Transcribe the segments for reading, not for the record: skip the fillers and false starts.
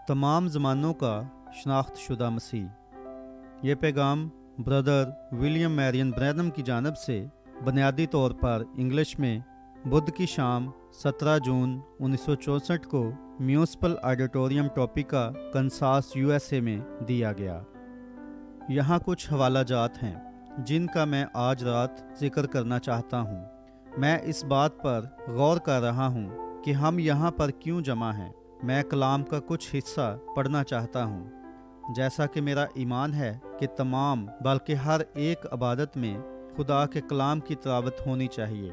तमाम ज़मानों का शनाख्त शुदा मसीह। ये पैगाम ब्रदर विलियम मैरियन ब्रैनम की जानब से बुनियादी तौर पर इंग्लिश में बुध की शाम 17 जून 1964 को municipal auditorium Topeka Kansas USA में दिया गया। यहाँ कुछ हवाला जात हैं जिनका मैं आज रात जिक्र करना चाहता हूँ। मैं इस बात पर गौर कर रहा हूँ कि हम यहाँ पर क्यों जमा हैं। मैं कलाम का कुछ हिस्सा पढ़ना चाहता हूँ। जैसा कि मेरा ईमान है कि तमाम बल्कि हर एक इबादत में खुदा के कलाम की तिलावत होनी चाहिए।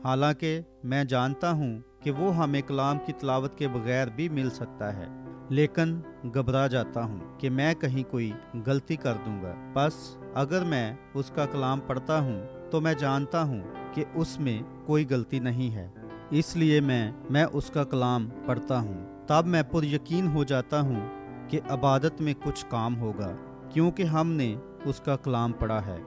हालांकि मैं जानता हूँ कि वो हमें कलाम की तिलावत के बगैर भी मिल सकता है, लेकिन घबरा जाता हूँ कि मैं कहीं कोई गलती कर दूंगा। बस अगर मैं उसका कलाम पढ़ता हूँ तो मैं जानता हूँ कि उसमें कोई गलती नहीं है, इसलिए मैं उसका कलाम पढ़ता हूँ। तब मैं पुर यकीन हो जाता हूँ कि इबादत में कुछ काम होगा, क्योंकि हमने उसका कलाम पढ़ा है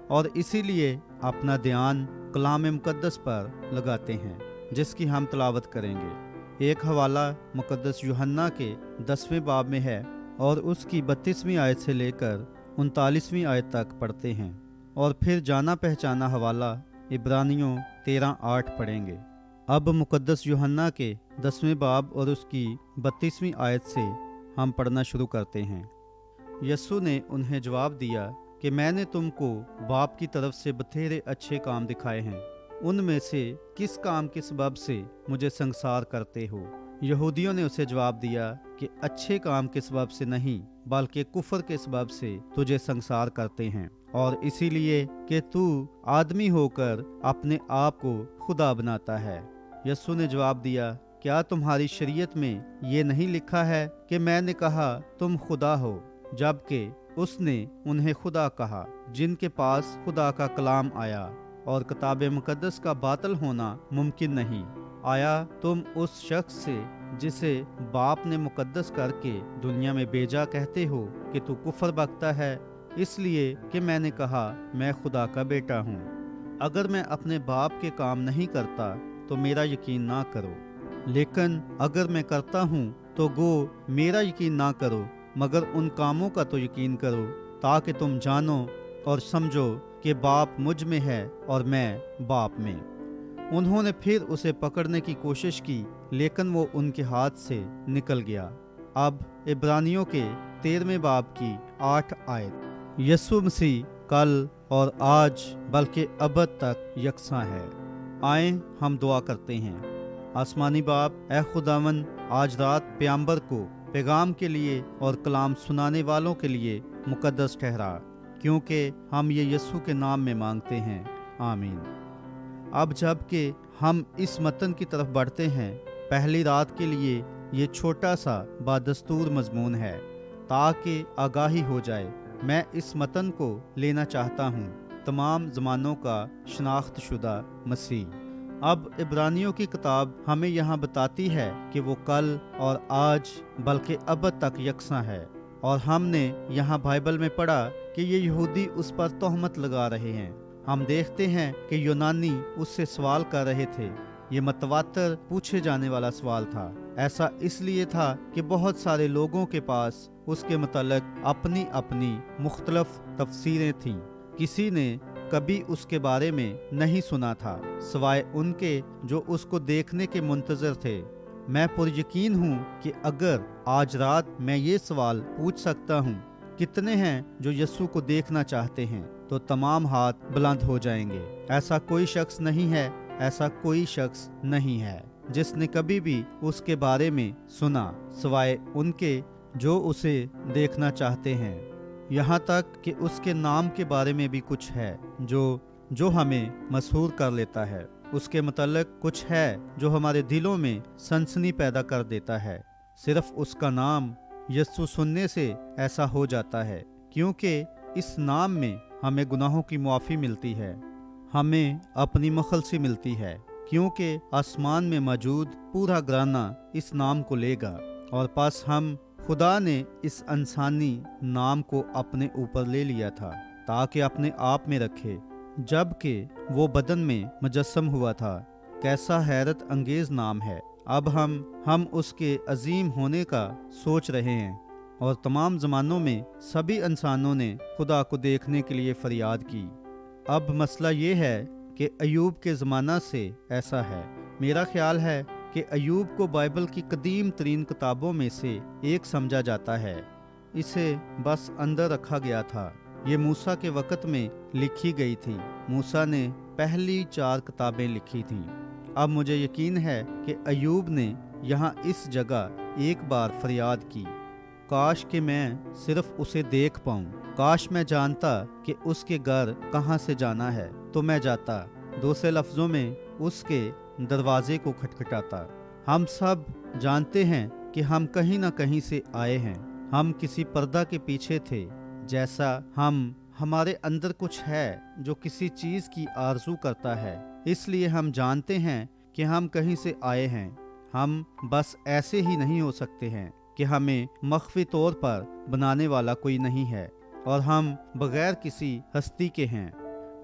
और इसीलिए अपना ध्यान कलाम मुकद्दस पर लगाते हैं जिसकी हम तिलावत करेंगे। एक हवाला मुकद्दस यूहन्ना के 10वें बाब में है और उसकी 32वीं आयत से लेकर 39वीं आयत तक पढ़ते हैं, और फिर जाना पहचाना हवाला इब्रानियों 13:8 पढ़ेंगे। अब मुकद्दस यूहन्ना के 10वें बाब और उसकी 32वीं आयत से हम पढ़ना शुरू करते हैं। यस्सु ने उन्हें जवाब दिया कि मैंने तुमको बाप की तरफ से बथेरे अच्छे काम दिखाए हैं, उनमें से किस काम के सबब से मुझे संसार करते हो? यहूदियों ने उसे जवाब दिया कि अच्छे काम के सबब से नहीं, बल्कि कुफर के सबब से तुझे संसार करते हैं, और इसीलिए कि तू आदमी होकर अपने आप को खुदा बनाता है। यस्सु ने जवाब दिया, क्या तुम्हारी शरीयत में ये नहीं लिखा है कि मैंने कहा तुम खुदा हो? जबकि उसने उन्हें खुदा कहा जिनके पास खुदा का कलाम आया, और किताब मुकद्दस का बातिल होना मुमकिन नहीं। आया तुम उस शख्स से जिसे बाप ने मुकद्दस करके दुनिया में भेजा कहते हो कि तू कुफर बकता है, इसलिए कि मैंने कहा मैं खुदा का बेटा हूँ। अगर मैं अपने बाप के काम नहीं करता तो मेरा यकीन ना करो, लेकिन अगर मैं करता हूँ तो गो मेरा यकीन ना करो, मगर उन कामों का तो यकीन करो, ताकि तुम जानो और समझो कि बाप मुझ में है और मैं बाप में। उन्होंने फिर उसे पकड़ने की कोशिश की, लेकिन वो उनके हाथ से निकल गया। अब इब्रानियों के 13वें बाब की 8 आयत। यस्सु मसीह कल और आज बल्कि अबद तक यकसा है। आए हम दुआ करते हैं। आसमानी बाप, ए खुदावन, आज रात प्याम्बर को पैगाम के लिए और कलाम सुनाने वालों के लिए मुकद्दस ठहरा, क्योंकि हम ये यस्सु के नाम में मांगते हैं, आमीन। अब जबकि हम इस मतन की तरफ बढ़ते हैं, पहली रात के लिए ये छोटा सा बादस्तूर मजमून है ताकि आगाही हो जाए। मैं इस मतन को लेना चाहता हूँ, तमाम ज़मानों का शनाख्त शुदा मसीह। अब इब्रानियों की किताब हमें यहाँ बताती है कि वो कल और आज बल्कि अबद तक यकसा है, और हमने यहाँ बाइबल में पढ़ा कि ये यहूदी उस पर तोहमत लगा रहे हैं। हम देखते हैं कि यूनानी उससे सवाल कर रहे थे। ये मतवातर पूछे जाने वाला सवाल था। ऐसा इसलिए था कि बहुत सारे लोगों के पास उसके मुतल्लिक अपनी अपनी मुख्तलिफ तफसीरें थीं। किसी ने कभी उसके बारे में नहीं सुना था सिवाय उनके जो उसको देखने के मुंतजर थे। मैं पुरयकीन हूँ कि अगर आज रात मैं ये सवाल पूछ सकता हूँ, कितने हैं जो यस्सु को देखना चाहते हैं, तो तमाम हाथ बुलंद हो जाएंगे। ऐसा कोई शख्स नहीं है, ऐसा कोई शख्स नहीं है जिसने कभी भी उसके बारे में सुना सिवाय उनके जो उसे देखना चाहते हैं। यहाँ तक कि उसके नाम के बारे में भी कुछ है जो हमें मशहूर कर लेता है। उसके मुतल्लिक कुछ है जो हमारे दिलों में सनसनी पैदा कर देता है। सिर्फ उसका नाम यस्सु सुनने से ऐसा हो जाता है, क्योंकि इस नाम में हमें गुनाहों की मुआफ़ी मिलती है, हमें अपनी मुखलसी मिलती है, क्योंकि आसमान में मौजूद पूरा घराना इस नाम को लेगा। और पास हम खुदा ने इस इंसानी नाम को अपने ऊपर ले लिया था ताकि अपने आप में रखे, जबकि वो बदन में मुजस्सम हुआ था। कैसा हैरत अंगेज नाम है। اب हम उसके अजीम होने का सोच रहे हैं और तमाम ज़मानों में सभी इंसानों ने खुदा को देखने के लिए फरियाद की। अब मसला ये है कि अयूब के ज़माना से ऐसा है। मेरा ख्याल है कि अयूब को बाइबल की कदीम तरीन किताबों में से एक समझा जाता है। इसे बस अंदर रखा गया था। ये मूसा के वक़्त में लिखी गई थी। मूसा ने पहली 4 किताबें लिखी थीं। अब मुझे यकीन है कि अयूब ने यहाँ इस जगह एक बार फरियाद की, काश कि मैं सिर्फ उसे देख पाऊं, काश मैं जानता कि उसके घर कहाँ से जाना है तो मैं जाता, दूसरे लफ्ज़ों में उसके दरवाजे को खटखटाता। हम सब जानते हैं कि हम कहीं ना कहीं से आए हैं। हम किसी पर्दा के पीछे थे। जैसा हमारे अंदर कुछ है जो किसी चीज़ की आरजू करता है, इसलिए हम जानते हैं कि हम कहीं से आए हैं। हम बस ऐसे ही नहीं हो सकते हैं कि हमें मख्फी तौर पर बनाने वाला कोई नहीं है और हम बगैर किसी हस्ती के हैं।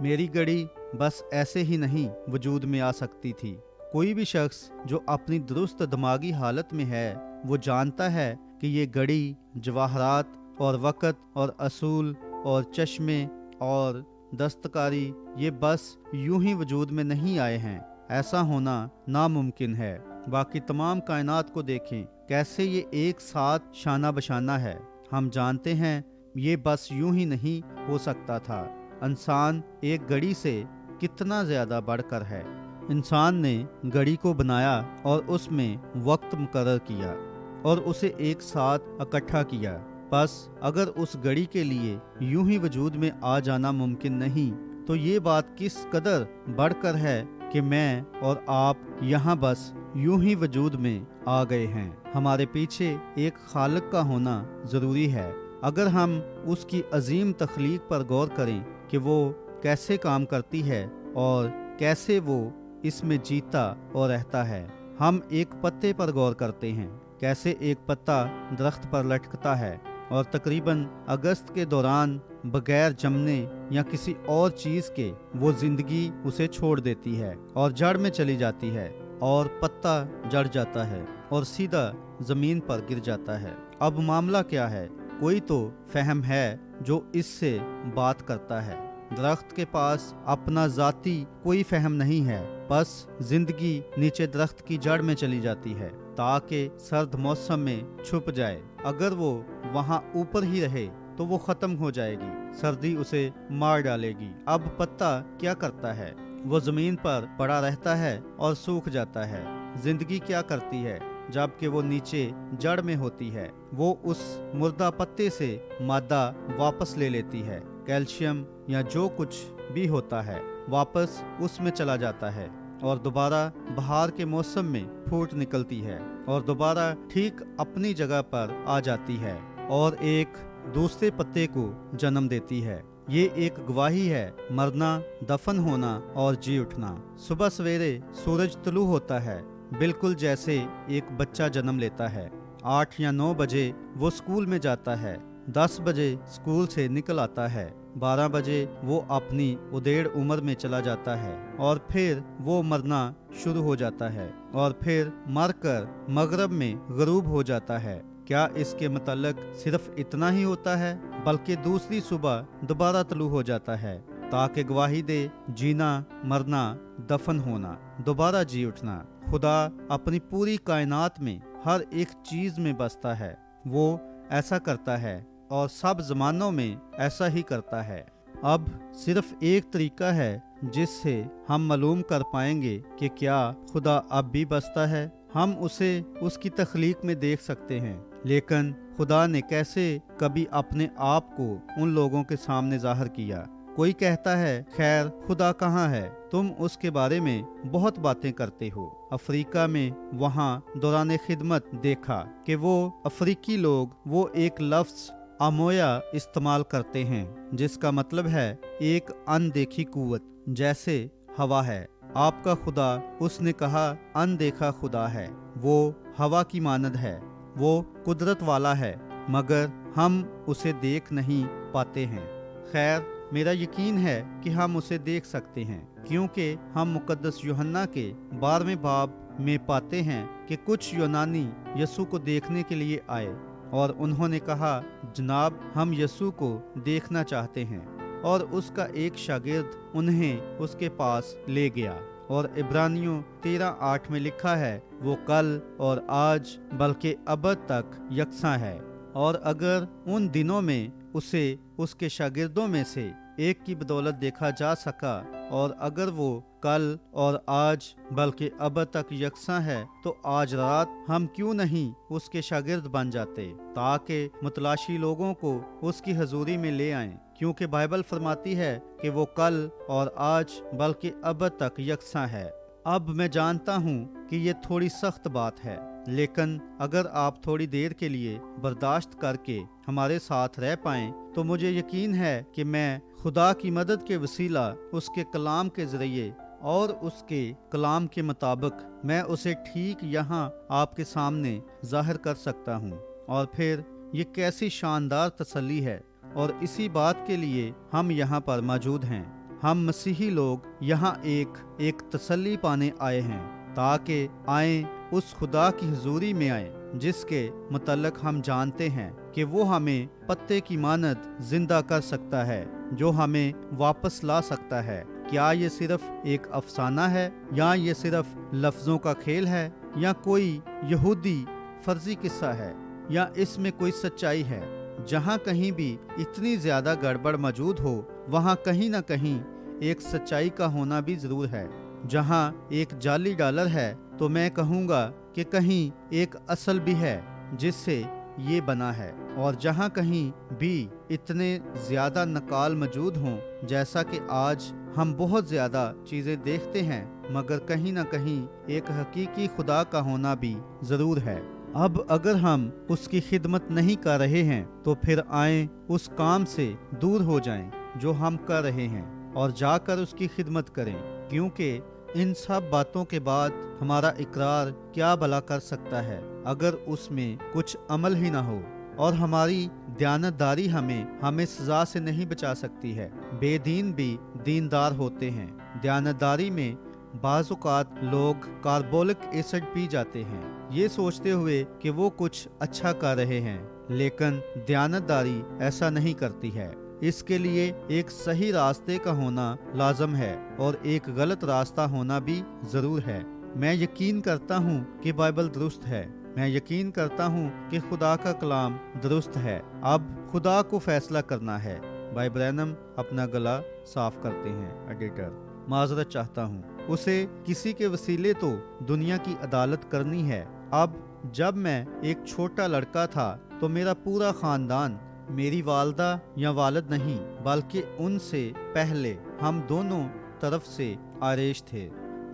मेरी घड़ी बस ऐसे ही नहीं वजूद में आ सकती थी। कोई भी शख्स जो अपनी दुरुस्त दिमागी हालत में है वो जानता है कि ये घड़ी, जवाहरात और वक़्त और असूल और चश्मे और दस्तकारी ये बस यूं ही वजूद में नहीं आए हैं। ऐसा होना नामुमकिन है। बाकी तमाम कायनात को देखें, कैसे ये एक साथ शाना बशाना है। हम जानते हैं ये बस यूं ही नहीं हो सकता था। इंसान एक घड़ी से कितना ज़्यादा बढ़कर है। इंसान ने घड़ी को बनाया और उसमें वक्त मुकर्रर किया और उसे एक साथ इकट्ठा किया। बस अगर उस घड़ी के लिए यूं ही वजूद में आ जाना मुमकिन नहीं, तो ये बात किस कदर बढ़कर है कि मैं और आप यहाँ बस यूं ही वजूद में आ गए हैं। हमारे पीछे एक खालिक का होना ज़रूरी है। अगर हम उसकी अजीम तख्लीक पर गौर करें कि वो कैसे काम करती है और कैसे वो इसमें जीता और रहता है। हम एक पत्ते पर गौर करते हैं, कैसे एक पत्ता दरख्त पर लटकता है और तकरीबन अगस्त के दौरान बगैर जमने या किसी और चीज़ के वो जिंदगी उसे छोड़ देती है और जड़ में चली जाती है और पत्ता जड़ जाता है और सीधा जमीन पर गिर जाता है। अब मामला क्या है? कोई तो फहम है जो इससे बात करता है। दरख्त के पास अपना जाती कोई फहम नहीं है, बस जिंदगी नीचे दरख्त की जड़ में चली जाती है ताकि सर्द मौसम में छुप जाए। अगर वो वहाँ ऊपर ही रहे तो वो खत्म हो जाएगी, सर्दी उसे मार डालेगी। अब पत्ता क्या करता है? वो जमीन पर पड़ा रहता है और सूख जाता है। जिंदगी क्या करती है जबकि वो नीचे जड़ में होती है? वो उस मुर्दा पत्ते से मादा वापस ले लेती है। कैल्शियम या जो कुछ भी होता है वापस उसमें चला जाता है और दोबारा बहार के मौसम में फूट निकलती है और दोबारा ठीक अपनी जगह पर आ जाती है और एक दूसरे पत्ते को जन्म देती है। ये एक गवाही है, मरना, दफन होना और जी उठना। सुबह सवेरे सूरज तुलू होता है, बिल्कुल जैसे एक बच्चा जन्म लेता है। 8 या 9 बजे वो स्कूल में जाता है, 10 बजे स्कूल से निकल आता है, 12 बजे वो अपनी उदेड़ उम्र में चला जाता है और फिर वो मरना शुरू हो जाता है और फिर मरकर मगरब में गरूब हो जाता है। क्या इसके मतलब सिर्फ इतना ही होता है? बल्कि दूसरी सुबह दोबारा तुलू हो जाता है ताकि गवाही दे जीना, मरना, दफन होना, दोबारा जी उठना। खुदा अपनी पूरी कायनात में हर एक चीज में बसता है। वो ऐसा करता है और सब ज़मानों में ऐसा ही करता है। अब सिर्फ एक तरीका है जिससे हम मालूम कर पाएंगे कि क्या खुदा अब भी बसता है। हम उसे उसकी तख्लीक में देख सकते हैं, लेकिन खुदा ने कैसे कभी अपने आप को उन लोगों के सामने जाहिर किया। कोई कहता है, खैर खुदा कहाँ है? तुम उसके बारे में बहुत बातें करते हो। अफ्रीका में वहाँ दौरान खिदमत देखा कि वो अफ्रीकी लोग वो एक लफ्ज़ अमोया इस्तेमाल करते हैं जिसका मतलब है एक अनदेखी कुव्वत, जैसे हवा है। आपका खुदा, उसने कहा, अनदेखा खुदा है। वो हवा की मानद है, वो कुदरत वाला है, मगर हम उसे देख नहीं पाते हैं। खैर, मेरा यकीन है कि हम उसे देख सकते हैं क्योंकि हम मुकद्दस यूहन्ना के 12वें बाब में पाते हैं कि कुछ यूनानी यीशु को देखने के लिए आए और उन्होंने कहा, जनाब, हम यीशु को देखना चाहते हैं। और उसका एक शागिर्द उन्हें उसके पास ले गया। और इब्रानियों 13:8 में लिखा है, वो कल और आज बल्कि अबद तक यकसा है। और अगर उन दिनों में उसे उसके शागिर्दों में से एक की बदौलत देखा जा सका, और अगर वो कल और आज बल्कि अब तक यकसा है, तो आज रात हम क्यों नहीं उसके शागिर्द बन जाते, ताकि मुतलाशी लोगों को उसकी हजूरी में ले आएं। क्योंकि बाइबल फरमाती है कि वो कल और आज बल्कि अब तक यकसा है। अब मैं जानता हूँ कि ये थोड़ी सख्त बात है, लेकिन अगर आप थोड़ी देर के लिए बर्दाश्त करके हमारे साथ रह पाएं, तो मुझे यकीन है कि मैं खुदा की मदद के वसीला उसके कलाम के जरिए और उसके कलाम के मुताबिक मैं उसे ठीक यहाँ आपके सामने जाहिर कर सकता हूँ। और फिर ये कैसी शानदार तसल्ली है, और इसी बात के लिए हम यहाँ पर मौजूद हैं। हम मसीही लोग यहाँ एक तसल्ली पाने आए हैं, ताकि आए उस खुदा की हुजूरी में आए जिसके मुतल्लक हम जानते हैं कि वो हमें पत्ते की मानद जिंदा कर सकता है, जो हमें वापस ला सकता है। क्या ये सिर्फ एक अफसाना है, या ये सिर्फ लफ्जों का खेल है, या कोई यहूदी फर्जी किस्सा है, या इसमें कोई सच्चाई है? जहाँ कहीं भी इतनी ज्यादा गड़बड़ मौजूद हो, वहाँ कहीं न कहीं एक सच्चाई का होना भी जरूर है। जहाँ एक जाली डॉलर है, तो मैं कहूँगा कि कहीं एक असल भी है जिससे ये बना है। और जहाँ कहीं भी इतने ज्यादा नकाल मौजूद हों, जैसा कि आज हम बहुत ज्यादा चीजें देखते हैं, मगर कहीं न कहीं एक हकीकी खुदा का होना भी जरूर है। अब अगर हम उसकी खिदमत नहीं कर रहे हैं, तो फिर आए उस काम से दूर हो जाएं जो हम कर रहे हैं, और जाकर उसकी खिदमत करें। क्योंकि इन सब बातों के बाद हमारा इकरार क्या भला कर सकता है, अगर उसमें कुछ अमल ही ना हो। और हमारी दयानतदारी हमें सजा से नहीं बचा सकती है। बेदीन भी दीनदार होते हैं। दयानतदारी में बाज़-औक़ात लोग कार्बोलिक एसिड पी जाते हैं, ये सोचते हुए कि वो कुछ अच्छा कर रहे हैं, लेकिन दयानतदारी ऐसा नहीं करती है। इसके लिए एक सही रास्ते का होना लाजम है, और एक गलत रास्ता होना भी जरूर है। मैं यकीन करता हूँ कि बाइबल दुरुस्त है। मैं यकीन करता हूँ कि खुदा का कलाम दुरुस्त है। अब खुदा को फैसला करना है। भाई ब्रैनम अपना गला साफ करते हैं। एडिटर, माजरत चाहता हूँ। उसे किसी के वसीले तो दुनिया की अदालत करनी है। अब जब मैं एक छोटा लड़का था, तो मेरा पूरा खानदान, मेरी वालदा या वालिद नहीं, बल्कि उनसे पहले हम दोनों तरफ से आयरिश थे।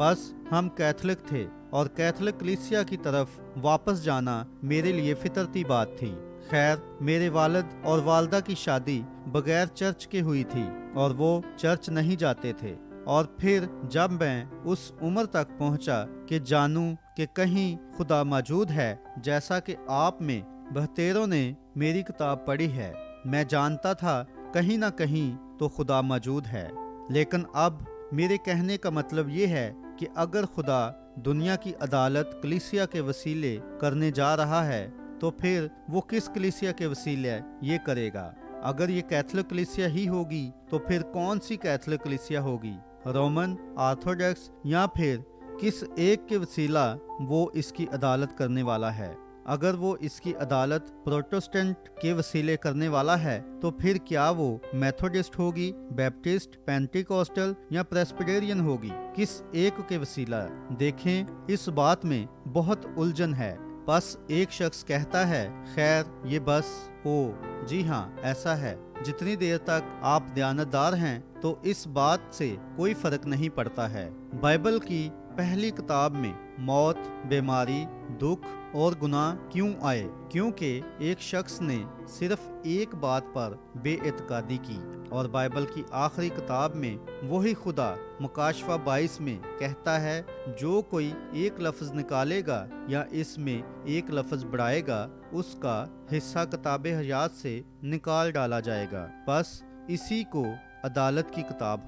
बस हम कैथोलिक थे, और कैथोलिक कलीसिया की तरफ वापस जाना मेरे लिए फितरती बात थी। खैर, मेरे वालिद और वालदा की शादी बगैर चर्च के हुई थी, और वो चर्च नहीं जाते थे। और फिर जब मैं उस उम्र तक पहुंचा कि जानूं कि कहीं खुदा मौजूद है, जैसा कि आप में बहतेरों ने मेरी किताब पढ़ी है, मैं जानता था कहीं ना कहीं तो खुदा मौजूद है। लेकिन अब मेरे कहने का मतलब ये है कि अगर खुदा दुनिया की अदालत कलीसिया के वसीले करने जा रहा है, तो फिर वो किस कलीसिया के वसीले ये करेगा? अगर ये कैथोलिक कलीसिया ही होगी, तो फिर कौन सी कैथोलिक कलीसिया होगी? रोमन, ऑर्थोडॉक्स, या फिर किस एक के वसीला वो इसकी अदालत करने वाला है? अगर वो इसकी अदालत प्रोटेस्टेंट के वसीले करने वाला है, तो फिर क्या वो मेथोडिस्ट होगी, बैप्टिस्ट, पेंटिकोस्टल या प्रेस्बिटेरियन होगी? किस एक के वसीला? देखें, इस बात में बहुत उलझन है। बस एक शख्स कहता है, खैर ये बस ओ जी हाँ ऐसा है। जितनी देर तक आप दयानतदार हैं, तो इस बात से कोई फर्क नहीं पड़ता है। बाइबल की पहली किताब में मौत, बीमारी, दुख और गुनाह क्यों आए? क्योंकि एक शख्स ने सिर्फ एक बात पर बेइत्कादी की। और बाइबल की आखिरी किताब में वही खुदा मुकाशफा 22 में कहता है, जो कोई एक लफ्ज निकालेगा या इसमें एक लफ्ज बढ़ाएगा, उसका हिस्सा किताबे हयात से निकाल डाला जाएगा। बस इसी को अदालत की किताब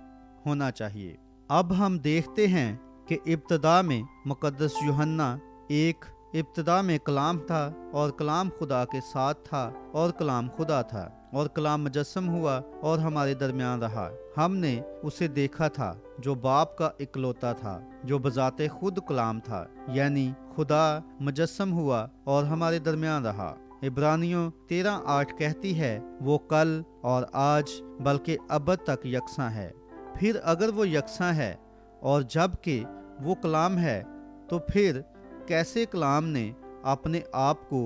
होना चाहिए। अब हम देखते हैं کہ ابتدا میں مقدس یوحنا ایک ابتدا میں کلام تھا اور کلام خدا کے ساتھ تھا اور کلام خدا تھا اور کلام مجسم ہوا اور ہمارے درمیان رہا۔ ہم نے اسے دیکھا تھا جو باپ کا اکلوتا تھا، جو بذات خود کلام تھا، یعنی خدا مجسم ہوا اور ہمارے درمیان رہا۔ عبرانیوں 13:8 کہتی ہے وہ کل اور آج بلکہ ابد تک یکساں ہے۔ پھر اگر وہ یکساں ہے اور جب کہ وہ کلام ہے تو پھر کیسے کلام نے اپنے آپ کو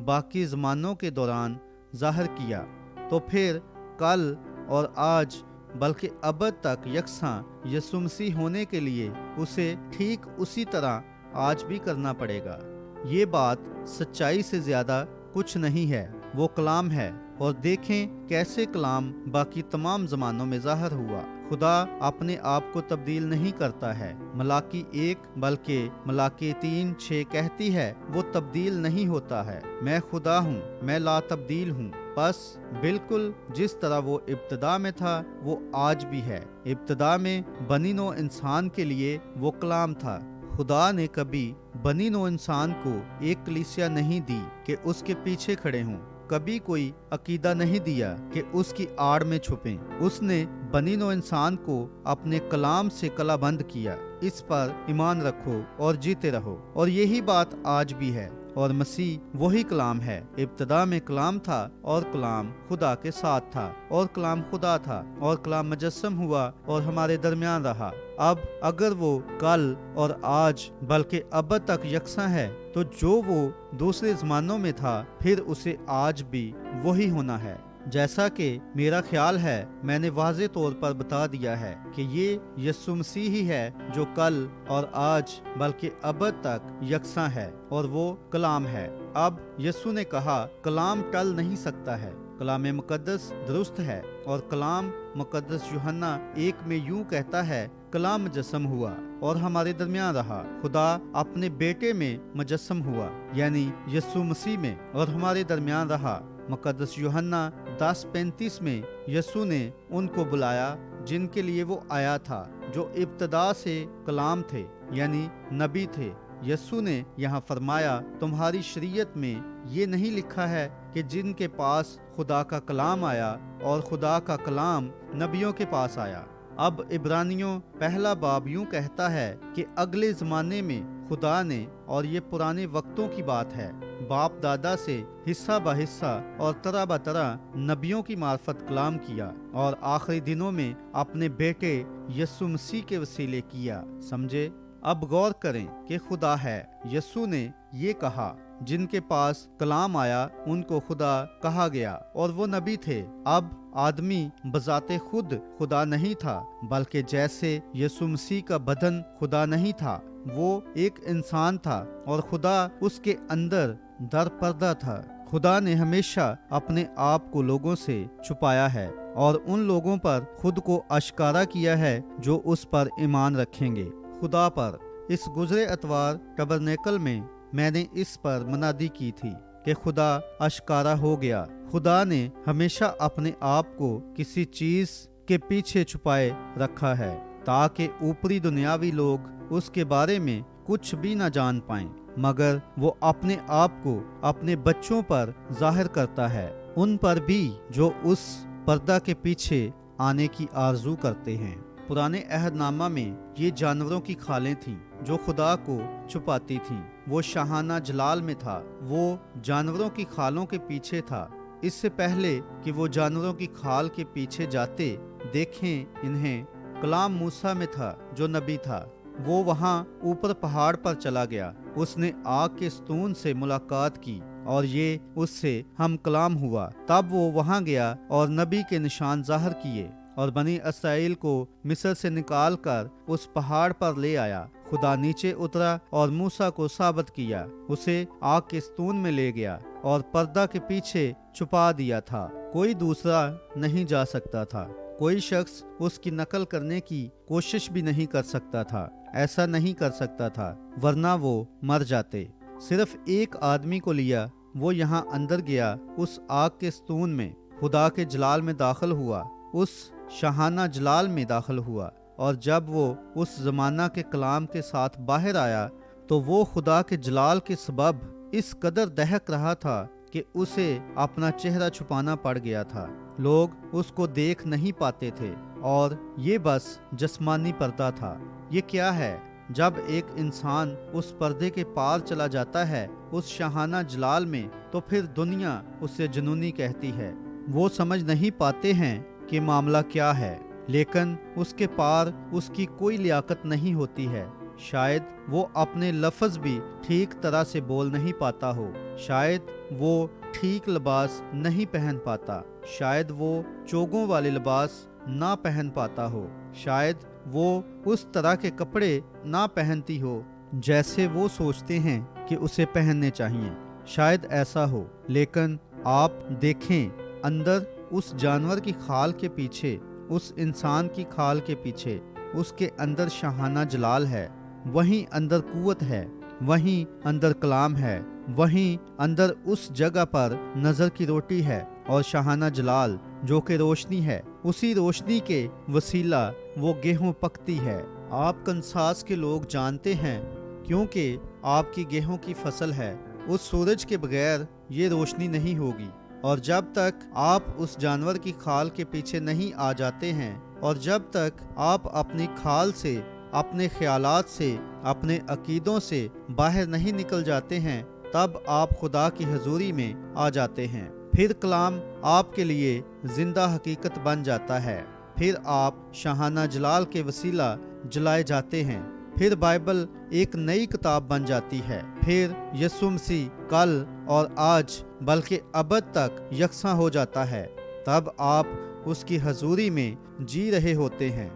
باقی زمانوں کے دوران ظاہر کیا؟ تو پھر کل اور آج بلکہ ابد تک یکساں یسوع مسیح ہونے کے لیے اسے ٹھیک اسی طرح آج بھی کرنا پڑے گا۔ یہ بات سچائی سے زیادہ کچھ نہیں ہے۔ وہ کلام ہے اور دیکھیں کیسے کلام باقی تمام زمانوں میں ظاہر ہوا۔ خدا اپنے آپ کو تبدیل نہیں کرتا ہے۔ ملاکی 1 بلکہ ملاکی 3:6 کہتی ہے وہ تبدیل نہیں ہوتا ہے۔ میں خدا ہوں، میں لا تبدیل ہوں۔ بس بالکل جس طرح وہ ابتدا میں تھا وہ آج بھی ہے۔ ابتدا میں بنی نوع انسان کے لیے وہ کلام تھا۔ خدا نے کبھی بنی نوع انسان کو ایک کلیسیا نہیں دی کہ اس کے پیچھے کھڑے ہوں، کبھی کوئی عقیدہ نہیں دیا کہ اس کی آڑ میں چھپیں۔ اس نے بنی نوع انسان کو اپنے کلام سے کلا بند کیا۔ اس پر ایمان رکھو اور جیتے رہو، اور یہی بات آج بھی ہے۔ اور مسیح وہی کلام ہے۔ ابتدا میں کلام تھا اور کلام خدا کے ساتھ تھا اور کلام خدا تھا اور کلام مجسم ہوا اور ہمارے درمیان رہا۔ اب اگر وہ کل اور آج بلکہ ابد تک یکساں ہے تو جو وہ دوسرے زمانوں میں تھا پھر اسے آج بھی وہی ہونا ہے۔ جیسا کہ میرا خیال ہے میں نے واضح طور پر بتا دیا ہے کہ یہ یسوع مسیح ہی ہے جو کل اور آج بلکہ ابد تک یکساں ہے اور وہ کلام ہے۔ اب یسوع نے کہا کلام ٹل نہیں سکتا ہے۔ کلام مقدس درست ہے اور کلام مقدس یوحنا 1 میں یوں کہتا ہے کلام مجسم ہوا اور ہمارے درمیان رہا۔ خدا اپنے بیٹے میں مجسم ہوا یعنی یسوع مسیح میں اور ہمارے درمیان رہا۔ مقدس یوحنا 10:35 میں یسوع نے ان کو بلایا جن کے لیے وہ آیا تھا، جو ابتدا سے کلام تھے یعنی نبی تھے۔ یسوع نے یہاں فرمایا تمہاری شریعت میں یہ نہیں لکھا ہے کہ جن کے پاس خدا کا کلام آیا اور خدا کا کلام نبیوں کے پاس آیا۔ اب عبرانیوں 1 باب یوں کہتا ہے کہ اگلے زمانے میں خدا نے، اور یہ پرانے وقتوں کی بات ہے، باپ دادا سے حصہ بہ حصہ اور طرح بہ طرح نبیوں کی معرفت کلام کیا اور آخری دنوں میں اپنے بیٹے یسوع مسیح کے وسیلے کیا۔ سمجھے؟ اب غور کریں کہ خدا ہے۔ یسوع نے یہ کہا جن کے پاس کلام آیا ان کو خدا کہا گیا اور وہ نبی تھے۔ اب آدمی بذات خود خدا نہیں تھا، بلکہ جیسے یسوع مسیح کا بدن خدا نہیں تھا، وہ ایک انسان تھا اور خدا اس کے اندر در پردہ تھا۔ خدا نے ہمیشہ اپنے آپ کو لوگوں سے چھپایا ہے اور ان لوگوں پر خود کو اشکارا کیا ہے جو اس پر ایمان رکھیں گے۔ خدا پر اس گزرے اتوار ٹبرنیکل میں نے اس پر منادی کی تھی کہ خدا اشکارا ہو گیا۔ خدا نے ہمیشہ اپنے آپ کو کسی چیز کے پیچھے چھپائے رکھا ہے تاکہ اوپری دنیاوی لوگ اس کے بارے میں کچھ بھی نہ جان پائیں، مگر وہ اپنے آپ کو اپنے بچوں پر ظاہر کرتا ہے، ان پر بھی جو اس پردہ کے پیچھے آنے کی آرزو کرتے ہیں۔ پرانے عہد نامہ میں یہ جانوروں کی کھالیں تھیں جو خدا کو چھپاتی تھیں۔ وہ شاہانہ جلال میں تھا، وہ جانوروں کی کھالوں کے پیچھے تھا۔ اس سے پہلے کہ وہ جانوروں کی کھال کے پیچھے جاتے، دیکھیں انہیں کلام موسیٰ میں تھا جو نبی تھا۔ وہ وہاں اوپر پہاڑ پر چلا گیا، اس نے آگ کے ستون سے ملاقات کی اور یہ اس سے ہم کلام ہوا۔ تب وہ وہاں گیا اور نبی کے نشان ظاہر کیے اور بنی اسرائیل کو مصر سے نکال کر اس پہاڑ پر لے آیا۔ خدا نیچے اترا اور موسیٰ کو ثابت کیا، اسے آگ کے ستون میں لے گیا اور پردہ کے پیچھے چھپا دیا تھا۔ کوئی دوسرا نہیں جا سکتا تھا، کوئی شخص اس کی نقل کرنے کی کوشش بھی نہیں کر سکتا تھا، ایسا نہیں کر سکتا تھا ورنہ وہ مر جاتے۔ صرف ایک آدمی کو لیا، وہ یہاں اندر گیا، اس آگ کے ستون میں خدا کے جلال میں داخل ہوا، اس شاہانہ جلال میں داخل ہوا اور جب وہ اس زمانہ کے کلام کے ساتھ باہر آیا تو وہ خدا کے جلال کے سبب اس قدر دہک رہا تھا کہ اسے اپنا چہرہ چھپانا پڑ گیا تھا۔ لوگ اس کو دیکھ نہیں پاتے تھے اور یہ بس جسمانی پردہ تھا۔ یہ کیا ہے؟ جب ایک انسان اس پردے کے پار چلا جاتا ہے اس شاہانہ جلال میں، تو پھر دنیا اسے جنونی کہتی ہے۔ وہ سمجھ نہیں پاتے ہیں کہ معاملہ کیا ہے، لیکن اس کے پار اس کی کوئی لیاقت نہیں ہوتی ہے۔ شاید وہ اپنے لفظ بھی ٹھیک طرح سے بول نہیں پاتا ہو، شاید وہ ٹھیک لباس نہیں پہن پاتا، شاید وہ چوگوں والے لباس نہ پہن پاتا ہو، شاید وہ اس طرح کے کپڑے نہ پہنتی ہو جیسے وہ سوچتے ہیں کہ اسے پہننے چاہیے۔ شاید ایسا ہو، لیکن آپ دیکھیں، اندر اس جانور کی کھال کے پیچھے، اس انسان کی کھال کے پیچھے اس کے اندر شاہانہ جلال ہے، وہیں اندر قوت ہے، وہیں اندر کلام ہے، وہیں اندر اس جگہ پر نظر کی روٹی ہے اور شاہانہ جلال جو کہ روشنی ہے۔ اسی روشنی کے وسیلہ وہ گیہوں پکتی ہے۔ آپ کنساس کے لوگ جانتے ہیں کیونکہ آپ کی گیہوں کی فصل ہے، اس سورج کے بغیر یہ روشنی نہیں ہوگی، اور جب تک آپ اس جانور کی کھال کے پیچھے نہیں آ جاتے ہیں، اور جب تک آپ اپنی کھال سے، اپنے خیالات سے، اپنے عقیدوں سے باہر نہیں نکل جاتے ہیں، تب آپ خدا کی حضوری میں آ جاتے ہیں۔ پھر کلام آپ کے لیے زندہ حقیقت بن جاتا ہے، پھر آپ شاہانہ جلال کے وسیلہ جلائے جاتے ہیں، پھر بائبل ایک نئی کتاب بن جاتی ہے، پھر یسوع مسیح کل اور آج بلکہ ابد تک یکساں ہو جاتا ہے، تب آپ اس کی حضوری میں جی رہے ہوتے ہیں،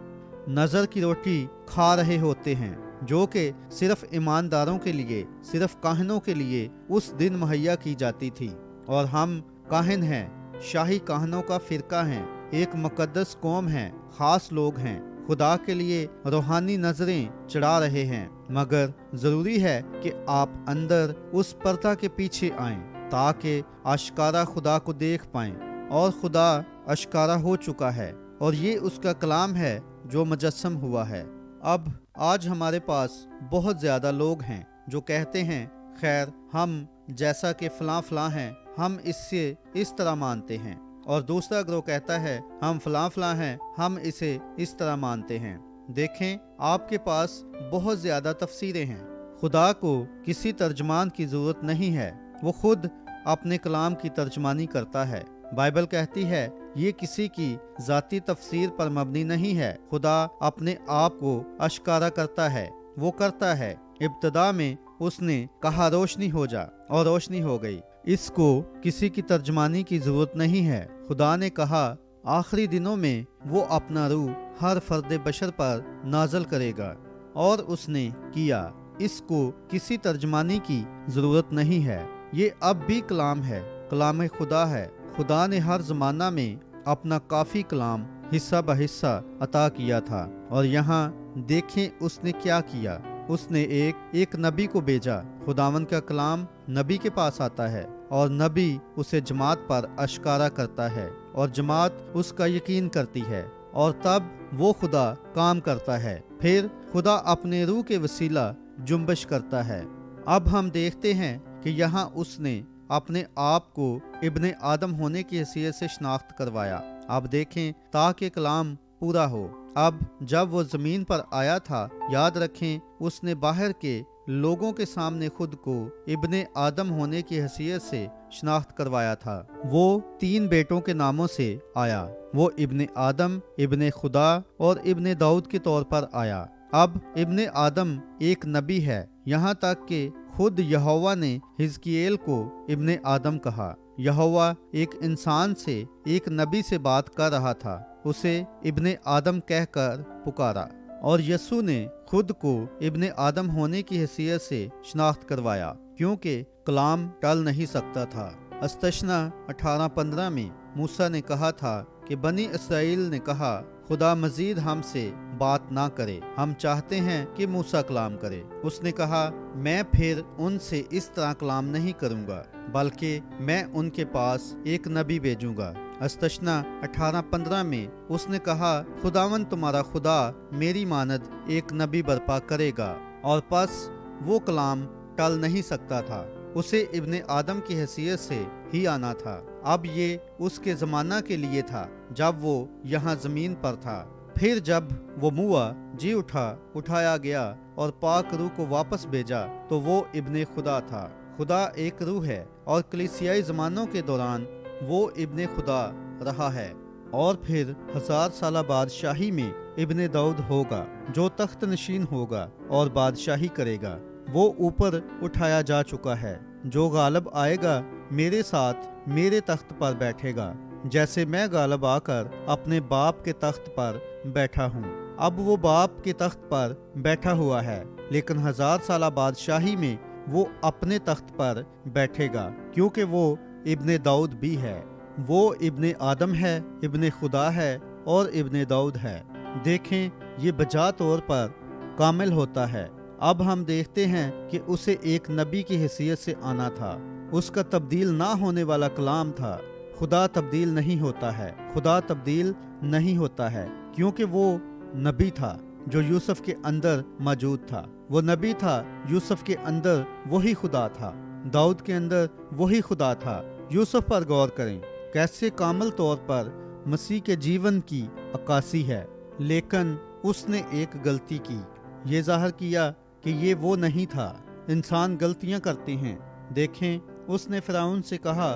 نظر کی روٹی کھا رہے ہوتے ہیں، جو کہ صرف ایمانداروں کے لیے، صرف کاہنوں کے لیے اس دن مہیا کی جاتی تھی، اور ہم کاہن ہیں، شاہی کاہنوں کا فرقہ ہیں، ایک مقدس قوم ہیں، خاص لوگ ہیں، خدا کے لیے روحانی نظریں چڑھا رہے ہیں، مگر ضروری ہے کہ آپ اندر اس پردہ کے پیچھے آئیں تاکہ آشکارا خدا کو دیکھ پائیں، اور خدا آشکارا ہو چکا ہے، اور یہ اس کا کلام ہے جو مجسم ہوا ہے۔ اب آج ہمارے پاس بہت زیادہ لوگ ہیں جو کہتے ہیں، خیر ہم جیسا کہ فلاں فلاں ہیں ہم اس سے اس طرح مانتے ہیں، اور دوسرا گروہ کہتا ہے ہم فلاں فلاں ہیں ہم اسے اس طرح مانتے ہیں۔ دیکھیں، آپ کے پاس بہت زیادہ تفسیریں ہیں۔ خدا کو کسی ترجمان کی ضرورت نہیں ہے، وہ خود اپنے کلام کی ترجمانی کرتا ہے۔ بائبل کہتی ہے یہ کسی کی ذاتی تفسیر پر مبنی نہیں ہے، خدا اپنے آپ کو اشکارا کرتا ہے، وہ کرتا ہے۔ ابتدا میں اس نے کہا روشنی ہو جا، اور روشنی ہو گئی۔ اس کو کسی کی ترجمانی کی ضرورت نہیں ہے۔ خدا نے کہا آخری دنوں میں وہ اپنا روح ہر فرد بشر پر نازل کرے گا، اور اس نے کیا۔ اس کو کسی ترجمانی کی ضرورت نہیں ہے۔ یہ اب بھی کلام ہے، کلام خدا ہے۔ خدا نے ہر زمانہ میں اپنا کافی کلام حصہ بحصہ عطا کیا تھا، اور یہاں دیکھیں اس نے کیا کیا۔ اس نے ایک نبی کو بھیجا۔ خداوند کا کلام نبی کے پاس آتا ہے، اور نبی اسے جماعت پر اشکارا کرتا ہے، اور جماعت اس کا یقین کرتی ہے، اور تب وہ خدا کام کرتا ہے۔ پھر خدا اپنے روح کے وسیلہ جنبش کرتا ہے۔ اب ہم دیکھتے ہیں کہ یہاں اس نے اپنے آپ کو ابن آدم ہونے کی حیثیت سے شناخت کروایا۔ اب دیکھیں تاکہ کلام پورا ہو۔ اب جب وہ زمین پر آیا تھا، یاد رکھیں اس نے باہر کے لوگوں کے سامنے خود کو ابن آدم ہونے کی حیثیت سے شناخت کروایا تھا۔ وہ 3 بیٹوں کے ناموں سے آیا۔ وہ ابن آدم، ابن خدا اور ابن داؤد کے طور پر آیا۔ اب ابن آدم ایک نبی ہے، یہاں تک کہ خود یہوہ نے حزقییل کو ابن آدم کہا۔ یہوہ ایک انسان سے، ایک نبی سے بات کر رہا تھا، اسے ابن آدم کہہ کر پکارا، اور یسوع نے خود کو ابن آدم ہونے کی حیثیت سے شناخت کروایا، کیونکہ کلام ٹل نہیں سکتا تھا۔ استثنا 18:15 میں موسیٰ نے کہا تھا کہ بنی اسرائیل نے کہا خدا مزید ہم سے بات نہ کرے، ہم چاہتے ہیں کہ موسیٰ کلام کرے۔ اس نے کہا میں پھر ان سے اس طرح کلام نہیں کروں گا، बल्कि मैं उनके पास एक नबी भेजूंगा। अस्तशना 18:15 में उसने कहा, खुदावन तुम्हारा खुदा मेरी मानद एक नबी बर्पा करेगा। और बस वो कलाम टल नहीं सकता था, उसे इब्ने आदम की हैसियत से ही आना था। अब ये उसके ज़माना के लिए था जब वो यहाँ ज़मीन पर था। फिर जब वो मुआ जी उठाया गया और पाक रूह को वापस भेजा तो वो इब्ने खुदा था। खुदा एक रूह है और कलीसियाई ज़मानों के दौरान वो इब्ने खुदा रहा है। और फिर 1000 साला बादशाही में इब्ने दाऊद होगा जो तख्त नशीन होगा और बादशाही करेगा। वो ऊपर उठाया जा चुका है। जो गालब आएगा मेरे साथ मेरे तख्त पर बैठेगा, जैसे मैं गालब आकर अपने बाप के तख्त पर बैठा हूँ। अब वो बाप के तख्त पर बैठा हुआ है, लेकिन 1000 साला बादशाही में वो अपने तख्त पर बैठेगा, क्योंकि वो इब्ने दाऊद भी है। वो इब्ने आदम है, इब्ने खुदा है और इब्ने दाऊद है। देखें, ये बजा तौर पर कामिल होता है। अब हम देखते हैं कि उसे एक नबी की हैसियत से आना था। उसका तब्दील ना होने वाला कलाम था। खुदा तब्दील नहीं होता है, खुदा तब्दील नहीं होता है, क्योंकि वो नबी था जो यूसुफ के अंदर मौजूद था। वो नबी था, यूसुफ के अंदर वही खुदा था, दाऊद के अंदर वही खुदा था। यूसुफ पर गौर करें, कैसे कामिल तौर पर मसीह के जीवन की अक्कासी है, लेकिन उसने एक गलती की। ये जाहिर किया कि ये वो नहीं था। इंसान गलतियां करते हैं। देखें, उसने फिरौन से कहा,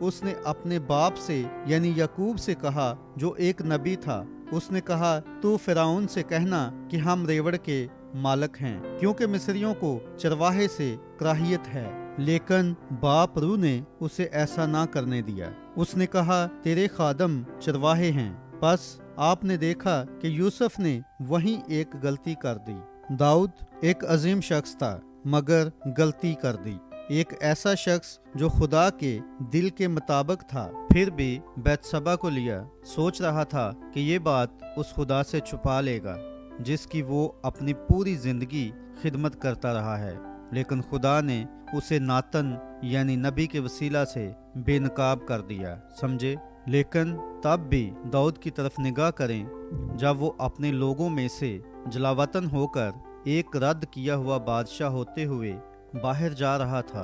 उसने अपने बाप से यानी याकूब से कहा जो एक नबी था। उसने कहा, तू फिरौन से कहना कि हम रेवड़ के मालिक हैं, क्योंकि मिस्रियों को चरवाहे से कराहियत है। लेकिन बाप रूह ने उसे ऐसा ना करने दिया। उसने कहा, तेरे खादम चरवाहे हैं। बस आपने देखा कि यूसुफ ने वहीं एक गलती कर दी। दाऊद एक अजीम शख्स था, मगर गलती कर दी। एक ऐसा शख्स जो खुदा के दिल के मुताबिक था, फिर भी बैतसबा को लिया। सोच रहा था कि ये बात उस खुदा से छुपा लेगा जिसकी वो अपनी पूरी जिंदगी खिदमत करता रहा है। लेकिन खुदा ने उसे नातन यानी नबी के वसीला से बेनकाब कर दिया, समझे। लेकिन तब भी दाऊद की तरफ निगाह करें, जब वो अपने लोगों में से जलावतन होकर एक रद्द किया हुआ बादशाह होते हुए बाहर जा रहा था।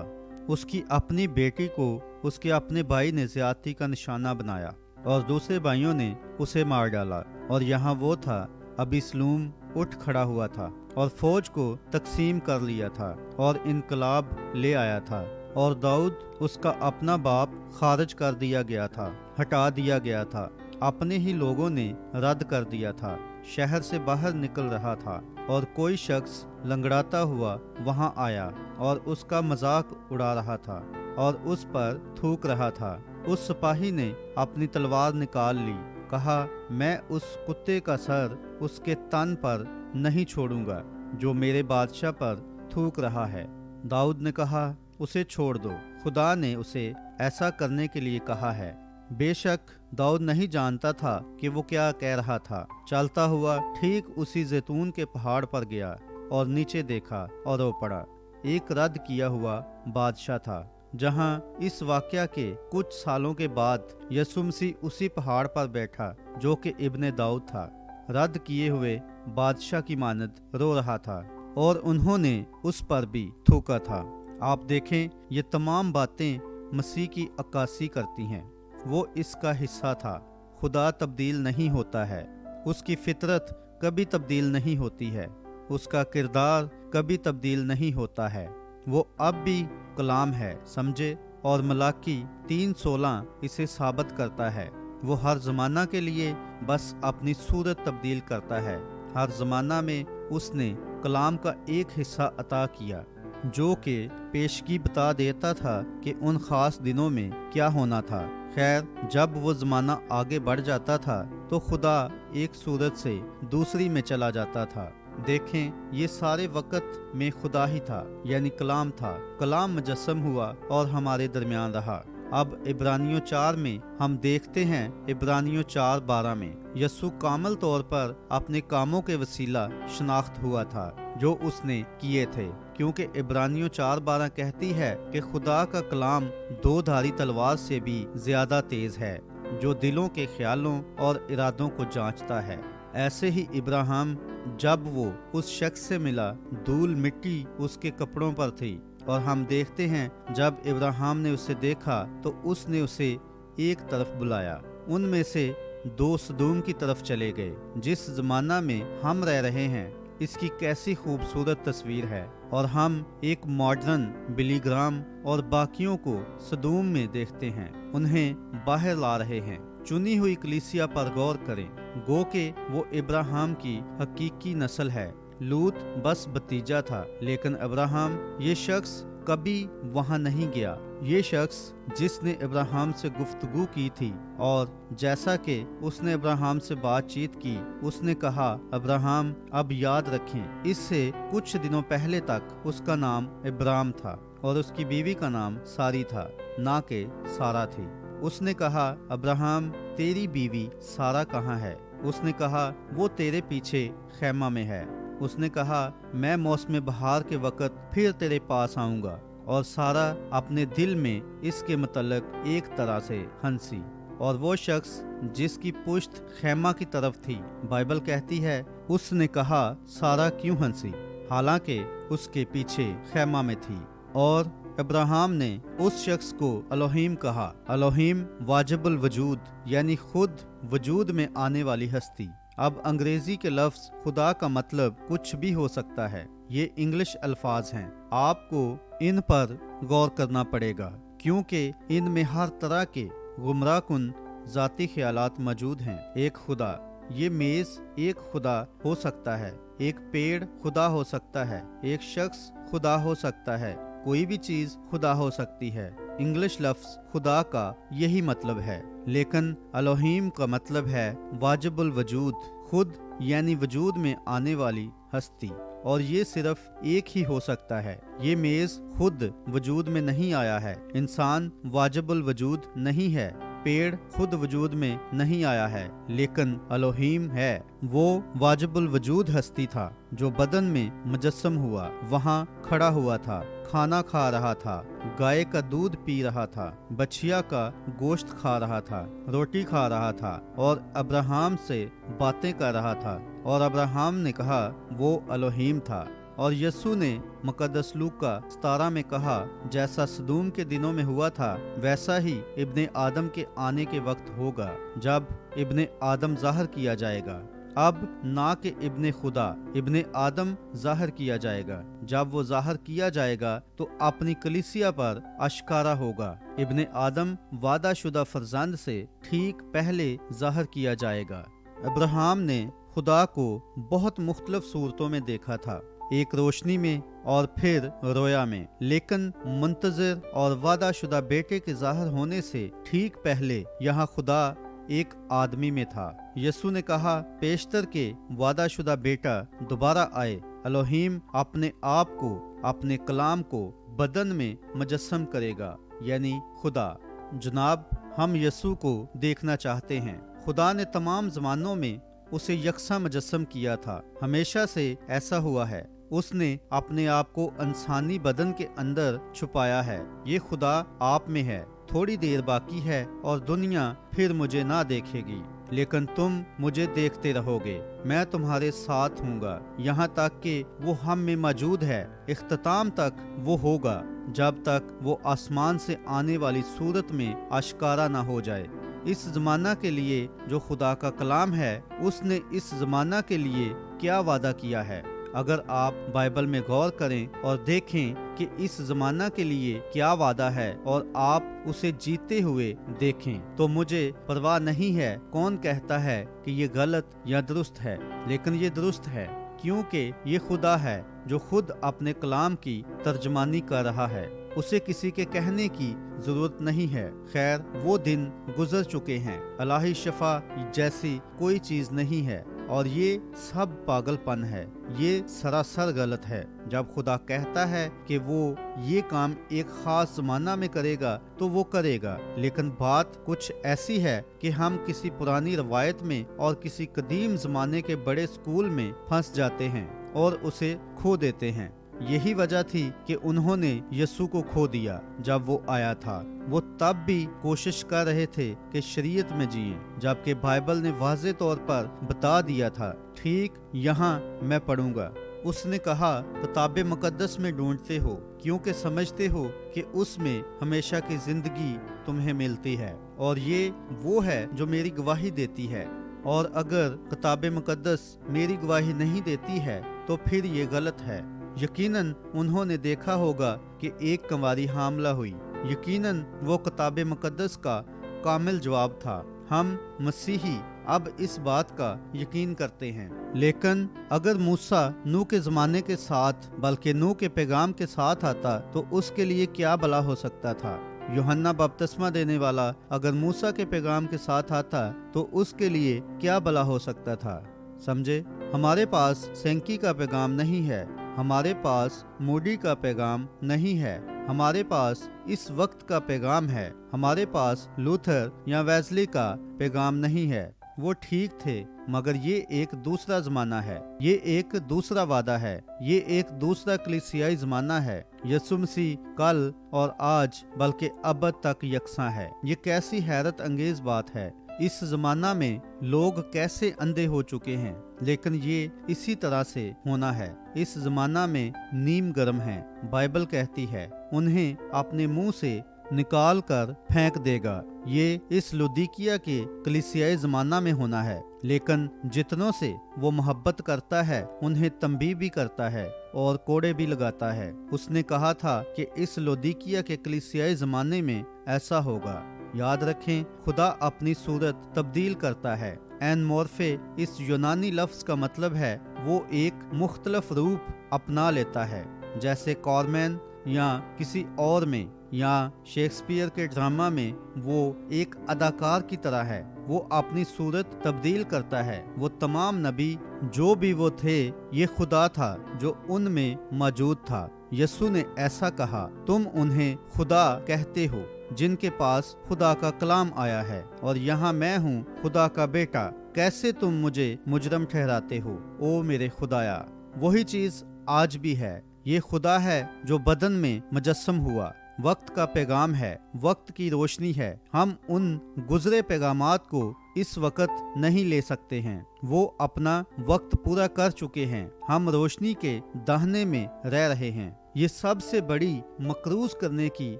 उसकी अपनी बेटी को उसके अपने भाई ने ज्यादती का निशाना बनाया और दूसरे भाइयों ने उसे मार डाला। और यहाँ वो था, अबीसलूम उठ खड़ा हुआ था और फौज को तकसीम कर लिया था और इनकलाब ले आया था। और दाऊद, उसका अपना बाप, खारिज कर दिया गया था, हटा दिया गया था, अपने ही लोगों ने रद्द कर दिया था, शहर से बाहर निकल रहा था। और कोई शख्स लंगड़ाता हुआ वहां आया और उसका मजाक उड़ा रहा था और उस पर थूक रहा था। उस सिपाही ने अपनी तलवार निकाल ली, कहा, मैं उस कुत्ते का सर उसके तन पर नहीं छोड़ूंगा जो मेरे बादशाह पर थूक रहा है। दाऊद ने कहा, उसे छोड़ दो, खुदा ने उसे ऐसा करने के लिए कहा है। बेशक दाऊद नहीं जानता था कि वो क्या कह रहा था। चलता हुआ ठीक उसी जैतून के पहाड़ पर गया और नीचे देखा और रो पड़ा। एक रद्द किया हुआ बादशाह था, जहां इस वाकया के कुछ सालों के बाद यसुम मसीह उसी पहाड़ पर बैठा जो कि इब्ने दाऊद था। रद्द किए हुए बादशाह की मानद रो रहा था और उन्होंने उस पर भी थूका था। आप देखें, ये तमाम बातें मसीह की अक्कासी करती हैं। वो इसका हिस्सा था। खुदा तब्दील नहीं होता है, उसकी फितरत कभी तब्दील नहीं होती है, उसका किरदार कभी तब्दील नहीं होता है। वो अब भी कलाम है, समझे। और मलाकी 3:16 इसे साबित करता है। वो हर ज़माना के लिए बस अपनी सूरत तब्दील करता है। हर ज़माना में उसने कलाम का एक हिस्सा अता किया जो कि पेशगी बता देता था कि उन खास दिनों में क्या होना था। खैर, जब वो ज़माना आगे बढ़ जाता था तो खुदा एक सूरत से दूसरी में चला जाता था। देखें, ये सारे वक्त में खुदा ही था, यानी कलाम था। कलाम मुजस्सम हुआ और हमारे दरमियान रहा। अब इब्रानियों 4 में हम देखते हैं, इब्रानियों 4:12 में यसू कामिल तौर पर अपने कामों के वसीला शनाख्त हुआ था। جو اس نے کیے تھے، کیونکہ عبرانیوں 4:12 کہتی ہے کہ خدا کا کلام 2 دھاری تلوار سے بھی زیادہ تیز ہے، جو دلوں کے خیالوں اور ارادوں کو جانچتا ہے۔ ایسے ہی ابراہیم جب وہ اس شخص سے ملا، دھول مٹی اس کے کپڑوں پر تھی، اور ہم دیکھتے ہیں جب ابراہیم نے اسے دیکھا تو اس نے اسے ایک طرف بلایا۔ ان میں سے 2 سدوم کی طرف چلے گئے۔ جس زمانہ میں ہم رہ رہے ہیں اس کی کیسی خوبصورت تصویر ہے، اور ہم ایک ماڈرن بلی گرام اور باقیوں کو سدوم میں دیکھتے ہیں، انہیں باہر لا رہے ہیں۔ چنی ہوئی کلیسیا پر غور کریں، گو کہ وہ ابراہیم کی حقیقی نسل ہے۔ لوط بس بھتیجا تھا، لیکن ابراہیم یہ شخص کبھی وہاں نہیں گیا۔ یہ شخص جس نے ابراہیم سے گفتگو کی تھی، اور جیسا کہ اس نے ابراہیم سے بات چیت کی، اس نے کہا، ابراہیم اب یاد رکھیں اس سے کچھ دنوں پہلے تک اس کا نام ابرام تھا اور اس کی بیوی کا نام ساری تھا، نہ کہ سارا تھی۔ اس نے کہا، ابراہیم تیری بیوی سارا کہاں ہے؟ اس نے کہا، وہ تیرے پیچھے خیمہ میں ہے۔ اس نے کہا، میں موسم بہار کے وقت پھر تیرے پاس آؤں گا۔ اور سارا اپنے دل میں اس کے متعلق ایک طرح سے ہنسی۔ اور وہ شخص جس کی پشت خیمہ کی طرف تھی، بائبل کہتی ہے، اس نے کہا، سارا کیوں ہنسی؟ حالانکہ اس کے پیچھے خیمہ میں تھی۔ اور ابراہیم نے اس شخص کو الوہیم کہا۔ الوہیم واجب الوجود، یعنی خود وجود میں آنے والی ہستی۔ اب انگریزی کے لفظ خدا کا مطلب کچھ بھی ہو سکتا ہے۔ یہ انگلش الفاظ ہیں، آپ کو ان پر غور کرنا پڑے گا، کیونکہ ان میں ہر طرح کے گمراہ کن ذاتی خیالات موجود ہیں۔ ایک خدا، یہ میز ایک خدا ہو سکتا ہے، ایک پیڑ خدا ہو سکتا ہے، ایک شخص خدا ہو سکتا ہے، کوئی بھی چیز خدا ہو سکتی ہے۔ انگلش لفظ خدا کا یہی مطلب ہے، لیکن الوہیم کا مطلب ہے واجب الوجود، خود یعنی وجود میں آنے والی ہستی، اور یہ صرف ایک ہی ہو سکتا ہے۔ یہ میز خود وجود میں نہیں آیا ہے، انسان واجب الوجود نہیں ہے، پیڑ خود وجود میں نہیں آیا ہے، لیکن الوہیم ہے۔ وہ واجب الوجود ہستی تھا جو بدن میں مجسم ہوا، وہاں کھڑا ہوا تھا، کھانا کھا رہا تھا، گائے کا دودھ پی رہا تھا، بچھیا کا گوشت کھا رہا تھا، روٹی کھا رہا تھا، اور ابراہیم سے باتیں کر رہا تھا۔ اور ابراہیم نے کہا وہ الوہیم تھا۔ اور یسوع نے مقدس لوکا 17 میں کہا، جیسا سدوم کے دنوں میں ہوا تھا ویسا ہی ابن آدم کے آنے کے وقت ہوگا، جب ابن آدم ظاہر کیا جائے گا۔ اب نہ کہ ابن خدا، ابن آدم ظاہر کیا جائے گا۔ جب وہ ظاہر کیا جائے گا تو اپنی کلیسیا پر اشکارا ہوگا۔ ابن آدم وعدہ شدہ فرزند سے ٹھیک پہلے ظاہر کیا جائے گا۔ ابراہیم نے خدا کو بہت مختلف صورتوں میں دیکھا تھا، ایک روشنی میں اور پھر رویا میں، لیکن منتظر اور وعدہ شدہ بیٹے کے ظاہر ہونے سے ٹھیک پہلے یہاں خدا ایک آدمی میں تھا۔ یسوع نے کہا، پیشتر کے وعدہ شدہ بیٹا دوبارہ آئے۔ الوہیم اپنے آپ کو، اپنے کلام کو بدن میں مجسم کرے گا، یعنی خدا۔ جناب، ہم یسوع کو دیکھنا چاہتے ہیں۔ خدا نے تمام زمانوں میں اسے یکساں مجسم کیا تھا، ہمیشہ سے ایسا ہوا ہے۔ اس نے اپنے آپ کو انسانی بدن کے اندر چھپایا ہے۔ یہ خدا آپ میں ہے۔ تھوڑی دیر باقی ہے اور دنیا پھر مجھے نہ دیکھے گی، لیکن تم مجھے دیکھتے رہو گے۔ میں تمہارے ساتھ ہوں گا یہاں تک کہ وہ ہم میں موجود ہے، اختتام تک وہ ہوگا، جب تک وہ آسمان سے آنے والی صورت میں آشکارا نہ ہو جائے۔ اس زمانہ کے لیے جو خدا کا کلام ہے، اس نے اس زمانہ کے لیے کیا وعدہ کیا ہے؟ اگر آپ بائبل میں غور کریں اور دیکھیں کہ اس زمانہ کے لیے کیا وعدہ ہے اور آپ اسے جیتے ہوئے دیکھیں، تو مجھے پرواہ نہیں ہے کون کہتا ہے کہ یہ غلط یا درست ہے، لیکن یہ درست ہے، کیونکہ یہ خدا ہے جو خود اپنے کلام کی ترجمانی کر رہا ہے۔ اسے کسی کے کہنے کی ضرورت نہیں ہے۔ خیر، وہ دن گزر چکے ہیں، الہی شفا جیسی کوئی چیز نہیں ہے، اور یہ سب پاگل پن ہے، یہ سراسر غلط ہے۔ جب خدا کہتا ہے کہ وہ یہ کام ایک خاص زمانہ میں کرے گا تو وہ کرے گا، لیکن بات کچھ ایسی ہے کہ ہم کسی پرانی روایت میں اور کسی قدیم زمانے کے بڑے اسکول میں پھنس جاتے ہیں، और उसे खो देते हैं। यही वजह थी कि उन्होंने यीशु को खो दिया जब वो आया था। वो तब भी कोशिश कर रहे थे कि शरीयत में जिए, जबकि बाइबल ने वाज़े तौर पर बता दिया था। ठीक यहाँ मैं पढ़ूंगा, उसने कहा, किताब मुकद्दस में ढूंढते हो क्योंकि समझते हो कि उसमें हमेशा की जिंदगी तुम्हें मिलती है, और ये वो है जो मेरी गवाही देती है। और अगर किताब मुकद्दस मेरी गवाही नहीं देती है तो फिर ये गलत है। यकीनन उन्होंने देखा होगा कि एक कंवारी हामला हुई। यकीनन वो किताब मुकद्दस का कामिल जवाब था। हम मसीही अब इस बात का यकीन करते हैं। लेकिन अगर मूसा नूह के ज़माने के साथ, बल्कि नूह के पैगाम के साथ आता तो उसके लिए क्या भला हो सकता था। यूहन्ना बपतिस्मा देने वाला अगर मूसा के पैगाम के साथ आता तो उसके लिए क्या भला हो सकता था। समझे, हमारे पास सेंकी का पैगाम नहीं है, हमारे पास मूडी का पैगाम नहीं है, हमारे पास इस वक्त का पैगाम है, हमारे पास लूथर या वेस्ली का पैगाम नहीं है। वो ठीक थे, मगर ये एक दूसरा जमाना है, ये एक दूसरा वादा है, ये एक दूसरा कलीसियाई जमाना है। यीशु मसीह कल और आज बल्कि अब तक यकसा है। ये कैसी हैरत अंगेज बात है। इस जमाना में लोग कैसे अंधे हो चुके हैं, लेकिन ये इसी तरह से होना है। इस जमाना में नीम गर्म है। बाइबल कहती है उन्हें अपने मुंह से निकाल कर फेंक देगा। ये इस लुदीकिया के कलीसियाई जमाना में होना है। लेकिन जितनों से वो मोहब्बत करता है उन्हें तंबीह भी करता है और कोड़े भी लगाता है। उसने कहा था कि इस लुदीकिया के कलीसियाई जमाने में ऐसा होगा। याद रखें, खुदा अपनी सूरत तब्दील करता है। एनमोर्फे इस यूनानी लफ्ज का मतलब है वो एक मुख्तलिफ रूप अपना लेता है, जैसे कॉरमैन या किसी और में या शेक्सपियर के ड्रामा में वो एक अदाकार की तरह है। वो अपनी सूरत तब्दील करता है। वो तमाम नबी जो भी वो थे, ये खुदा था जो उनमें मौजूद था। यीशु ने ऐसा कहा, तुम उन्हें खुदा कहते हो जिनके पास खुदा का कलाम आया है, और यहाँ मैं हूँ खुदा का बेटा। कैसे तुम मुझे मुजरम ठहराते हो, ओ मेरे खुदाया। वही चीज आज भी है। ये खुदा है जो बदन में मुजस्सम हुआ। वक्त का पैगाम है, वक्त की रोशनी है। हम उन गुजरे पैगामात को इस वक्त नहीं ले सकते हैं। वो अपना वक्त पूरा कर चुके हैं। हम रोशनी के दाहिने में रह रहे हैं। ये सबसे बड़ी मकरूज करने की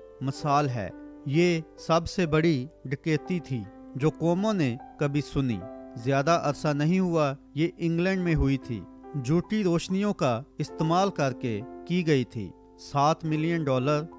मिसाल है। ये सबसे बड़ी डकैती थी जो कौमों ने कभी सुनी। ज्यादा अरसा नहीं हुआ, ये इंग्लैंड में हुई थी। झूठी रोशनियों का इस्तेमाल करके की गई थी। $7 मिलियन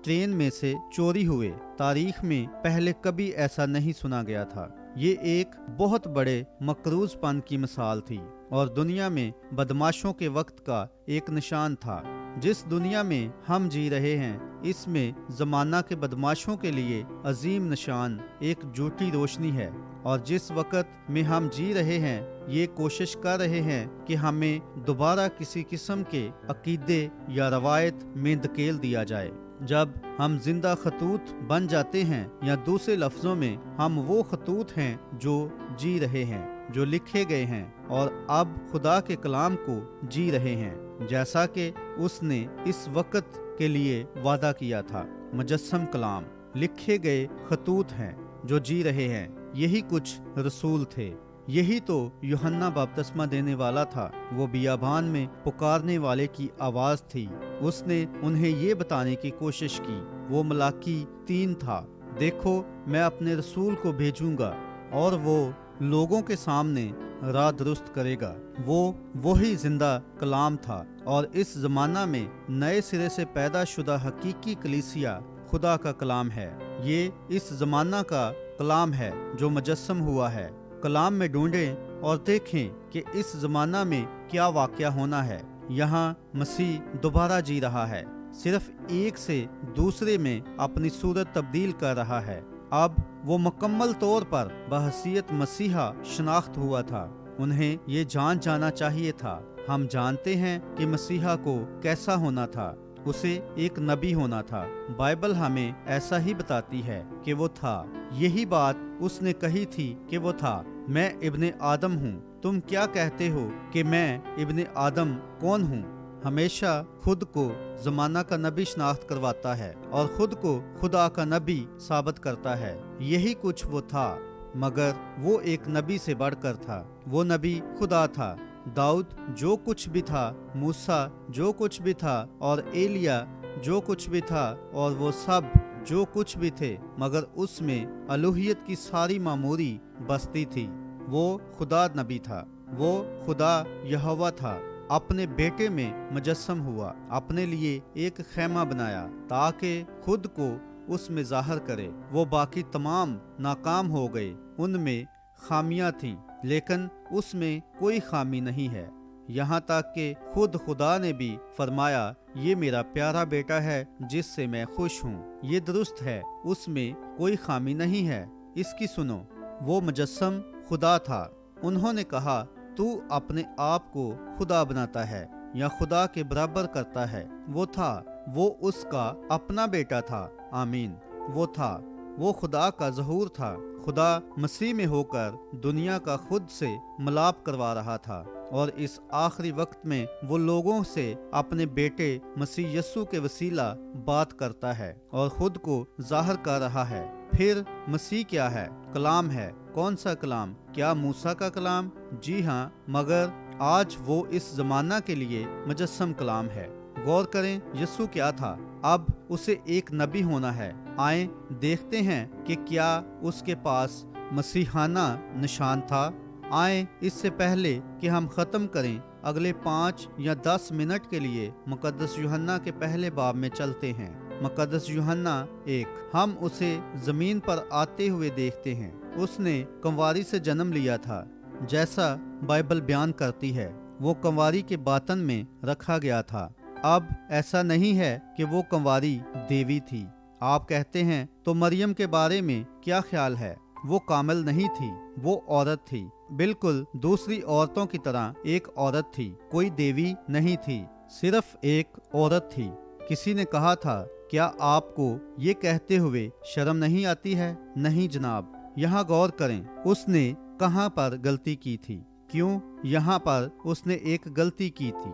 ट्रेन में से चोरी हुए। तारीख में पहले कभी ऐसा नहीं सुना गया था। ये एक बहुत बड़े मकरूजपन की मिसाल थी और दुनिया में बदमाशों के वक्त का एक निशान था। जिस दुनिया में हम जी रहे हैं, इसमें जमाना के बदमाशों के लिए अजीम निशान एक झूठी रोशनी है। और जिस वक्त में हम जी रहे हैं, ये कोशिश कर रहे हैं कि हमें दोबारा किसी किस्म के अकीदे या रवायत में धकेल दिया जाए। जब हम जिंदा खतूत बन जाते हैं, या दूसरे लफ्जों में हम वो खतूत हैं जो जी रहे हैं, जो लिखे गए हैं और अब खुदा के कलाम को जी रहे हैं, जैसा कि उसने इस वक्त के लिए वादा किया था। मुजस्सम कलाम, लिखे गए खतूत हैं जो जी रहे हैं। यही कुछ रसूल थे। यही तो यूहन्ना बपतिस्मा देने वाला था। वो बियाबान में पुकारने वाले की आवाज थी। उसने उन्हें ये बताने की कोशिश की। वो मलाकी 3 था, देखो मैं अपने रसूल को भेजूंगा और वो लोगों के सामने राह दुरुस्त करेगा। वो वही जिंदा कलाम था और इस जमाना में नए सिरे से पैदा शुदा हकीकी कलीसिया खुदा का कलाम है। ये इस जमाना का कलाम है जो मुजस्सम हुआ है। कलाम में ढूंढें और देखें कि इस जमाना में क्या वाक़या होना है। यहाँ मसीह दोबारा जी रहा है, सिर्फ एक से दूसरे में अपनी सूरत तब्दील कर रहा है। अब वो मुकम्मल तौर पर बहसीयत मसीहा शनाख्त हुआ था। उन्हें ये जान जाना चाहिए था। हम जानते हैं कि मसीहा को कैसा होना था। उसे एक नबी होना था। बाइबल हमें ऐसा ही बताती है कि वो था। यही बात उसने कही थी कि वो था। मैं इब्ने आदम हूँ, तुम क्या कहते हो कि मैं इब्ने आदम कौन हूँ? हमेशा खुद को ज़माना का नबी शनाख्त करवाता है और खुद को खुदा का नबी साबित करता है। यही कुछ वो था, मगर वो एक नबी से बढ़कर था। वो नबी खुदा था। दाऊद जो कुछ भी था, मूसा जो कुछ भी था, और एलिया जो कुछ भी था, और वो सब जो कुछ भी थे, मगर उसमें अलूहियत की सारी मामूरी बस्ती थी। वो खुदा नबी था, वो खुदा यहोवा था। अपने बेटे में मुजस्सम हुआ, अपने लिए एक खैमा बनाया ताकि खुद को उसमें जाहिर करे। वो बाकी तमाम नाकाम हो गए, उनमें खामियां थीं, लेकिन उसमें कोई खामी नहीं है। यहाँ तक कि खुद खुदा ने भी फरमाया, ये मेरा प्यारा बेटा है जिससे मैं खुश हूँ। ये दुरुस्त है, उसमें कोई खामी नहीं है, इसकी सुनो। वो मुजस्सम खुदा था। उन्होंने कहा, तू अपने आप को खुदा बनाता है या खुदा के बराबर करता है। वो था, वो उसका अपना बेटा था। आमीन। वो था, वो खुदा का ज़हूर था। खुदा मसीह में होकर दुनिया का खुद से मिलाप करवा रहा था, और इस आखिरी वक्त में वो लोगों से अपने बेटे मसीह यस्सु के वसीला बात करता है और खुद को जाहिर कर रहा है। फिर मसीह क्या है? कलाम है। कौन सा कलाम? क्या मूसा का कलाम? जी हाँ, मगर आज वो इस जमाना के लिए मुजस्सम कलाम है। गौर करें, यस्सु क्या था? अब उसे एक नबी होना है। आए देखते हैं कि क्या उसके पास मसीहाना निशान था। आए इससे पहले कि हम ख़त्म करें, अगले 5 या 10 मिनट के लिए मुकद्दस यूहन्ना के पहले बाब में चलते हैं। मुकद्दस यूहन्ना 1। हम उसे ज़मीन पर आते हुए देखते हैं। उसने कंवारी से जन्म लिया था, जैसा बाइबल बयान करती है। वो कंवारी के बातन में रखा गया था। अब ऐसा नहीं है कि वो कंवारी देवी थी। आप कहते हैं तो मरियम के बारे में क्या ख्याल है? वो कामिल नहीं थी, वो औरत थी, बिल्कुल दूसरी औरतों की तरह एक औरत थी, कोई देवी नहीं थी, सिर्फ एक औरत थी। किसी ने कहा था, क्या आपको ये कहते हुए शर्म नहीं आती है? नहीं जनाब। यहाँ गौर करें, उसने कहाँ पर गलती की थी? क्यों? यहाँ पर उसने एक गलती की थी।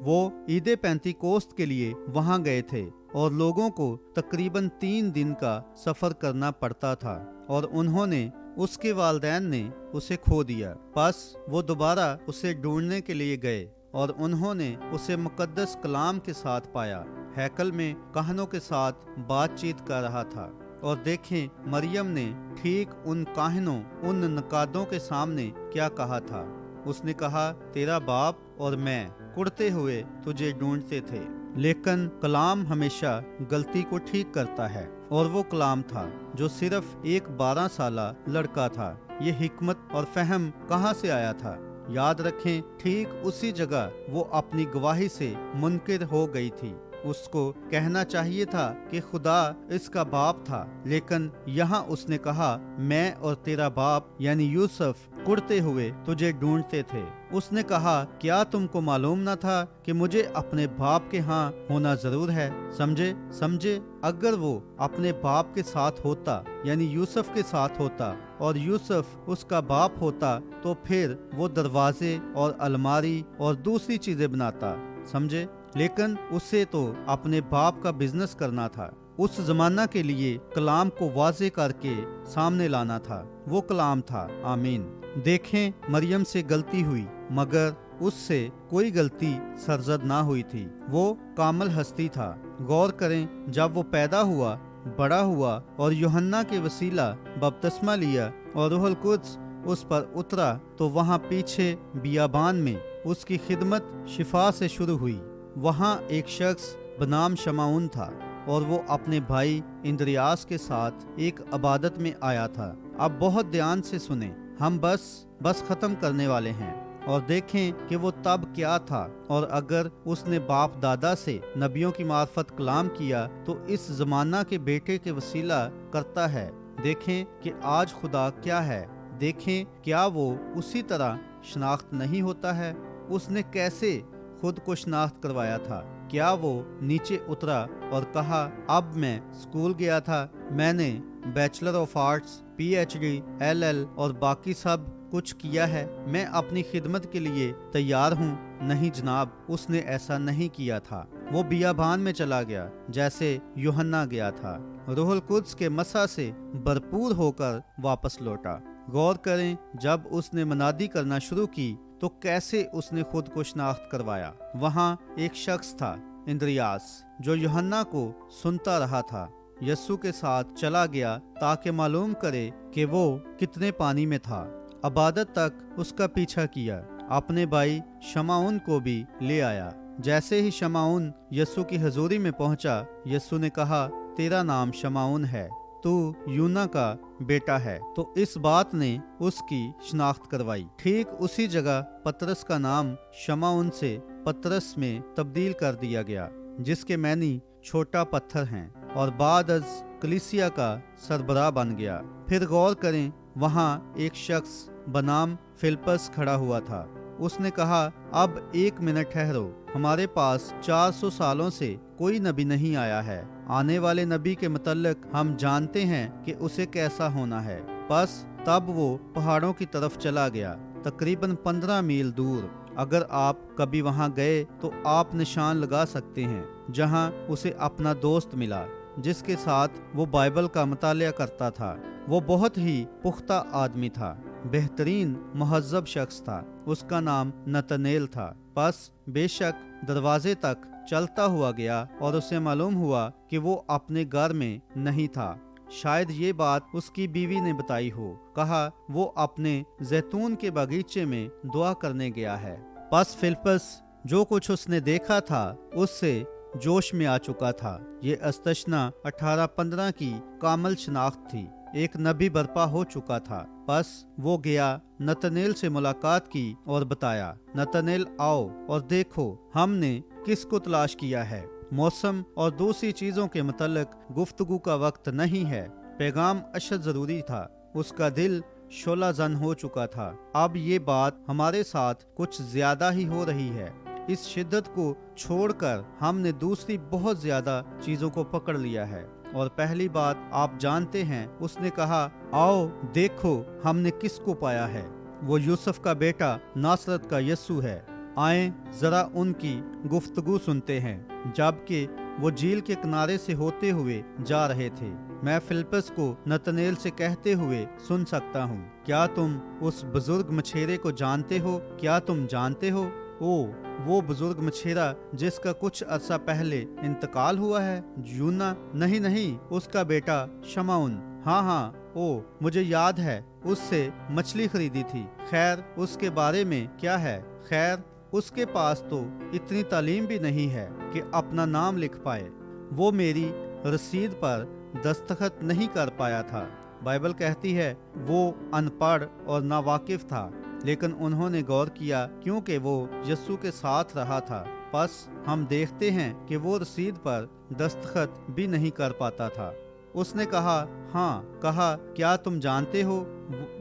वो ईद पेंतीकोस्त के लिए वहाँ गए थे और लोगों को तकरीबन 3 दिन का सफर करना पड़ता था, और उन्होंने, उसके वालिदैन ने उसे खो दिया। बस वो दोबारा उसे ढूंढने के लिए गए और उन्होंने उसे मुकद्दस कलाम के साथ पाया। हैकल में काहनों के साथ बातचीत कर रहा था, और देखें मरियम ने ठीक उन काहनों, उन नकादों के सामने क्या कहा था। उसने कहा, तेरा बाप और मैं कुड़ते हुए तुझे ढूंढते थे। लेकिन कलाम हमेशा गलती को ठीक करता है, और वो कलाम था जो सिर्फ एक 12 साला लड़का था। ये हिकमत और फहम कहाँ से आया था? याद रखें, ठीक उसी जगह वो अपनी गवाही से मुनकिर हो गई थी। उसको कहना चाहिए था कि खुदा इसका बाप था, लेकिन यहाँ उसने कहा, मैं और तेरा बाप यानी यूसुफ कुड़ते हुए तुझे ढूंढते थे। उसने कहा, क्या तुमको मालूम न था कि मुझे अपने बाप के यहाँ होना जरूर है? समझे? अगर वो अपने बाप के साथ होता, यानी यूसुफ के साथ होता, और यूसुफ उसका बाप होता, तो फिर वो दरवाजे और अलमारी और दूसरी चीजें बनाता। समझे? लेकिन उसे तो अपने बाप का बिजनेस करना था। उस जमाना के लिए कलाम को वाज़े करके सामने लाना था। वो कलाम था। आमीन। देखें, मरियम से गलती हुई, मगर उससे कोई गलती सरजद ना हुई थी। वो कामिल हस्ती था। गौर करें, जब वो पैदा हुआ, बड़ा हुआ और यूहन्ना के वसीला बपतिस्मा लिया और रूहुल कुद्स उस पर उतरा, तो वहाँ पीछे बियाबान में उसकी खिदमत शिफा से शुरू हुई। वहाँ एक शख्स बनाम शमाउन था, और वो अपने भाई इंद्रियास के साथ एक इबादत में आया था। अब बहुत ध्यान से सुने, हम बस खत्म करने वाले हैं, और देखें कि वो तब क्या था, और अगर उसने बाप दादा से नबियों की मार्फत कलाम किया, तो इस जमाना के बेटे के वसीला करता है। देखें कि आज खुदा क्या है। देखें, क्या वो उसी तरह शनाख्त नहीं होता है? उसने कैसे खुद को शनाख्त करवाया था? क्या वो नीचे उतरा और कहा, अब मैं स्कूल गया था, मैंने bachelor of arts, PhD, LL और बाकी सब कुछ किया है, मैं अपनी खिदमत के लिए तैयार हूँ। नहीं जनाब, उसने ऐसा नहीं किया था। वो बियाबान में चला गया जैसे यूहन्ना गया था, रूहुल कुद्स के मसा से भरपूर होकर वापस लौटा। गौर करें, जब उसने मनादी करना शुरू की तो कैसे उसने खुद को शनाख्त करवाया। वहाँ एक शख्स था, इंद्रियास, जो यूहन्ना को सुनता रहा था। यस्सु के साथ चला गया ताकि मालूम करे कि वो कितने पानी में था। अबादत तक उसका पीछा किया। अपने भाई शमाउन को भी ले आया। जैसे ही शमाउन यस्सु की हजूरी में पहुंचा, यस्सु ने कहा, तेरा नाम शमाउन है, तू यूना का बेटा है। तो इस बात ने उसकी शनाख्त करवाई। ठीक उसी जगह पतरस का नाम शमाउन से पतरस में तब्दील कर दिया गया, जिसके मैनी छोटा पत्थर हैं, और बाद अज कलीसिया का सरबराह बन गया। फिर गौर करें, वहाँ एक शख्स बनाम फिलिपस खड़ा हुआ था। उसने कहा, अब 1 मिनट ठहरो, हमारे पास 400 सालों से कोई नबी नहीं आया है। आने वाले नबी के मुतल्लिक हम जानते हैं कि उसे कैसा होना है। बस तब वो पहाड़ों की तरफ चला गया, तकरीबन 15 मील दूर। अगर आप कभी वहां गए तो आप निशान लगा सकते हैं जहां उसे अपना दोस्त मिला, जिसके साथ वो बाइबल का मुतालिया करता था। वो बहुत ही पुख्ता आदमी था, बेहतरीन महज़्ज़ब शख्स था। उसका नाम नतनेल था। बस बेशक दरवाजे तक चलता हुआ गया और उसे मालूम हुआ कि वो अपने घर में नहीं था। शायद ये बात उसकी बीवी ने बताई हो। कहा, वो अपने जैतून के बगीचे में दुआ करने गया है। बस फिलिपस जो कुछ उसने देखा था उससे जोश में आ चुका था। ये अस्तशना 18-15 की कामल शनाख्त थी। एक नबी बर्पा हो चुका था। बस वो गया, नतनेल से मुलाकात की और बताया, नतनेल आओ और देखो हमने किसको तलाश किया है। मौसम और दूसरी चीजों के मुतल्लिक गुफ्तगू का वक्त नहीं है। पैगाम अशद जरूरी था। उसका दिल शोला जन हो चुका था। अब ये बात हमारे साथ कुछ ज्यादा ही हो रही है। इस शिद्दत को छोड़कर हमने दूसरी बहुत ज्यादा चीजों को पकड़ लिया है। और पहली बात आप जानते हैं, उसने कहा, आओ देखो हमने किसको पाया है। वो यूसुफ का बेटा नासरत का यस्सु है। आए जरा उनकी गुफ्तगू सुनते हैं। जबकि वो झील के किनारे से होते हुए जा रहे थे, मैं फिलिपस को नतनेल से कहते हुए सुन सकता हूँ, क्या तुम उस बुजुर्ग मछेरे को जानते हो? क्या तुम जानते हो? ओ, वो बुजुर्ग मछेरा जिसका कुछ अरसा पहले इंतकाल हुआ है? यूना? नहीं नहीं, उसका बेटा शमाउन। हाँ हाँ, ओ मुझे याद है, उससे मछली खरीदी थी। खैर उसके बारे में क्या है? खैर उसके पास तो इतनी तालीम भी नहीं है कि अपना नाम लिख पाए। वो मेरी रसीद पर दस्तखत नहीं कर पाया था। बाइबल कहती है वो अनपढ़ और नावाकिफ था, लेकिन उन्होंने गौर किया क्योंकि वो यस्सु के साथ रहा था। बस हम देखते हैं कि वो रसीद पर दस्तखत भी नहीं कर पाता था। उसने कहा, हाँ। कहा, क्या तुम जानते हो?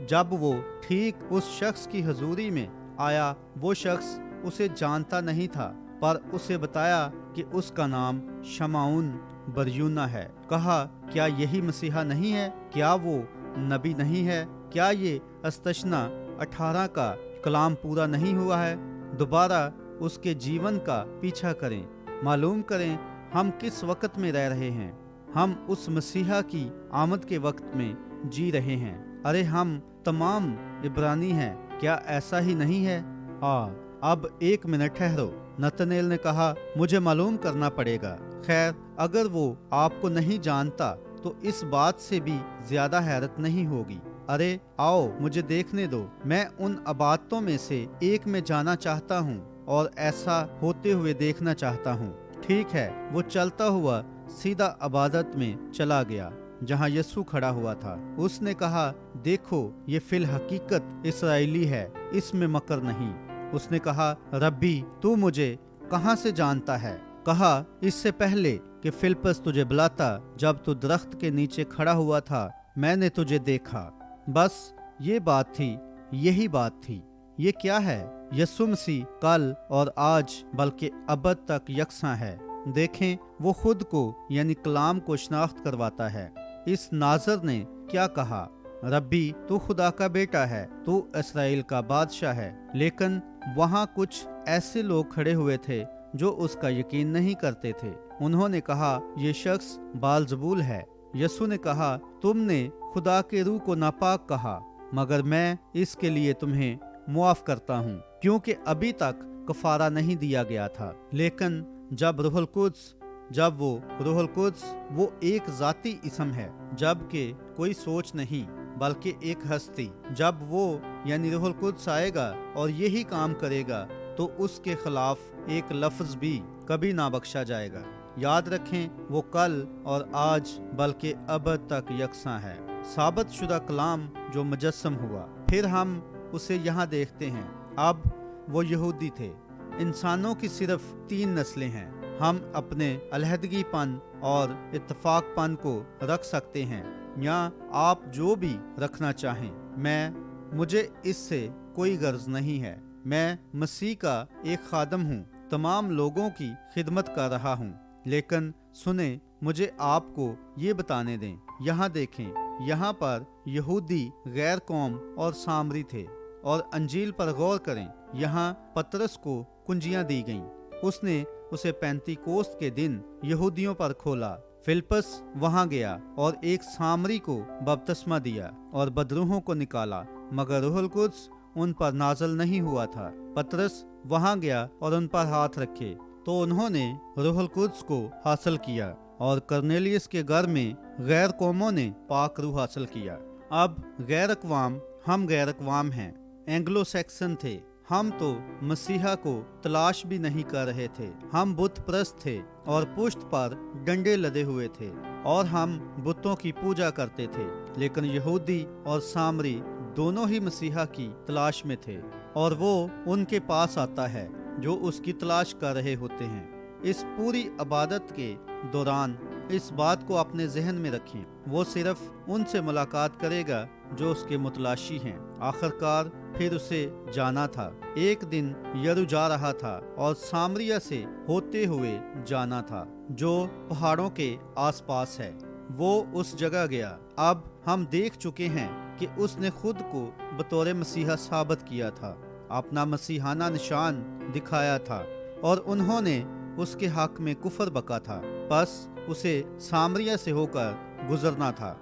जब वो ठीक उस शख्स की हजूरी में आया, वो शख्स उसे जानता नहीं था, पर उसे बताया कि उसका नाम शमाउन बरयूना है। कहा, क्या यही मसीहा नहीं है? क्या वो नबी नहीं है? क्या ये अस्तशना 18 का कलाम पूरा नहीं हुआ है? दोबारा उसके जीवन का पीछा करें, मालूम करें हम किस वक्त में रह रहे हैं। हम उस मसीहा की आमद के वक्त में जी रहे हैं। अरे हम तमाम इब्रानी हैं, क्या ऐसा ही नहीं है? अब 1 मिनट ठहरो। नतनेल ने कहा, मुझे मालूम करना पड़ेगा। खैर अगर वो आपको नहीं जानता तो इस बात से भी ज्यादा हैरत नहीं होगी। अरे आओ मुझे देखने दो, मैं उन अबादतों में से एक में जाना चाहता हूँ और ऐसा होते हुए देखना चाहता हूँ। ठीक है। वो चलता हुआ सीधा अबादत में चला गया जहाँ यस्सु खड़ा हुआ था। उसने कहा, देखो ये फिल हकीकत इसराइली है, इसमें मकर नहीं। उसने कहा, रब्बी तू मुझे कहाँ से जानता है? कहा, इससे पहले कि फिलिपस तुझे बुलाता, जब तू दरख्त के नीचे खड़ा हुआ था, मैंने तुझे देखा। बस ये बात थी, यही बात थी। ये क्या है? यीशु मसीह कल और आज बल्कि अबद तक यकसां है। देखें, वो खुद को यानी कलाम को शनाख्त करवाता है। इस नाज़र ने क्या कहा? रब्बी, तू खुदा का बेटा है, तू इसराइल का बादशाह है। लेकिन वहाँ कुछ ऐसे लोग खड़े हुए थे जो उसका यकीन नहीं करते थे। उन्होंने कहा, ये शख्स बालजबूल है। यीशु ने कहा, तुमने खुदा के रूह को नापाक कहा, मगर मैं इसके लिए तुम्हें मुआफ करता हूँ, क्योंकि अभी तक कफारा नहीं दिया गया था। लेकिन जब रूहुल कुद्स वो एक जाती इसम है, जबकि कोई सोच नहीं बल्कि एक हस्ती। जब वो यानी रूहुल कुद्स आएगा और यही काम करेगा तो उसके खिलाफ एक लफ्ज भी कभी ना बख्शा जाएगा। याद रखें, वो कल और आज बल्कि अबद तक यकसां है। साबित शुदा कलाम जो मुजस्सम हुआ, फिर हम उसे यहाँ देखते हैं। अब वो यहूदी थे। इंसानों की सिर्फ 3 नस्लें हैं। हम अपने अलहदगीपन और इत्तफाकपन को रख सकते हैं, या आप जो भी रखना चाहें। मुझे इससे कोई गर्ज नहीं है। मैं मसीह का एक खादम हूँ, तमाम लोगों की खिदमत कर रहा हूँ। लेकिन सुने, मुझे आपको ये बताने दें। यहाँ देखें, यहाँ पर यहूदी, गैर कौम और सामरी थे। और अंजील पर गौर करें, यहाँ पतरस को कुंजियां दी गईं। उसने उसे पेंतीकोस्त के दिन यहूदियों पर खोला। फिलिप्पस वहां गया और एक सामरी को बपतिस्मा दिया और बदरूहों को निकाला, मगर रूहुल कुद्स उन पर नाज़िल नहीं हुआ था। पतरस वहां गया और उन पर हाथ रखे तो उन्होंने रूहुल कुद्स को हासिल किया, और करनेलियस के घर में गैर कौमों ने पाक रूह हासिल किया। अब गैर अक़वाम, हम गैर अक़वाम हैं, एंग्लो सैक्सन थे। हम तो मसीहा को तलाश भी नहीं कर रहे थे। हम बुत परस्त थे और पुश्त पर डंडे लदे हुए थे, और हम बुतों की पूजा करते थे। लेकिन यहूदी और सामरी दोनों ही मसीहा की तलाश में थे, और वो उनके पास आता है जो उसकी तलाश कर रहे होते हैं। इस पूरी इबादत के दौरान इस बात को अपने जहन में रखें, वो सिर्फ उनसे मुलाकात करेगा जो उसके मुतलाशी हैं। आखिरकार फिर उसे जाना था। एक दिन यरू जा रहा था और सामरिया से होते हुए जाना था, जो पहाड़ों के आसपास है। वो उस जगह गया। अब हम देख चुके हैं कि उसने खुद को बतौर मसीहा साबित किया था, अपना मसीहाना निशान दिखाया था, और उन्होंने उसके हक में कुफर बका था। बस उसे सामरिया से होकर गुजरना था।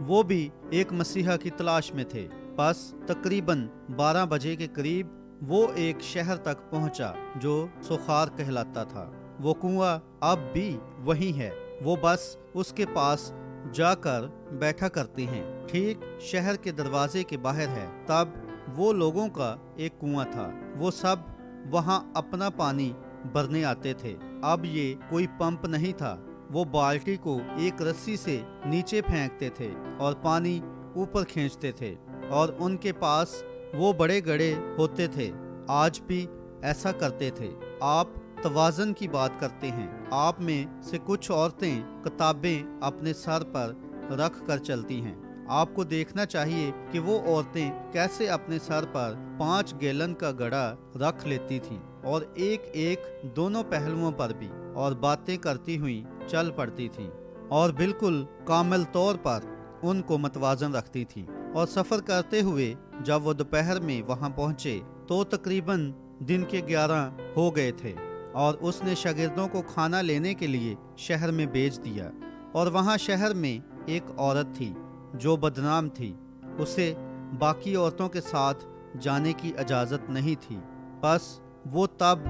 वो भी एक मसीहा की तलाश में थे। बस तकरीबन 12 बजे के करीब वो एक शहर तक पहुंचा जो सोखार कहलाता था। वो कुआं अब भी वही है। वो बस उसके पास जाकर बैठा करते हैं, ठीक शहर के दरवाजे के बाहर है। तब वो लोगों का एक कुआं था। वो सब वहां अपना पानी भरने आते थे। अब ये कोई पंप नहीं था। वो बाल्टी को एक रस्सी से नीचे फेंकते थे और पानी ऊपर खींचते थे, और उनके पास वो बड़े गड्ढे होते थे। आज भी ऐसा करते थे। आप तवाज़न की बात करते हैं। आप में से कुछ औरतें किताबें अपने सर पर रख कर चलती हैं। आपको देखना चाहिए कि वो औरतें कैसे अपने सर पर 5 गैलन का घड़ा रख लेती थीं, और एक एक दोनों पहलुओं पर भी, और बातें करती हुई चल पड़ती थीं, और बिल्कुल कामिल तौर पर उनको मतवाजन रखती थीं। और सफ़र करते हुए जब वो दोपहर में वहाँ पहुँचे तो तकरीबन दिन के 11 हो गए थे, और उसने शागिर्दों को खाना लेने के लिए शहर में भेज दिया। और वहाँ शहर में एक औरत थी जो बदनाम थी। उसे बाकी औरतों के साथ जाने की इजाज़त नहीं थी। बस वो तब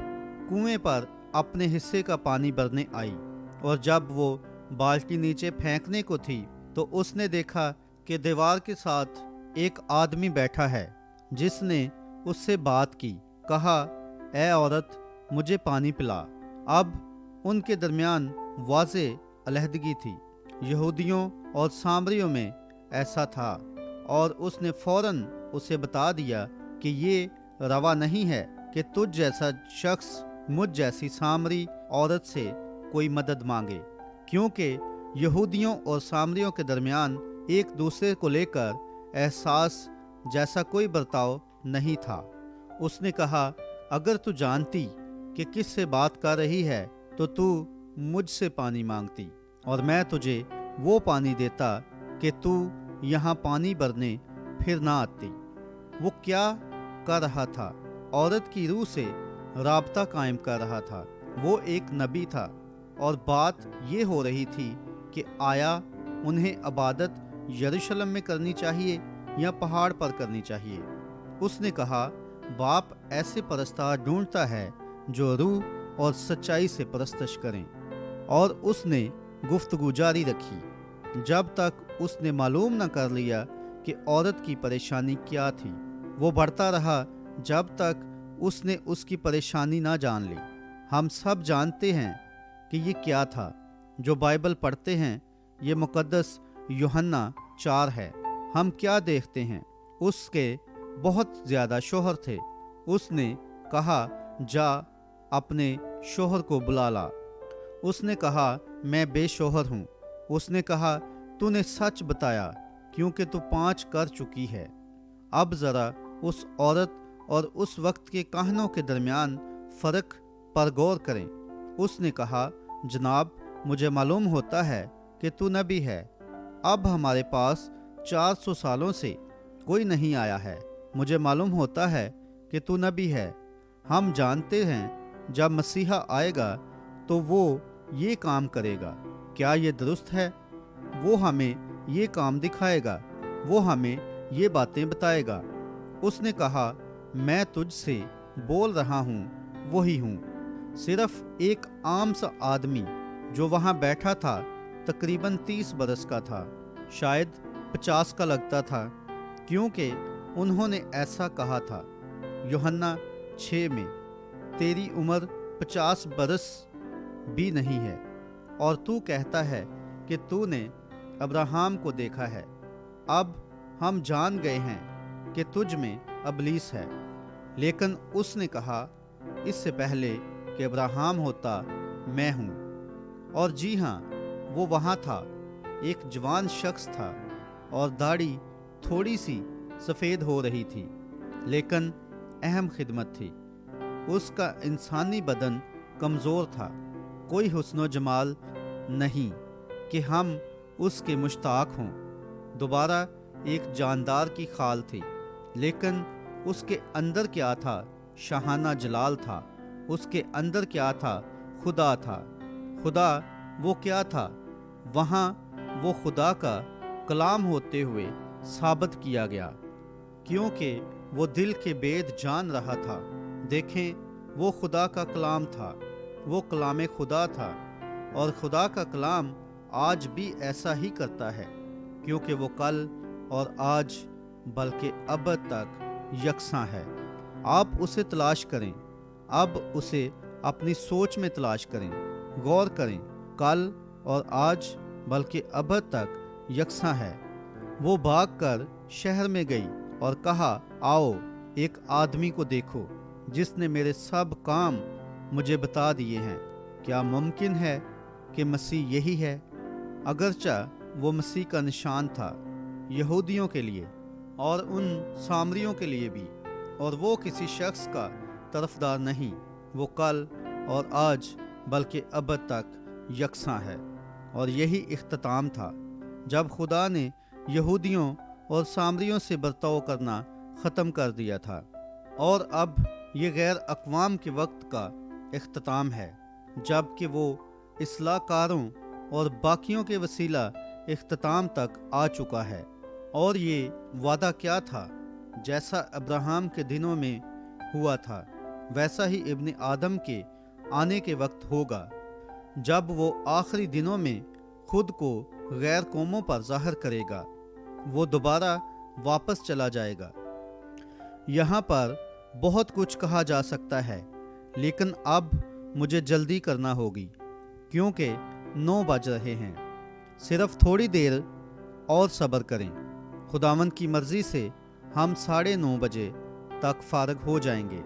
कुएं पर अपने हिस्से का पानी भरने आई, और जब वो बाल्टी नीचे फेंकने को थी तो उसने देखा कि दीवार के साथ एक आदमी बैठा है, जिसने उससे बात की। कहा, ए औरत, मुझे पानी पिला। अब उनके दरमियान वाज़े अलहदगी थी। यहूदियों और सामरियों में ऐसा था, और उसने फौरन उसे बता दिया कि ये रवा नहीं है कि तुझ जैसा शख्स मुझ जैसी सामरी औरत से कोई मदद मांगे, क्योंकि यहूदियों और सामरियों के दरमियान एक दूसरे को लेकर एहसास जैसा कोई बर्ताव नहीं था। اس نے کہا اگر تو جانتی کہ کس سے بات کر رہی ہے تو تو مجھ سے پانی مانگتی اور میں تجھے وہ پانی دیتا کہ تو یہاں پانی بھرنے پھر نہ آتی۔ وہ کیا کر رہا تھا؟ عورت کی روح سے رابطہ قائم کر رہا تھا۔ وہ ایک نبی تھا اور بات یہ ہو رہی تھی کہ آیا انہیں عبادت یروشلم میں کرنی چاہیے یا پہاڑ پر کرنی چاہیے۔ اس نے کہا باپ ایسے پرستار ڈھونڈتا ہے جو روح اور سچائی سے پرستش کریں، اور اس نے گفتگو جاری رکھی جب تک اس نے معلوم نہ کر لیا کہ عورت کی پریشانی کیا تھی۔ وہ بڑھتا رہا جب تک اس نے اس کی پریشانی نہ جان لی۔ ہم سب جانتے ہیں کہ یہ کیا تھا۔ جو بائبل پڑھتے ہیں یہ مقدس یوحنا 4 ہے۔ ہم کیا دیکھتے ہیں؟ اس کے بہت زیادہ شوہر تھے۔ اس نے کہا جا اپنے شوہر کو بلا لا۔ اس نے کہا میں بے شوہر ہوں۔ اس نے کہا تو نے سچ بتایا کیونکہ تو 5 کر چکی ہے۔ اب ذرا اس عورت اور اس وقت کے کہنوں کے درمیان فرق پر غور کریں۔ اس نے کہا جناب مجھے معلوم ہوتا ہے کہ تو نبی ہے۔ اب ہمارے پاس 400 سالوں سے کوئی نہیں آیا ہے۔ مجھے معلوم ہوتا ہے کہ تو نبی ہے۔ ہم جانتے ہیں جب مسیحا آئے گا تو وہ یہ کام کرے گا۔ کیا یہ درست ہے؟ وہ ہمیں یہ کام دکھائے گا، وہ ہمیں یہ باتیں بتائے گا۔ اس نے کہا میں تجھ سے بول رہا ہوں وہی ہوں۔ صرف ایک عام سا آدمی جو وہاں بیٹھا تھا تقریباً 30 برس کا تھا، شاید 50 کا لگتا تھا، کیونکہ انہوں نے ایسا کہا تھا۔ یوحنا 6 میں تیری عمر 50 برس بھی نہیں ہے اور تو کہتا ہے کہ تو نے ابراہیم کو دیکھا ہے۔ اب ہم جان گئے ہیں کہ تجھ میں ابلیس ہے۔ لیکن اس نے کہا اس سے پہلے کہ ابراہیم ہوتا میں ہوں۔ اور جی ہاں وہ وہاں تھا، ایک جوان شخص تھا اور داڑھی تھوڑی سی سفید ہو رہی تھی، لیکن اہم خدمت تھی۔ اس کا انسانی بدن کمزور تھا، کوئی حسن و جمال نہیں کہ ہم اس کے مشتاق ہوں۔ دوبارہ ایک جاندار کی خال تھی، لیکن اس کے اندر کیا تھا؟ شاہانہ جلال تھا۔ اس کے اندر کیا تھا؟ خدا تھا۔ خدا وہ کیا تھا؟ وہاں وہ خدا کا کلام ہوتے ہوئے ثابت کیا گیا، کیونکہ وہ دل کے بید جان رہا تھا۔ دیکھیں وہ خدا کا کلام تھا، وہ کلام خدا تھا، اور خدا کا کلام آج بھی ایسا ہی کرتا ہے، کیونکہ وہ کل اور آج بلکہ ابد تک یکساں ہے۔ آپ اسے تلاش کریں، اب اسے اپنی سوچ میں تلاش کریں، غور کریں، کل اور آج بلکہ ابد تک یکساں ہے۔ وہ بھاگ کر شہر میں گئی اور کہا آؤ ایک آدمی کو دیکھو جس نے میرے سب کام مجھے بتا دیے ہیں۔ کیا ممکن ہے کہ مسیح یہی ہے؟ اگرچہ وہ مسیح کا نشان تھا یہودیوں کے لیے اور ان سامریوں کے لیے بھی، اور وہ کسی شخص کا طرفدار نہیں، وہ کل اور آج بلکہ ابد تک یکساں ہے۔ اور یہی اختتام تھا جب خدا نے یہودیوں اور سامریوں سے برتاؤ کرنا ختم کر دیا تھا، اور اب یہ غیر اقوام کے وقت کا اختتام ہے جب کہ وہ اصلاح کاروں اور باقیوں کے وسیلہ اختتام تک آ چکا ہے۔ اور یہ وعدہ کیا تھا؟ جیسا ابراہیم کے دنوں میں ہوا تھا ویسا ہی ابن آدم کے آنے کے وقت ہوگا، جب وہ آخری دنوں میں خود کو غیر قوموں پر ظاہر کرے گا۔ وہ دوبارہ واپس چلا جائے گا۔ یہاں پر بہت کچھ کہا جا سکتا ہے، لیکن اب مجھے جلدی کرنا ہوگی کیونکہ 9 بج رہے ہیں۔ صرف تھوڑی دیر اور صبر کریں۔ خداوند کی مرضی سے ہم 9:30 بجے تک فارغ ہو جائیں گے۔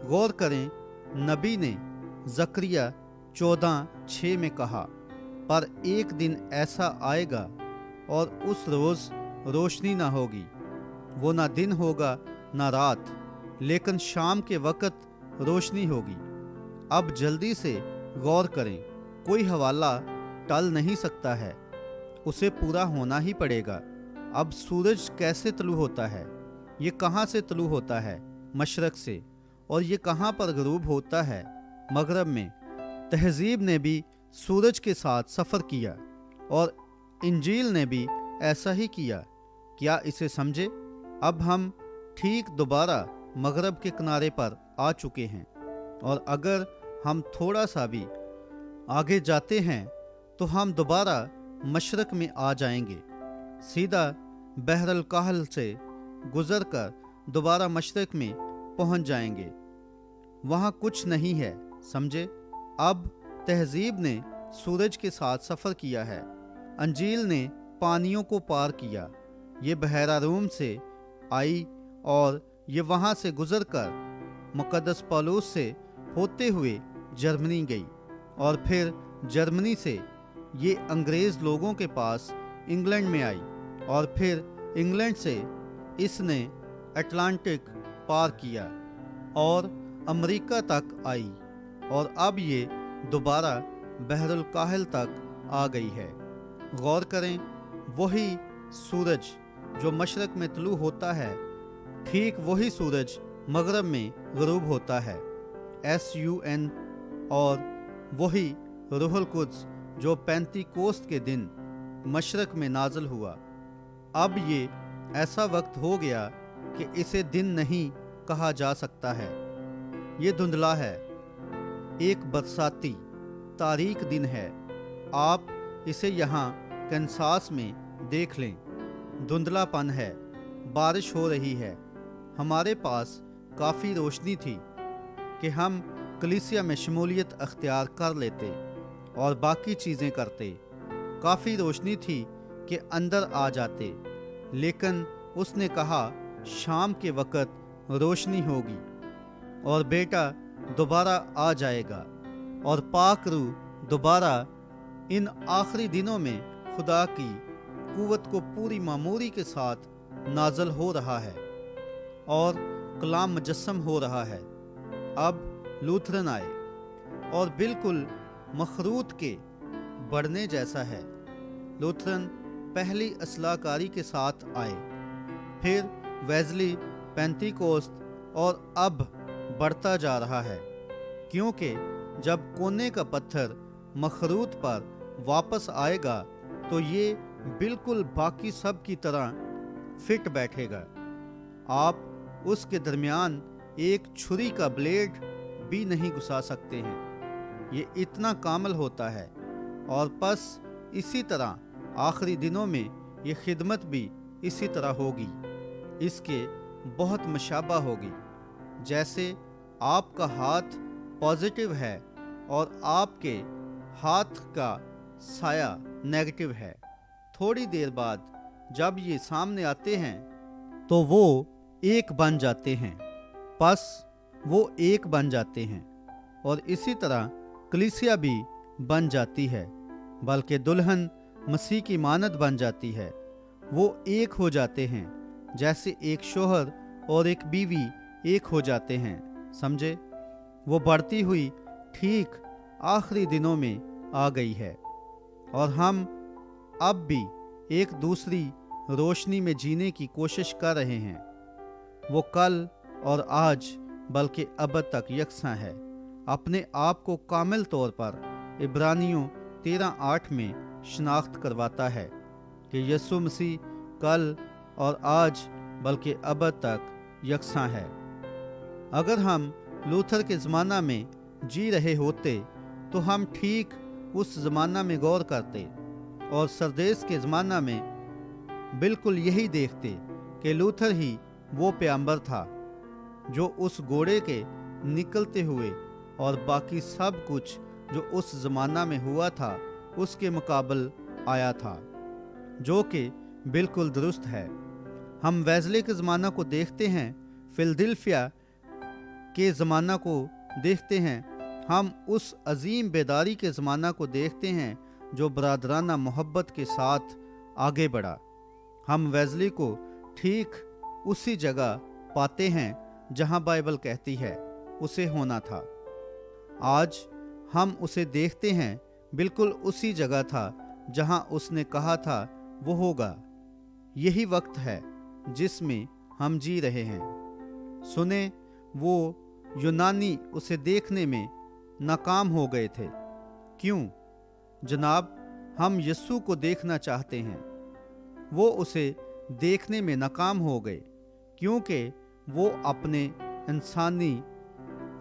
غور کریں، نبی نے زکریا 14:6 میں کہا پر ایک دن ایسا آئے گا اور اس روز روشنی نہ ہوگی، وہ نہ دن ہوگا نہ رات، लेकिन शाम के वक्त रोशनी होगी। अब जल्दी से गौर करें, कोई हवाला टल नहीं सकता है, उसे पूरा होना ही पड़ेगा। अब सूरज कैसे तुलू होता है? ये कहाँ से तुलू होता है? मशरक से। और ये कहाँ पर गरूब होता है? मगरब में। तहजीब ने भी सूरज के साथ सफ़र किया और इंजील ने भी ऐसा ही किया। क्या इसे समझे? अब हम ठीक दोबारा मगरब के किनारे पर आ चुके हैं, और अगर हम थोड़ा सा भी आगे जाते हैं तो हम दोबारा मशरक में आ जाएंगे। सीधा बहरल काहल से गुजरकर दोबारा मशरक में पहुंच जाएंगे। वहाँ कुछ नहीं है, समझे? अब तहजीब ने सूरज के साथ सफ़र किया है, अंजील ने पानियों को पार किया। ये बहरा रूम से आई और ये वहाँ से गुजरकर मुक़द्दस पौलुस से होते हुए जर्मनी गई, और फिर जर्मनी से ये अंग्रेज़ लोगों के पास इंग्लैंड में आई, और फिर इंग्लैंड से इसने अटलांटिक पार किया और अमेरिका तक आई, और अब ये दोबारा बहरुल काहिल तक आ गई है। गौर करें, वही सूरज जो मशरक में तुलू होता है, ठीक वही सूरज मगरब में गरूब होता है, SUN। और वही रूहुल कुद्स जो पेंतीकोस्त के दिन मशरक में नाज़िल हुआ। अब ये ऐसा वक्त हो गया कि इसे दिन नहीं कहा जा सकता है, ये धुंधला है, एक बरसाती तारीख दिन है। आप इसे यहाँ कैंसास में देख लें, धुंधलापन है, बारिश हो रही है। हमारे पास काफ़ी रोशनी थी कि हम कलीसिया में शमूलियत अख्तियार कर लेते और बाकी चीज़ें करते। काफ़ी रोशनी थी कि अंदर आ जाते, लेकिन उसने कहा शाम के वक़्त रोशनी होगी और बेटा दोबारा आ जाएगा, और पाक रूह दोबारा इन आखिरी दिनों में खुदा की कुव्वत को पूरी मामूरी के साथ नाज़िल हो रहा है और कलाम मुजस्सम हो रहा है। अब लूथरन आए और बिल्कुल मखरूत के बढ़ने जैसा है। लूथरन पहली असलाहकारी के साथ आए, फिर वेज़ली, पेंतीकोस्त, और अब बढ़ता जा रहा है, क्योंकि जब कोने का पत्थर मखरूत पर वापस आएगा तो ये बिल्कुल बाकी सब की तरह फिट बैठेगा। आप उसके दरमियान एक छुरी का ब्लेड भी नहीं घुसा सकते हैं, ये इतना कामल होता है। और बस इसी तरह आखिरी दिनों में ये खिदमत भी इसी तरह होगी, इसके बहुत मशाबा होगी। जैसे आपका हाथ पॉजिटिव है और आपके हाथ का साया नेगेटिव है, थोड़ी देर बाद जब ये सामने आते हैं तो वो एक बन जाते हैं, बस वो एक बन जाते हैं। और इसी तरह कलीसिया भी बन जाती है, बल्कि दुल्हन मसीह की मानद बन जाती है। वो एक हो जाते हैं, जैसे एक शोहर और एक बीवी एक हो जाते हैं, समझे? वो बढ़ती हुई ठीक आखिरी दिनों में आ गई है, और हम अब भी एक दूसरी रोशनी में जीने की कोशिश कर रहे हैं। वो कल और आज बल्कि अब तक यकसां है। अपने आप को कामिल तौर पर इब्रानियों 13:8 में शनाख्त करवाता है कि यीशु मसीह कल और आज बल्कि अब तक यकसां है। अगर हम लूथर के ज़माना में जी रहे होते तो हम ठीक उस ज़माना में गौर करते और सरदेस के ज़माना में बिल्कुल यही देखते कि लूथर ही वो पैगंबर था जो उस घोड़े के निकलते हुए और बाकी सब कुछ जो उस ज़माना में हुआ था उसके मुकाबल आया था, जो कि बिल्कुल दुरुस्त है। हम वेज़ली के ज़माना को देखते हैं, फिलदिल्फिया के ज़माना को देखते हैं, हम उस अजीम बेदारी के ज़माना को देखते हैं जो बरादराना मोहब्बत के साथ आगे बढ़ा। हम वेज़ली को ठीक उसी जगह पाते हैं जहां बाइबल कहती है उसे होना था। आज हम उसे देखते हैं, बिल्कुल उसी जगह था जहां उसने कहा था वो होगा। यही वक्त है जिसमें हम जी रहे हैं। सुने, वो यूनानी उसे देखने में नाकाम हो गए थे। क्यों? जनाब, हम यीशु को देखना चाहते हैं। वो उसे देखने में नाकाम हो गए क्योंकि वो अपने इंसानी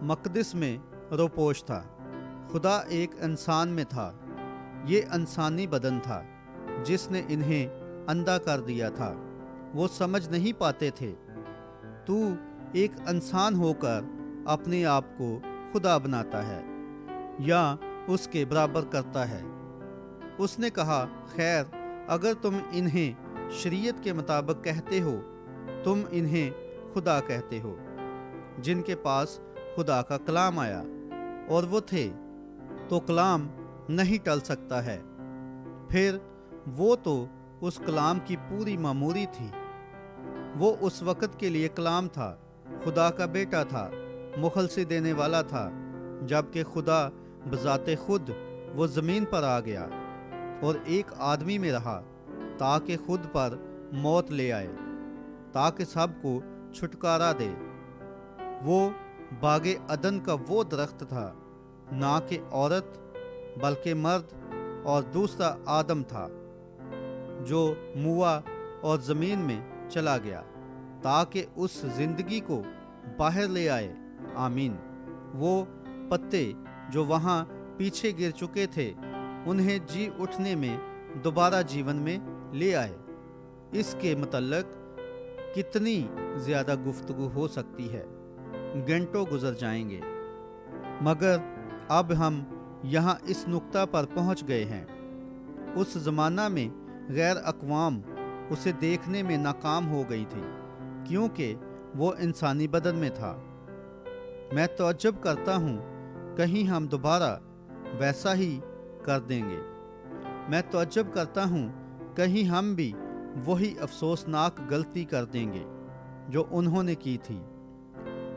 मकदस में रोपोश था। खुदा एक इंसान में था। ये इंसानी बदन था जिसने इन्हें अंधा कर दिया था। वो समझ नहीं पाते थे। तू एक इंसान होकर अपने आप को खुदा बनाता है या उसके बराबर करता है। उसने कहा, खैर, अगर तुम इन्हें शरीयत के मुताबिक कहते हो, तुम इन्हें खुदा कहते हो। जिनके पास खुदा का कलाम आया और वो थे, तो कलाम नहीं टल सकता है। फिर वो तो उस कलाम की पूरी मामूरी थी। वो उस वक़्त के लिए कलाम था, खुदा का बेटा था, मुखलसी देने वाला था, जबकि खुदा बजाते खुद वो ज़मीन पर आ गया और एक आदमी में रहा ताकि खुद पर मौत ले आए, ताकि सबको छुटकारा दे। वो बागे अदन का वो दरख्त था, ना कि औरत बल्कि मर्द, और दूसरा आदम था जो मुआ और ज़मीन में चला गया ताकि उस जिंदगी को बाहर ले आए। आमीन। वो पत्ते जो वहाँ पीछे गिर चुके थे, उन्हें जी उठने में दोबारा जीवन में ले आए। इसके मतलब कितनी ज़्यादा गुफ्तगू हो सकती है, घंटों गुजर जाएंगे, मगर अब हम यहाँ इस नुक्ता पर पहुँच गए हैं। उस ज़माना में गैर अक़वाम उसे देखने में नाकाम हो गई थी क्योंकि वो इंसानी बदन में था। मैं तअज्जुब करता हूँ, कहीं हम दोबारा वैसा ही कर देंगे। मैं तअज्जुब करता हूँ, कहीं हम भी वही अफसोसनाक गलती कर देंगे जो उन्होंने की थी।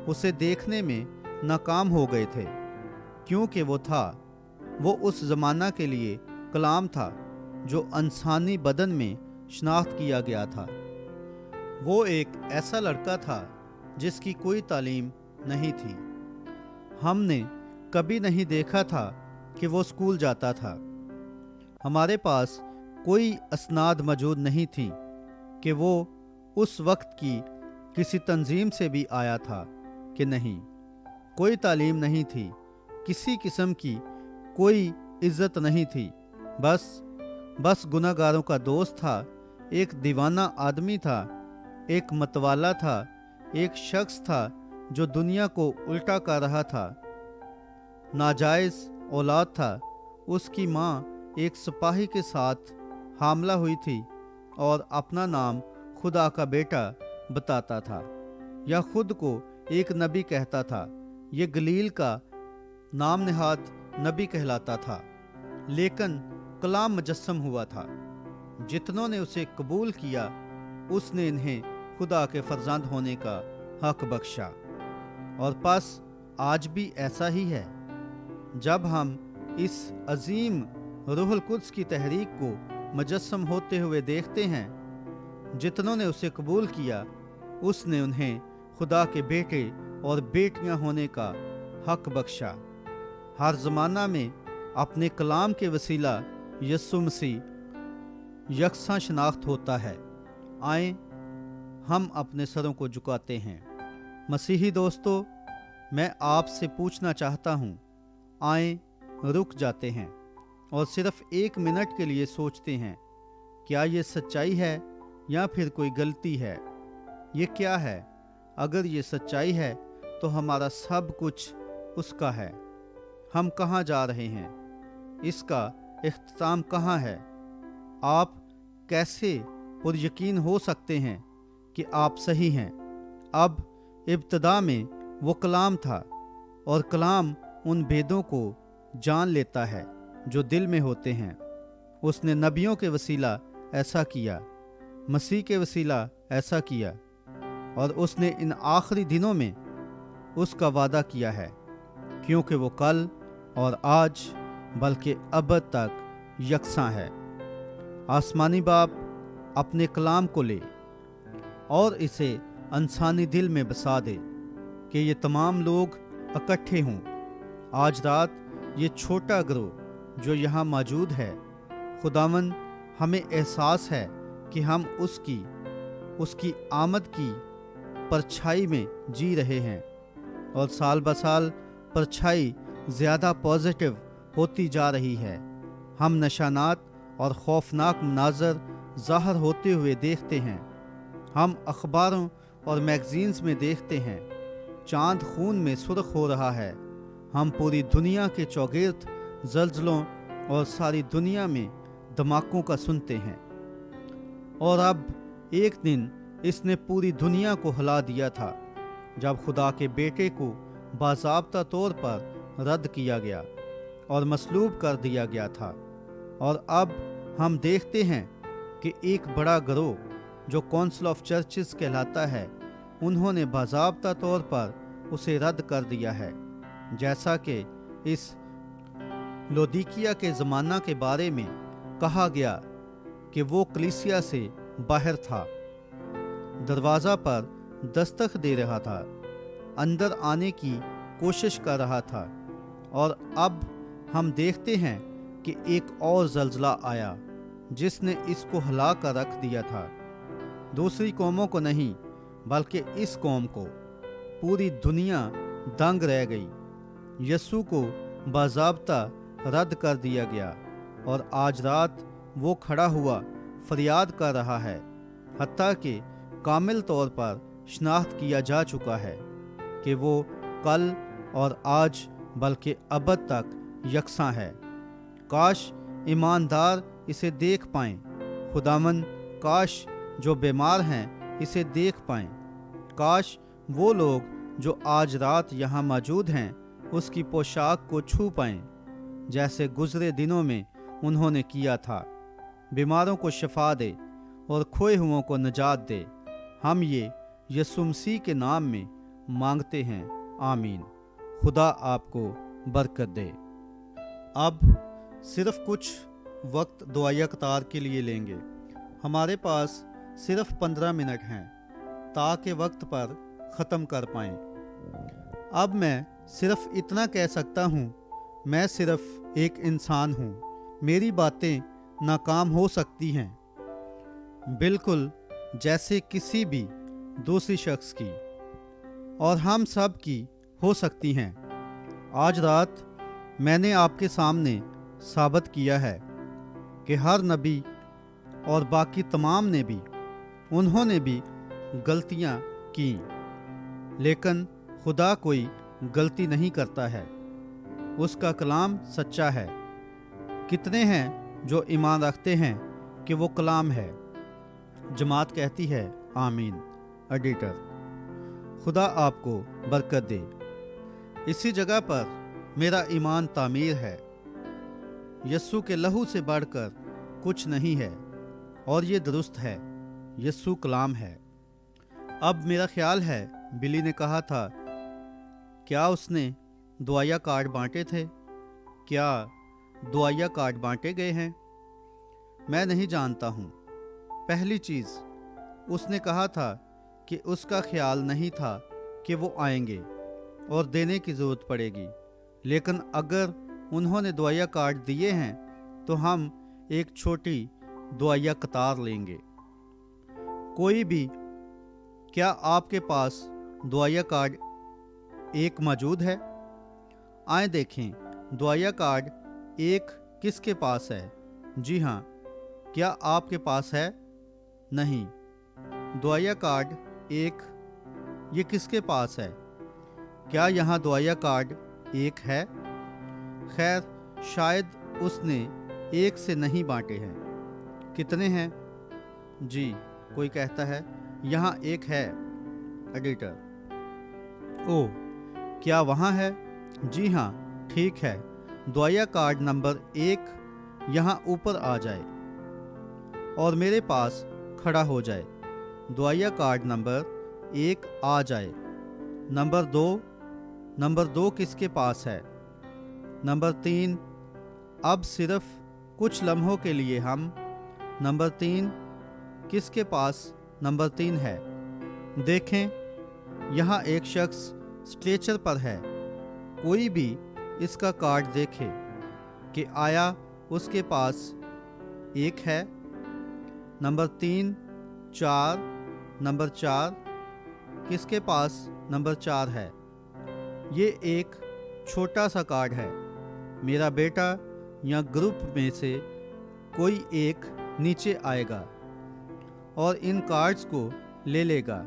उसे देखने में नाकाम हो गए थे क्योंकि वो था, वो उस ज़माना के लिए कलाम था जो इंसानी बदन में शनाख्त किया गया था। वो एक ऐसा लड़का था जिसकी कोई तालीम नहीं थी। हमने कभी नहीं देखा था कि वो स्कूल जाता था। हमारे पास कोई असनाद मौजूद नहीं थी कि वो उस वक्त की किसी तंजीम से भी आया था कि नहीं। कोई तालीम नहीं थी, किसी किस्म की कोई इज्जत नहीं थी। बस गुनाहगारों का दोस्त था, एक दीवाना आदमी था, एक मतवाला था, एक शख्स था जो दुनिया को उल्टा कर रहा था, नाजायज औलाद था। उसकी माँ एक सिपाही के साथ हामला हुई थी और अपना नाम खुदा का बेटा बताता था या खुद को एक नबी कहता था। ये गलील का नाम निहाद नबी कहलाता था, लेकिन कलाम मुजस्सम हुआ था। जितनों ने उसे कबूल किया, उसने इन्हें खुदा के फर्जंद होने का हक बख्शा। और बस आज भी ऐसा ही है। जब हम इस अजीम रूहुल कुद्स की तहरीक को मुजस्सम होते हुए देखते हैं, जितनों ने उसे कबूल किया, उसने उन्हें खुदा के बेटे और बेटियां होने का हक बख्शा। हर ज़माना में अपने कलाम के वसीला यीशु मसीह यकसा शनाख्त होता है। आए हम अपने सरों को झुकाते हैं। मसीही दोस्तों, मैं आपसे पूछना चाहता हूँ, आए रुक जाते हैं और सिर्फ 1 मिनट के लिए सोचते हैं, क्या ये सच्चाई है या फिर कोई गलती है? ये क्या है? अगर ये सच्चाई है तो हमारा सब कुछ उसका है। हम कहाँ जा रहे हैं? इसका इख्तिताम कहाँ है? आप कैसे पुरयकीन हो सकते हैं कि आप सही हैं? अब इब्तिदा में वो कलाम था और कलाम उन भेदों को जान लेता है जो दिल में होते हैं। उसने नबियों के वसीला ऐसा किया, मसीह के वसीला ऐसा किया, और उसने इन आखिरी दिनों में اس کا وعدہ کیا ہے، کیونکہ وہ کل اور آج بلکہ ابد تک یکساں ہے۔ آسمانی باپ اپنے کلام کو لے اور اسے انسانی دل میں بسا دے کہ یہ تمام لوگ اکٹھے ہوں۔ آج رات یہ چھوٹا گروہ جو یہاں موجود ہے، خداوند ہمیں احساس ہے کہ ہم اس کی آمد کی پرچھائی میں جی رہے ہیں، اور سال بسال پرچھائی زیادہ پازیٹیو ہوتی جا رہی ہے۔ ہم نشانات اور خوفناک مناظر ظاہر ہوتے ہوئے دیکھتے ہیں۔ ہم اخباروں اور میگزینز میں دیکھتے ہیں، چاند خون میں سرخ ہو رہا ہے۔ ہم پوری دنیا کے چوگرد زلزلوں اور ساری دنیا میں دھماکوں کا سنتے ہیں، اور اب ایک دن اس نے پوری دنیا کو ہلا دیا تھا جب خدا کے بیٹے کو باضابطہ طور پر رد کیا گیا اور مصلوب کر دیا گیا تھا، اور اب ہم دیکھتے ہیں کہ ایک بڑا گروہ جو کونسل آف چرچز کہلاتا ہے، انہوں نے باضابطہ طور پر اسے رد کر دیا ہے، جیسا کہ اس لودیکیا کے زمانہ کے بارے میں کہا گیا کہ وہ کلیسیا سے باہر تھا، دروازہ پر دستک دے رہا تھا، اندر آنے کی کوشش کر رہا تھا، اور اب ہم دیکھتے ہیں کہ ایک اور زلزلہ آیا جس نے اس کو ہلا کر رکھ دیا تھا۔ دوسری قوموں کو نہیں بلکہ اس قوم کو، پوری دنیا دنگ رہ گئی۔ یسوع کو باضابطہ رد کر دیا گیا، اور آج رات وہ کھڑا ہوا فریاد کر رہا ہے، حتیٰ کہ کامل طور پر شناخت کیا جا چکا ہے کہ وہ کل اور آج بلکہ ابد تک یکساں ہے۔ کاش ایماندار اسے دیکھ پائیں، خداوند کاش جو بیمار ہیں اسے دیکھ پائیں، کاش وہ لوگ جو آج رات یہاں موجود ہیں اس کی پوشاک کو چھو پائیں، جیسے گزرے دنوں میں انہوں نے کیا تھا۔ بیماروں کو شفا دے اور کھوئے ہوئوں کو نجات دے۔ ہم یہ یسوع مسیح کے نام میں مانگتے ہیں، آمین۔ خدا آپ کو برکت دے۔ اب صرف کچھ وقت دعائیہ قطار کے لیے لیں گے۔ ہمارے پاس صرف 15 منٹ ہیں تاکہ وقت پر ختم کر پائیں۔ اب میں صرف اتنا کہہ سکتا ہوں، میں صرف ایک انسان ہوں، میری باتیں ناکام ہو سکتی ہیں، بالکل جیسے کسی بھی دوسری شخص کی، اور ہم سب کی ہو سکتی ہیں۔ آج رات میں نے آپ کے سامنے ثابت کیا ہے کہ ہر نبی اور باقی تمام نے بھی، انہوں نے بھی غلطیاں کیں، لیکن خدا کوئی غلطی نہیں کرتا ہے، اس کا کلام سچا ہے۔ کتنے ہیں جو ایمان رکھتے ہیں کہ وہ کلام ہے؟ جماعت کہتی ہے آمین۔ ایڈیٹر۔ خدا آپ کو برکت دے۔ اسی جگہ پر میرا ایمان تعمیر ہے، یسوع کے لہو سے بڑھ کر کچھ نہیں ہے، اور یہ درست ہے، یسوع کلام ہے۔ اب میرا خیال ہے بلی نے کہا تھا، کیا اس نے دعائیہ کارڈ بانٹے تھے؟ کیا دعائیہ کارڈ بانٹے گئے ہیں؟ میں نہیں جانتا ہوں۔ پہلی چیز، اس نے کہا تھا کہ اس کا خیال نہیں تھا کہ وہ آئیں گے اور دینے کی ضرورت پڑے گی، لیکن اگر انہوں نے دعائیہ کارڈ دیے ہیں تو ہم ایک چھوٹی دعائیہ قطار لیں گے۔ کوئی بھی، کیا آپ کے پاس دعائیہ کارڈ ایک موجود ہے؟ آئیں دیکھیں، دعائیہ کارڈ ایک کس کے پاس ہے؟ جی ہاں، کیا آپ کے پاس ہے؟ نہیں۔ دعائیہ کارڈ ایک، یہ کس کے پاس ہے؟ کیا یہاں دعائیہ کارڈ ایک ہے؟ خیر، شاید اس نے ایک سے نہیں بانٹے ہیں۔ کتنے ہیں؟ جی، کوئی کہتا ہے یہاں ایک ہے۔ ایڈیٹر۔ او، کیا وہاں ہے؟ جی ہاں، ٹھیک ہے، دعائیہ کارڈ نمبر 1 یہاں اوپر آ جائے اور میرے پاس کھڑا ہو جائے۔ دعائیہ کارڈ نمبر 1 آ جائے۔ نمبر 2 नंबर 2 किसके पास है? नंबर 3 अब सिर्फ कुछ लम्हों के लिए हम। नंबर 3 किसके पास नंबर 3 है? देखें, यहाँ एक शख्स स्ट्रेचर पर है। कोई भी इसका कार्ड देखे कि आया उसके पास 1 है। नंबर 3 4 नंबर 4 किसके पास नंबर 4 है? ये एक छोटा सा कार्ड है। मेरा बेटा या ग्रुप में से कोई एक नीचे आएगा और इन कार्ड्स को ले लेगा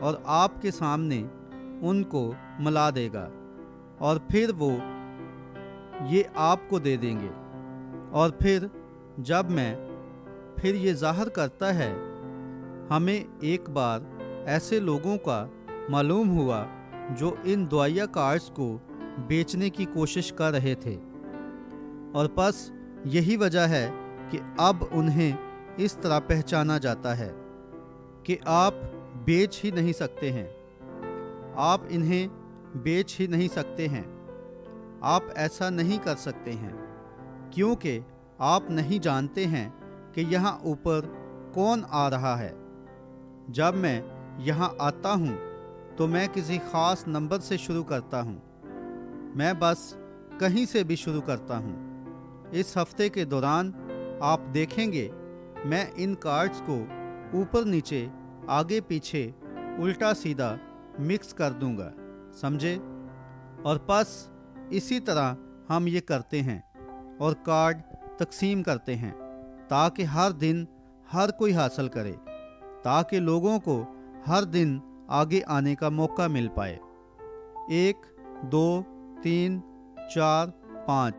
और आपके सामने उनको मिला देगा और फिर वो ये आपको दे देंगे। और फिर जब मैं फिर ये ज़ाहिर करता है, हमें एक बार ऐसे लोगों का मालूम हुआ जो इन दुआया कार्ड्स को बेचने की कोशिश कर रहे थे, और बस यही वजह है कि अब उन्हें इस तरह पहचाना जाता है कि आप बेच ही नहीं सकते हैं। आप इन्हें बेच ही नहीं सकते हैं। आप ऐसा नहीं कर सकते हैं क्योंकि आप नहीं जानते हैं कि यहाँ ऊपर कौन आ रहा है। जब मैं यहाँ आता हूँ तो मैं किसी ख़ास नंबर से शुरू करता हूँ। मैं बस कहीं से भी शुरू करता हूँ। इस हफ्ते के दौरान आप देखेंगे मैं इन कार्ड्स को ऊपर नीचे, आगे पीछे, उल्टा सीधा मिक्स कर दूंगा, समझे? और बस इसी तरह हम ये करते हैं और कार्ड तकसीम करते हैं ताकि हर दिन हर कोई हासिल करे, ताकि लोगों को हर दिन आगे आने का मौका मिल पाए। 1 2 3 4 5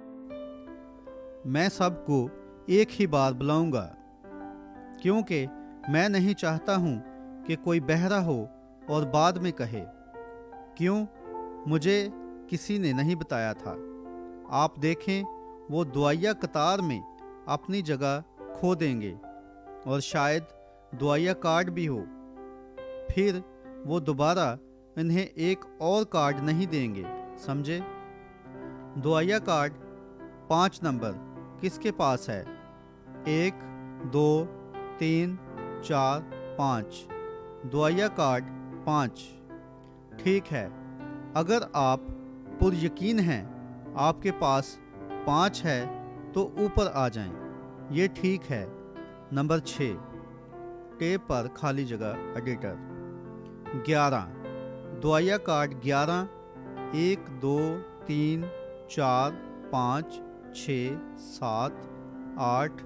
मैं सबको एक ही बार बुलाऊंगा क्योंकि मैं नहीं चाहता हूं कि कोई बहरा हो और बाद में कहे क्यों मुझे किसी ने नहीं बताया था। आप देखें, वो दुआया कतार में अपनी जगह खो देंगे और शायद दुआया कार्ड भी हो। फिर वो दोबारा इन्हें एक और कार्ड नहीं देंगे, समझे? दुआया कार्ड 5 नंबर किसके पास है? 1 2 3 4 5 दुआया कार्ड 5। ठीक है, अगर आप पुर यकीन हैं आपके पास 5 है तो ऊपर आ जाएं। ये ठीक है। नंबर 6 टेप पर खाली जगह एडिटर। 11 दुआया कार्ड 11 1 2 3 4 5 6 7 8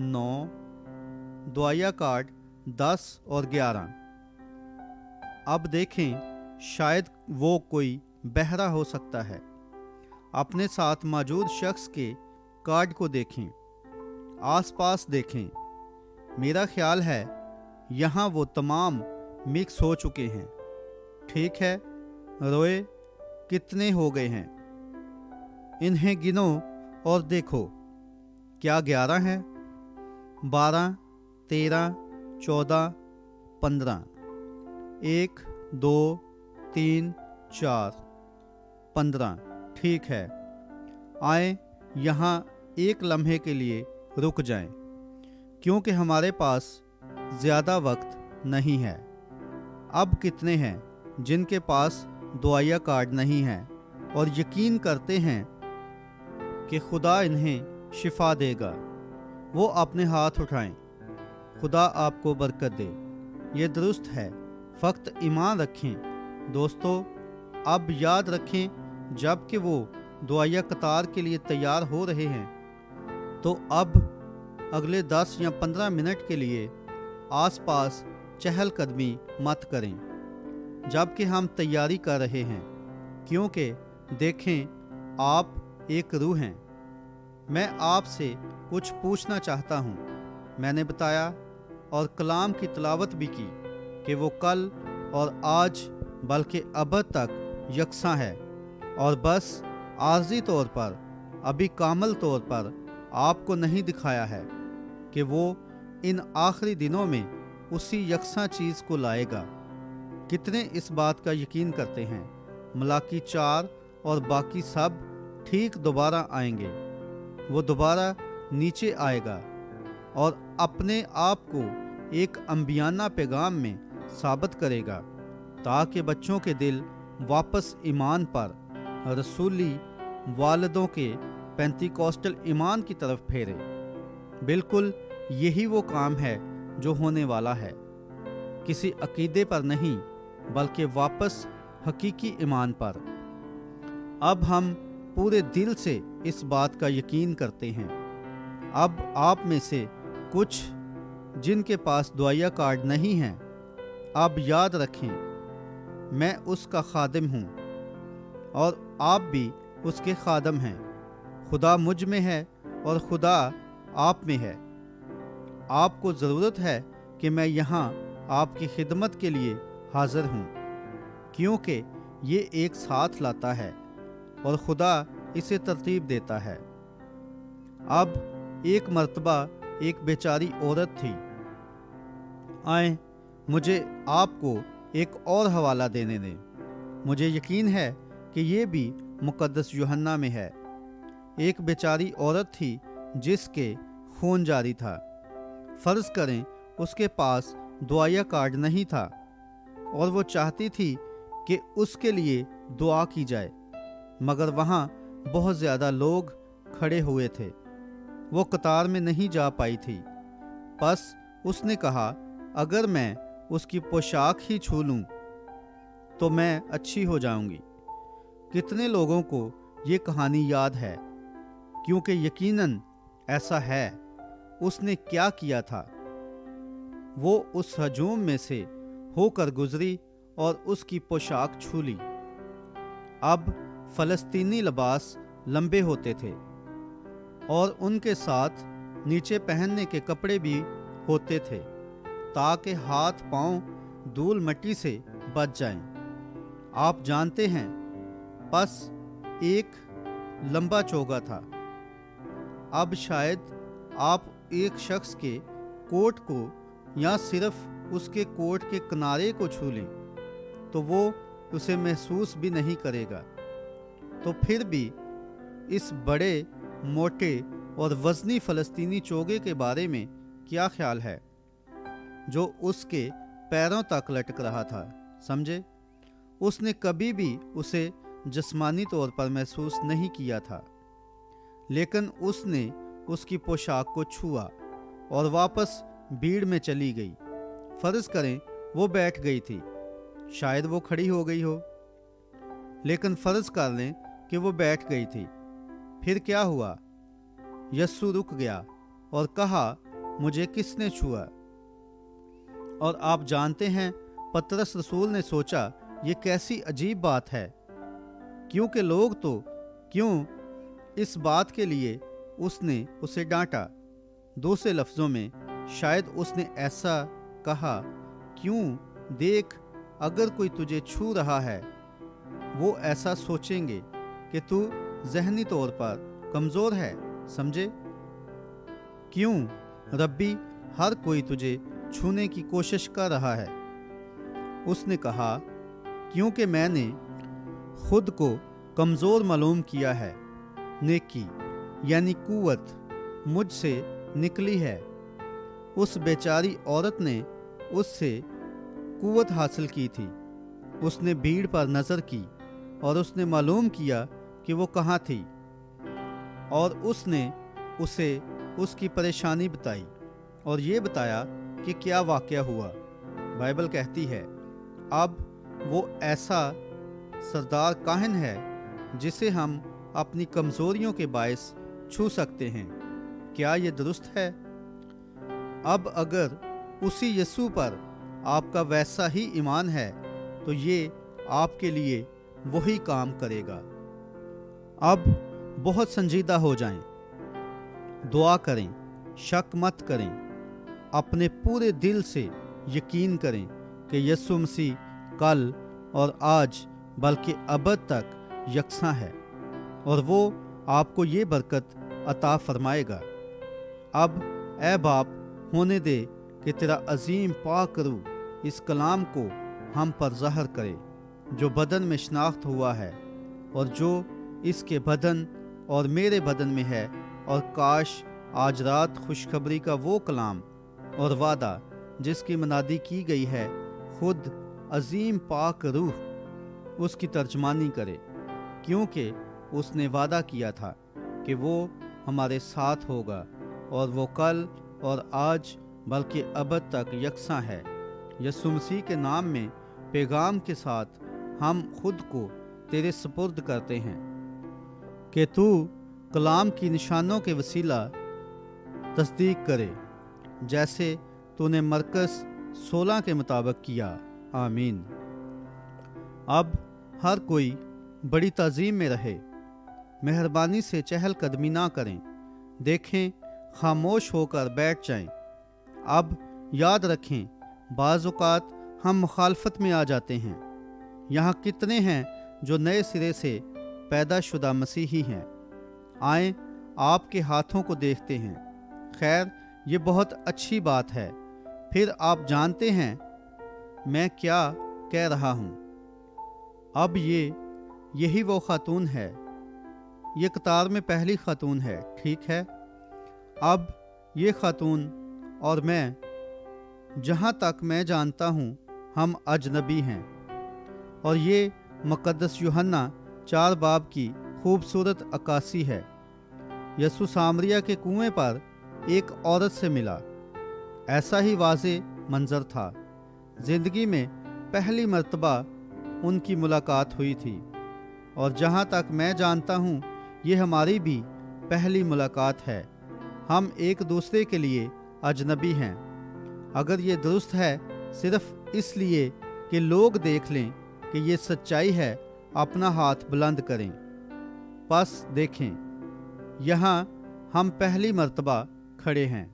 9 दुआया कार्ड 10 और 11। अब देखें, शायद वो कोई बहरा हो सकता है। अपने साथ मौजूद शख्स के कार्ड को देखें, आसपास देखें। मेरा ख्याल है यहाँ वो तमाम मिक्स हो चुके हैं। ठीक है, रोए कितने हो गए हैं? इन्हें गिनो और देखो, क्या 11 है? 12 13 14 15 1 2 3 4 15। ठीक है, आए यहाँ एक लम्हे के लिए रुक जाएं, क्योंकि हमारे पास ज़्यादा वक्त नहीं है। अब कितने हैं जिनके पास दुआया कार्ड नहीं है और यकीन करते हैं कि खुदा इन्हें शिफा देगा? वो अपने हाथ उठाएं। खुदा आपको बरकत दे। ये दुरुस्त है, फ़क्त ईमान रखें। दोस्तों, अब याद रखें, जब कि वो दुआया कतार के लिए तैयार हो रहे हैं, तो अब अगले 10 या 15 मिनट के लिए आसपास चहलकदमी मत करें जबकि हम तैयारी कर रहे हैं, क्योंकि देखें, आप एक रूह हैं। मैं आपसे कुछ पूछना चाहता हूँ। मैंने बताया और कलाम की तिलावत भी की कि वो कल और आज बल्कि अबद तक यकसा है, और बस आर्जी तौर पर, अभी कामल तौर पर आपको नहीं दिखाया है कि वो इन आखिरी दिनों में उसी यकसा चीज़ को लाएगा। कितने इस बात का यकीन करते हैं? मलाकी 4 और बाकी सब ठीक दोबारा आएंगे। वो दोबारा नीचे आएगा और अपने आप को एक अंबियाना पैगाम में साबित करेगा ताकि बच्चों के दिल वापस ईमान पर, रसूली वालिदों के पेंतिकोस्टल ईमान की तरफ फेरे। बिल्कुल यही वो काम है जो होने वाला है, किसी अकीदे पर नहीं बल्कि वापस हकीकी ईमान पर। अब हम पूरे दिल से इस बात का यकीन करते हैं। अब आप में से कुछ जिनके पास दुआया कार्ड नहीं है, अब याद रखें मैं उसका खादिम हूँ और आप भी उसके खादम हैं। खुदा मुझ में है और खुदा आप में है। आपको ज़रूरत है कि मैं यहाँ आपकी खिदमत के लिए हाजिर हूँ, क्योंकि ये एक साथ लाता है और खुदा इसे तरतीब देता है। अब एक मर्तबा एक बेचारी औरत थी। आए मुझे आपको एक और हवाला देने दें। मुझे यकीन है कि ये भी मुकद्दस यूहन्ना में है। एक बेचारी औरत थी जिसके खून जारी था। फर्ज करें उसके पास दुआया कार्ड नहीं था और वो चाहती थी कि उसके लिए दुआ की जाए, मगर वहाँ बहुत ज़्यादा लोग खड़े हुए थे। वो कतार में नहीं जा पाई थी। बस उसने कहा, अगर मैं उसकी पोशाक ही छू लूं तो मैं अच्छी हो जाऊंगी। कितने लोगों को ये कहानी याद है, क्योंकि यकीनन ऐसा है। उसने क्या किया था? वो उस हजूम में से होकर गुजरी और उसकी पोशाक छू ली। अब फ़लस्तीनी लिबास लंबे होते थे और उनके साथ नीचे पहनने के कपड़े भी होते थे ताकि हाथ पांव धूल मिट्टी से बच जाएं। आप जानते हैं, बस एक लंबा चोगा था। अब शायद आप एक शख्स के कोट को या सिर्फ उसके कोट के किनारे को छू लें तो वो उसे महसूस भी नहीं करेगा। तो फिर भी इस बड़े मोटे और वजनी फ़लस्तीनी चोगे के बारे में क्या ख्याल है जो उसके पैरों तक लटक रहा था? समझे, उसने कभी भी उसे जिस्मानी तौर पर महसूस नहीं किया था, लेकिन उसने उसकी पोशाक को छुआ और वापस भीड़ में चली गई। फर्ज करें वो बैठ गई थी, शायद वो खड़ी हो गई हो, लेकिन फर्ज कर लें कि वो बैठ गई थी। फिर क्या हुआ? यस्सु रुक गया और कहा, मुझे किसने छुआ? और आप जानते हैं, पतरस रसूल ने सोचा ये कैसी अजीब बात है, क्योंकि लोग तो क्यों इस बात के लिए उसने उसे डांटा। दूसरे लफ्ज़ों में शायद उसने ऐसा कहा, क्यों देख, अगर कोई तुझे छू रहा है वो ऐसा सोचेंगे कि तू ज़हनी तौर पर कमज़ोर है। समझे? क्यों रब्बी, हर कोई तुझे छूने की कोशिश कर रहा है। उसने कहा, क्योंकि मैंने खुद को कमज़ोर मालूम किया है, नेकी यानी कुव्वत मुझसे निकली है। उस बेचारी औरत ने उससे कुव्वत हासिल की थी। उसने भीड़ पर नज़र की और उसने मालूम किया कि वो कहाँ थी, और उसने उसे उसकी परेशानी बताई और ये बताया कि क्या वाक़या हुआ। बाइबल कहती है, अब वो ऐसा सरदार काहिन है जिसे हम अपनी कमज़ोरियों के बायस छू सकते हैं। क्या ये दुरुस्त है? अब अगर उसी यीशु पर आपका वैसा ही ईमान है तो ये आपके लिए वही काम करेगा। अब बहुत संजीदा हो जाएं, दुआ करें, शक मत करें, अपने पूरे दिल से यकीन करें कि यीशु मसीह कल और आज बल्कि अबद तक यकसां है और वो आपको ये बरकत अता फरमाएगा। अब ऐ बाप, होने दे कि तेरा अजीम पाक रूह इस कलाम को हम पर ज़हर करे जो बदन में शनाख्त हुआ है और जो इसके बदन और मेरे बदन में है, और काश आज रात खुशखबरी का वो कलाम और वादा जिसकी मनादी की गई है खुद अजीम पाक रूह उसकी तर्जमानी करे, क्योंकि उसने वादा किया था कि वो हमारे साथ होगा और वो कल और आज बल्कि अबद तक यकसा है। यीशु मसीह के नाम में पैगाम के साथ हम खुद को तेरे सुपुर्द करते हैं कि तू कलाम की निशानों के वसीला तस्दीक करे, जैसे तूने मरकस 16 के मुताबिक किया। आमीन। अब हर कोई बड़ी ताज़ीम में रहे, मेहरबानी से चहल कदमी ना करें, देखें खामोश होकर बैठ जाएं। अब याद रखें, बाज़ औक़ात हम मुखालफत में आ जाते हैं। यहाँ कितने हैं जो नए सिरे से पैदाशुदा मसीही हैं। आएँ आपके हाथों को देखते हैं। खैर, ये बहुत अच्छी बात है। फिर आप जानते हैं मैं क्या कह रहा हूँ। अब यही वो खातून है, ये कतार में पहली खातून है, ठीक है। अब ये खातून और मैं, जहाँ तक मैं जानता हूँ, हम अजनबी हैं। और ये मुक़द्दस यूहन्ना 4 बाब की खूबसूरत अक्कासी है। यसु सामरिया के कुएं पर एक औरत से मिला। ऐसा ही वाज़े मंजर था। ज़िंदगी में पहली मर्तबा उनकी मुलाकात हुई थी, और जहाँ तक मैं जानता हूँ ये हमारी भी पहली मुलाकात है। हम एक दूसरे के लिए अजनबी हैं। अगर ये दुरुस्त है सिर्फ इसलिए कि लोग देख लें कि ये सच्चाई है, अपना हाथ बुलंद करें। बस देखें, यहाँ हम पहली मर्तबा खड़े हैं।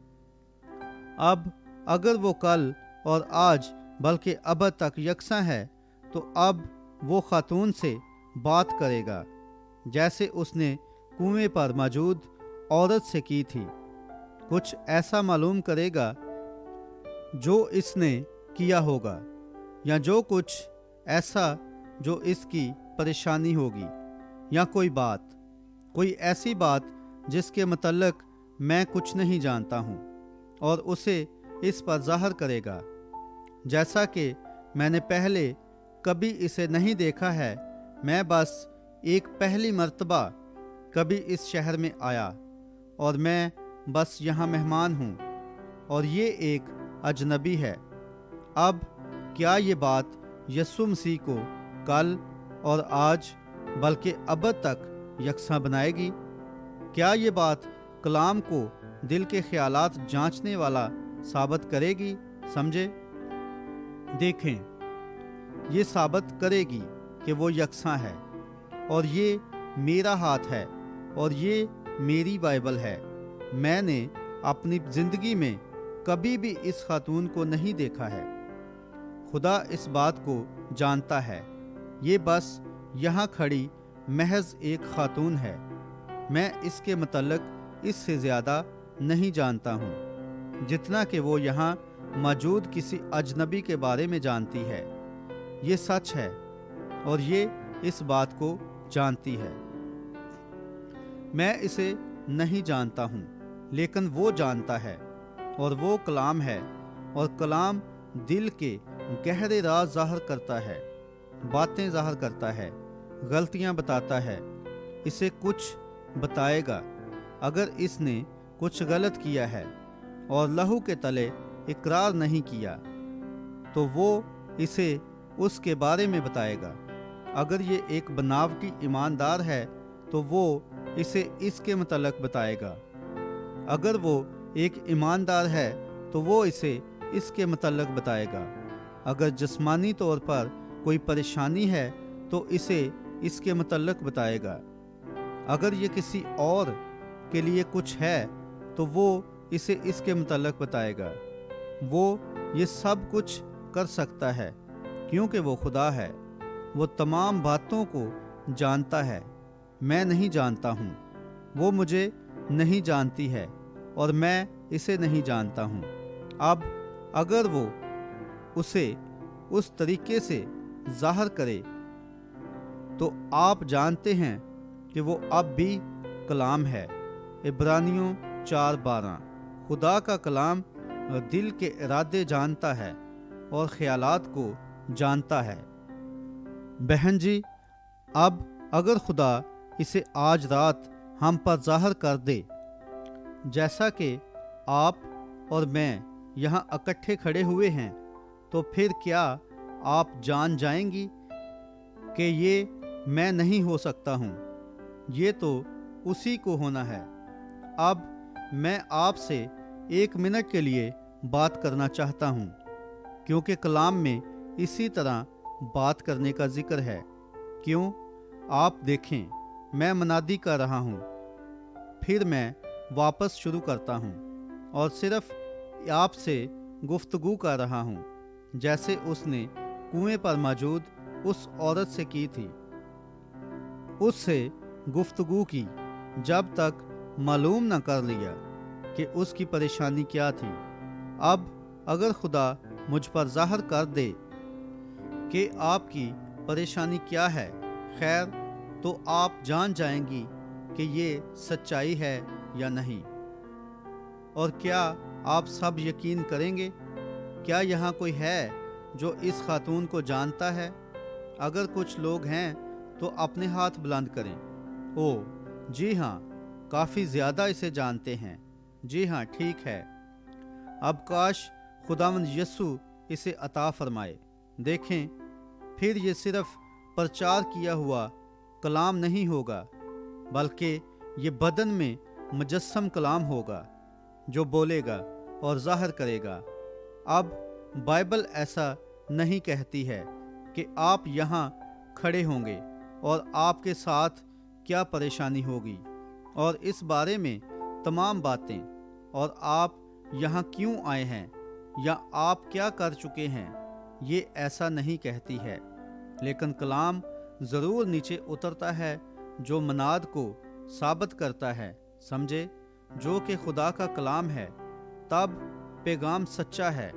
अब अगर वो कल और आज बल्कि अब तक यकसा है, तो अब वो खातून से बात करेगा जैसे उसने कुएं पर मौजूद औरत से की थी। कुछ ऐसा मालूम करेगा जो इसने किया होगा, या जो कुछ ऐसा जो इसकी परेशानी होगी, या कोई ऐसी बात जिसके मतलब मैं कुछ नहीं जानता हूँ, और उसे इस पर ज़ाहिर करेगा। जैसा कि मैंने पहले कभी इसे नहीं देखा है, मैं बस एक पहली मर्तबा कभी इस शहर में आया, और मैं बस यहाँ मेहमान हूँ, और ये एक अजनबी है। अब क्या ये बात यीशु मसीह को कल और आज बल्कि अब तक यकसा बनाएगी? क्या ये बात कलाम को दिल के ख्यालात जांचने वाला साबित करेगी? समझे? देखें, ये साबित करेगी कि वो यकसा है, और ये मेरा हाथ है, और ये मेरी बाइबल है। मैंने अपनी जिंदगी में कभी भी इस खातून को नहीं देखा है। खुदा इस बात को जानता है। ये बस यहाँ खड़ी महज एक खातून है। मैं इसके मतलब इससे ज़्यादा नहीं जानता हूँ जितना कि वो यहाँ मौजूद किसी अजनबी के बारे में जानती है। ये सच है, और ये इस बात को जानती है। मैं इसे नहीं जानता हूँ, लेकिन वो जानता है, और वो कलाम है, और कलाम दिल के गहरे राज ज़ाहिर करता है, बातें ज़ाहिर करता है, गलतियाँ बताता है। इसे कुछ बताएगा अगर इसने कुछ गलत किया है और लहू के तले इकरार नहीं किया, तो वो इसे उसके बारे में बताएगा। अगर ये एक बनावटी ईमानदार है, तो वो इसे इसके मुतल्लिक़ बताएगा। अगर वो एक ईमानदार है, तो वो इसे इसके मुतल्लिक़ बताएगा। अगर जिस्मानी तौर पर कोई परेशानी है, तो इसे इसके मुतल्लिक़ बताएगा। अगर ये किसी और के लिए कुछ है, तो वो इसे इसके मुतल्लिक़ बताएगा। वो ये सब कुछ कर सकता है क्योंकि वो खुदा है। वो तमाम बातों को जानता है। मैं नहीं जानता हूँ, वो मुझे नहीं जानती है, और मैं इसे नहीं जानता हूँ। अब अगर वो उसे उस तरीके से ज़ाहिर करे तो आप जानते हैं कि वो अब भी कलाम है। इब्रानियों 4:12। खुदा का कलाम दिल के इरादे जानता है और ख्यालात को जानता है। बहन जी, अब अगर खुदा इसे आज रात हम पर ज़ाहिर कर दे, जैसा कि आप और मैं यहाँ इकट्ठे खड़े हुए हैं, तो फिर क्या आप जान जाएंगी कि ये मैं नहीं हो सकता हूँ, ये तो उसी को होना है। अब मैं आपसे 1 मिनट के लिए बात करना चाहता हूँ, क्योंकि कलाम में इसी तरह बात करने का जिक्र है। क्यों? आप देखें, मैं मनादी कर रहा हूँ, फिर मैं वापस शुरू करता हूँ और सिर्फ आपसे गुफ्तगू कर रहा हूँ, जैसे उसने कुएं पर मौजूद उस औरत से की थी। उससे गुफ्तगू की जब तक मालूम न कर लिया कि उसकी परेशानी क्या थी। अब अगर खुदा मुझ पर ज़ाहिर कर दे कि आपकी परेशानी क्या है, खैर, तो आप जान जाएंगी कि ये सच्चाई है या नहीं। और क्या आप सब यकीन करेंगे? क्या यहाँ कोई है जो इस खातून को जानता है? अगर कुछ लोग हैं तो अपने हाथ बुलंद करें। ओ जी हाँ, काफ़ी ज़्यादा इसे जानते हैं। जी हाँ, ठीक है। अब काश खुदावंद यस्सु इसे अता फरमाए। देखें, फिर ये सिर्फ प्रचार किया हुआ कलाम नहीं होगा, बल्कि ये बदन में मुजस्सम कलाम होगा जो बोलेगा और ज़ाहिर करेगा। अब बाइबल ऐसा नहीं कहती है कि आप यहाँ खड़े होंगे और आपके साथ क्या परेशानी होगी और इस बारे में तमाम बातें, और आप यहाँ क्यों आए हैं या आप क्या कर चुके हैं, ये ऐसा नहीं कहती है। लेकिन कलाम ज़रूर नीचे उतरता है जो मनाद को साबित करता है, समझे, जो कि खुदा का कलाम है। तब पैगाम सच्चा है।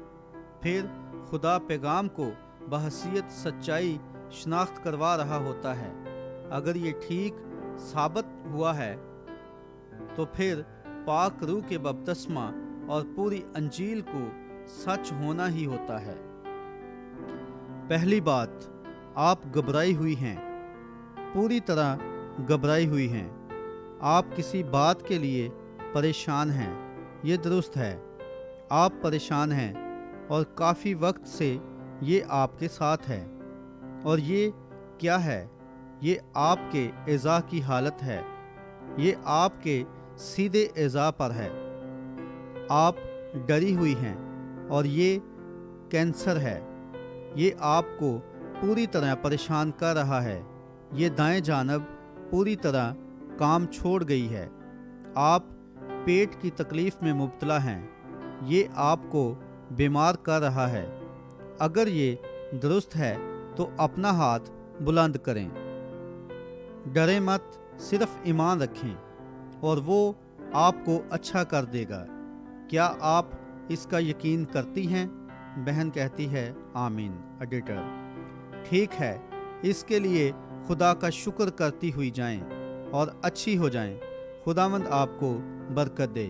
फिर खुदा पैगाम को बहसीयत सच्चाई शनाख्त करवा रहा होता है। अगर ये ठीक साबित हुआ है तो फिर पाक रूह के बपतिस्मा और पूरी अंजील को सच होना ही होता है। पहली बात, आप घबराई हुई हैं, पूरी तरह घबराई हुई हैं। आप किसी बात के लिए परेशान हैं, ये दुरुस्त है। आप परेशान हैं और काफ़ी वक्त से ये आपके साथ है। और ये क्या है? ये आपके एज़ा की हालत है। ये आपके सीधे एज़ा पर है। आप डरी हुई हैं और ये कैंसर है। ये आपको पूरी तरह परेशान कर रहा है। ये दाएं जानब पूरी तरह काम छोड़ गई है। आप पेट की तकलीफ में मुब्तला हैं। ये आपको बीमार कर रहा है। अगर ये दुरुस्त है तो अपना हाथ बुलंद करें। डरे मत, सिर्फ ईमान रखें और वो आपको अच्छा कर देगा। क्या आप इसका यकीन करती हैं? बहन कहती है आमीन। एडिटर, ठीक है, इसके लिए खुदा का शुक्र करती हुई जाएं और अच्छी हो जाएं। खुदावंद आपको बरकत दे।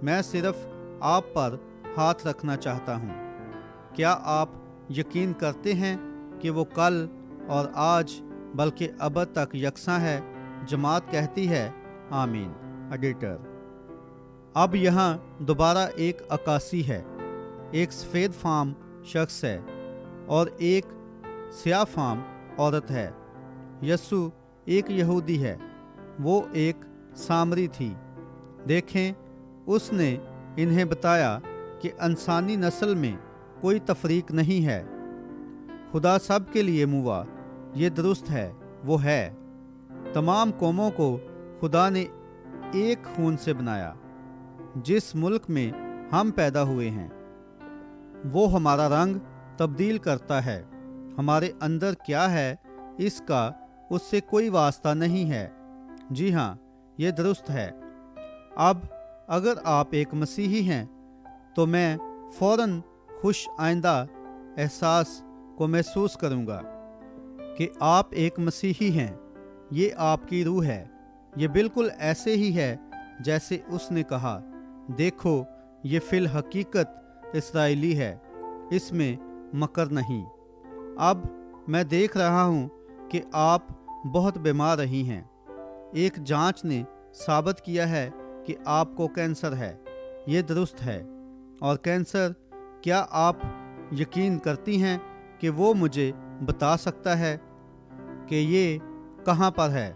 मैं सिर्फ आप पर हाथ रखना चाहता हूँ। क्या आप यकीन करते हैं कि वो कल और आज बल्कि अब तक यकसा है? जमात कहती है आमीन। एडिटर, अब यहाँ दोबारा एक अक्कासी है। एक सफ़ेद फार्म शख्स है और एक स्याह फार्म औरत है। यस्सु एक यहूदी है, वो एक सामरी थी। देखें, उसने इन्हें बताया कि इंसानी नस्ल में कोई तफरीक नहीं है। खुदा सब के लिए मुआ, ये दुरुस्त है, वो है। तमाम कौमों को खुदा ने एक खून से बनाया। जिस मुल्क में हम पैदा हुए हैं, वो हमारा रंग तब्दील करता है। हमारे अंदर क्या है इसका उससे कोई वास्ता नहीं है। जी हाँ, ये दुरुस्त है। अब अगर आप एक मसीही हैं तो मैं फौरन खुश आइंदा एहसास को महसूस करूँगा کہ आप एक मसीही हैं, ये आपकी रूह है। ये बिल्कुल ऐसे ही है जैसे उसने कहा। देखो, ये फिल हकीकत इसराइली है, इसमें मकर नहीं। अब मैं देख रहा हूँ कि आप बहुत बीमार रही हैं। एक जांच ने साबित किया है कि आपको कैंसर है। ये दुरुस्त है। और कैंसर, क्या आप यकीन करती हैं कि वो मुझे बता सकता है कि ये कहाँ पर है?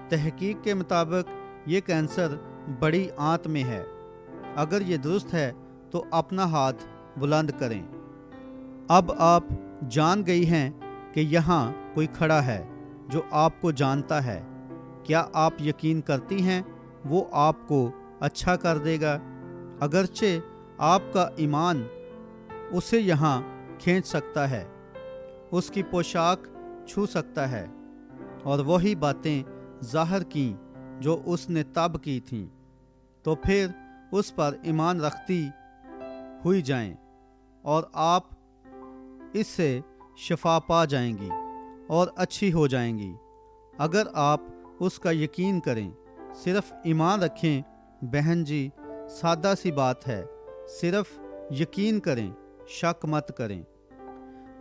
तहकीक के मुताबिक ये कैंसर बड़ी आंत में है। अगर ये दुरुस्त है तो अपना हाथ बुलंद करें। अब आप जान गई हैं कि यहाँ कोई खड़ा है जो आपको जानता है। क्या आप यकीन करती हैं वो आपको अच्छा कर देगा? अगरचे आपका ईमान उसे यहाँ खींच सकता है, उसकी पोशाक छू सकता है और वही बातें ज़ाहिर की जो उसने तब की थीं, तो फिर उस पर ईमान रखती हुई जाएं और आप इससे शफा पा जाएंगी और अच्छी हो जाएंगी। अगर आप उसका यकीन करें, सिर्फ ईमान रखें। बहन जी, सादा सी बात है, सिर्फ यकीन करें, शक मत करें।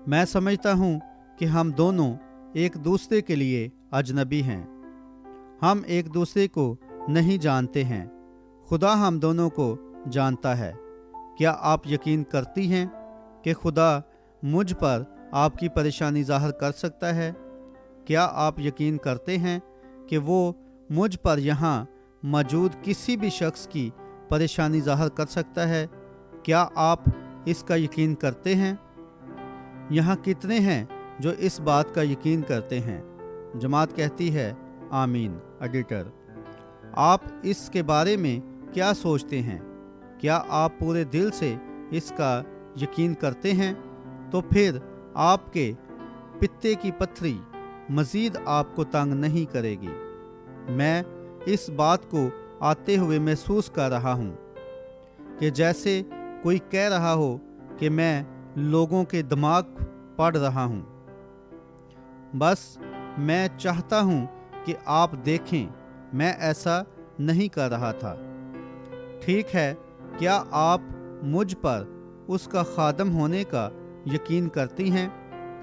मैं समझता हूँ कि हम दोनों एक दूसरे के लिए अजनबी हैं। हम एक दूसरे को नहीं जानते हैं। खुदा हम दोनों को जानता है। क्या आप यकीन करती हैं कि खुदा मुझ पर आपकी परेशानी ज़ाहिर कर सकता है? क्या आप यकीन करते हैं कि वो मुझ पर यहाँ मौजूद किसी भी शख्स की परेशानी ज़ाहिर कर सकता है? क्या आप इसका यकीन करते हैं? यहाँ कितने हैं जो इस बात का यकीन करते हैं? जमात कहती है आमीन। एडिटर, आप इसके बारे में क्या सोचते हैं? क्या आप पूरे दिल से इसका यकीन करते हैं? तो फिर आपके पित्ते की पथरी मजीद आपको तंग नहीं करेगी। मैं इस बात को आते हुए महसूस कर रहा हूँ कि जैसे कोई कह रहा हो कि मैं लोगों के दिमाग पढ़ रहा हूँ। बस मैं चाहता हूँ कि आप देखें, मैं ऐसा नहीं कर रहा था। ठीक है, क्या आप मुझ पर उसका खादम होने का यकीन करती हैं?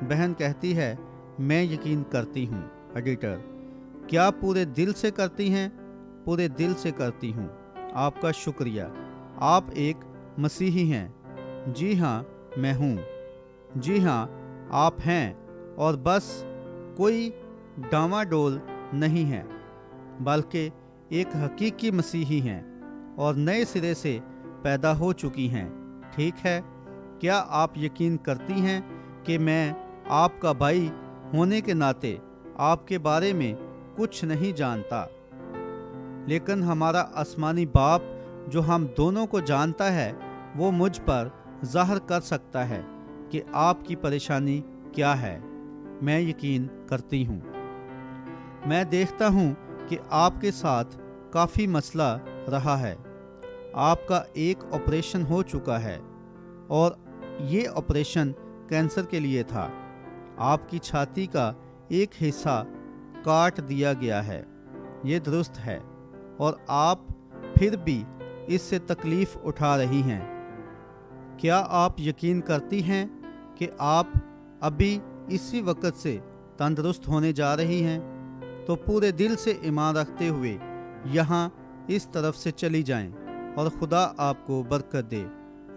बहन कहती है मैं यकीन करती हूँ। एडिटर, क्या पूरे दिल से करती हैं? पूरे दिल से करती हूँ। आपका शुक्रिया। आप एक मसीही हैं। जी हाँ, मैं हूँ। जी हाँ, आप हैं। और बस कोई डामाडोल नहीं है, बल्कि एक हकीकी मसीही हैं और नए सिरे से पैदा हो चुकी हैं। ठीक है, क्या आप यकीन करती हैं कि मैं आपका भाई होने के नाते आपके बारे में कुछ नहीं जानता, लेकिन हमारा आसमानी बाप जो हम दोनों को जानता है वो मुझ पर ज़ाहिर कर सकता है कि आपकी परेशानी क्या है। मैं यकीन करती हूँ। मैं देखता हूँ कि आपके साथ काफ़ी मसला रहा है। आपका एक ऑपरेशन हो चुका है और ये ऑपरेशन कैंसर के लिए था। आपकी छाती का एक हिस्सा काट दिया गया है। ये दुरुस्त है और आप फिर भी इससे तकलीफ उठा रही हैं। क्या आप यकीन करती हैं कि आप अभी इसी वक्त से तंदुरुस्त होने जा रही हैं? तो पूरे दिल से ईमान रखते हुए यहाँ इस तरफ से चली जाएं और खुदा आपको बरकत दे।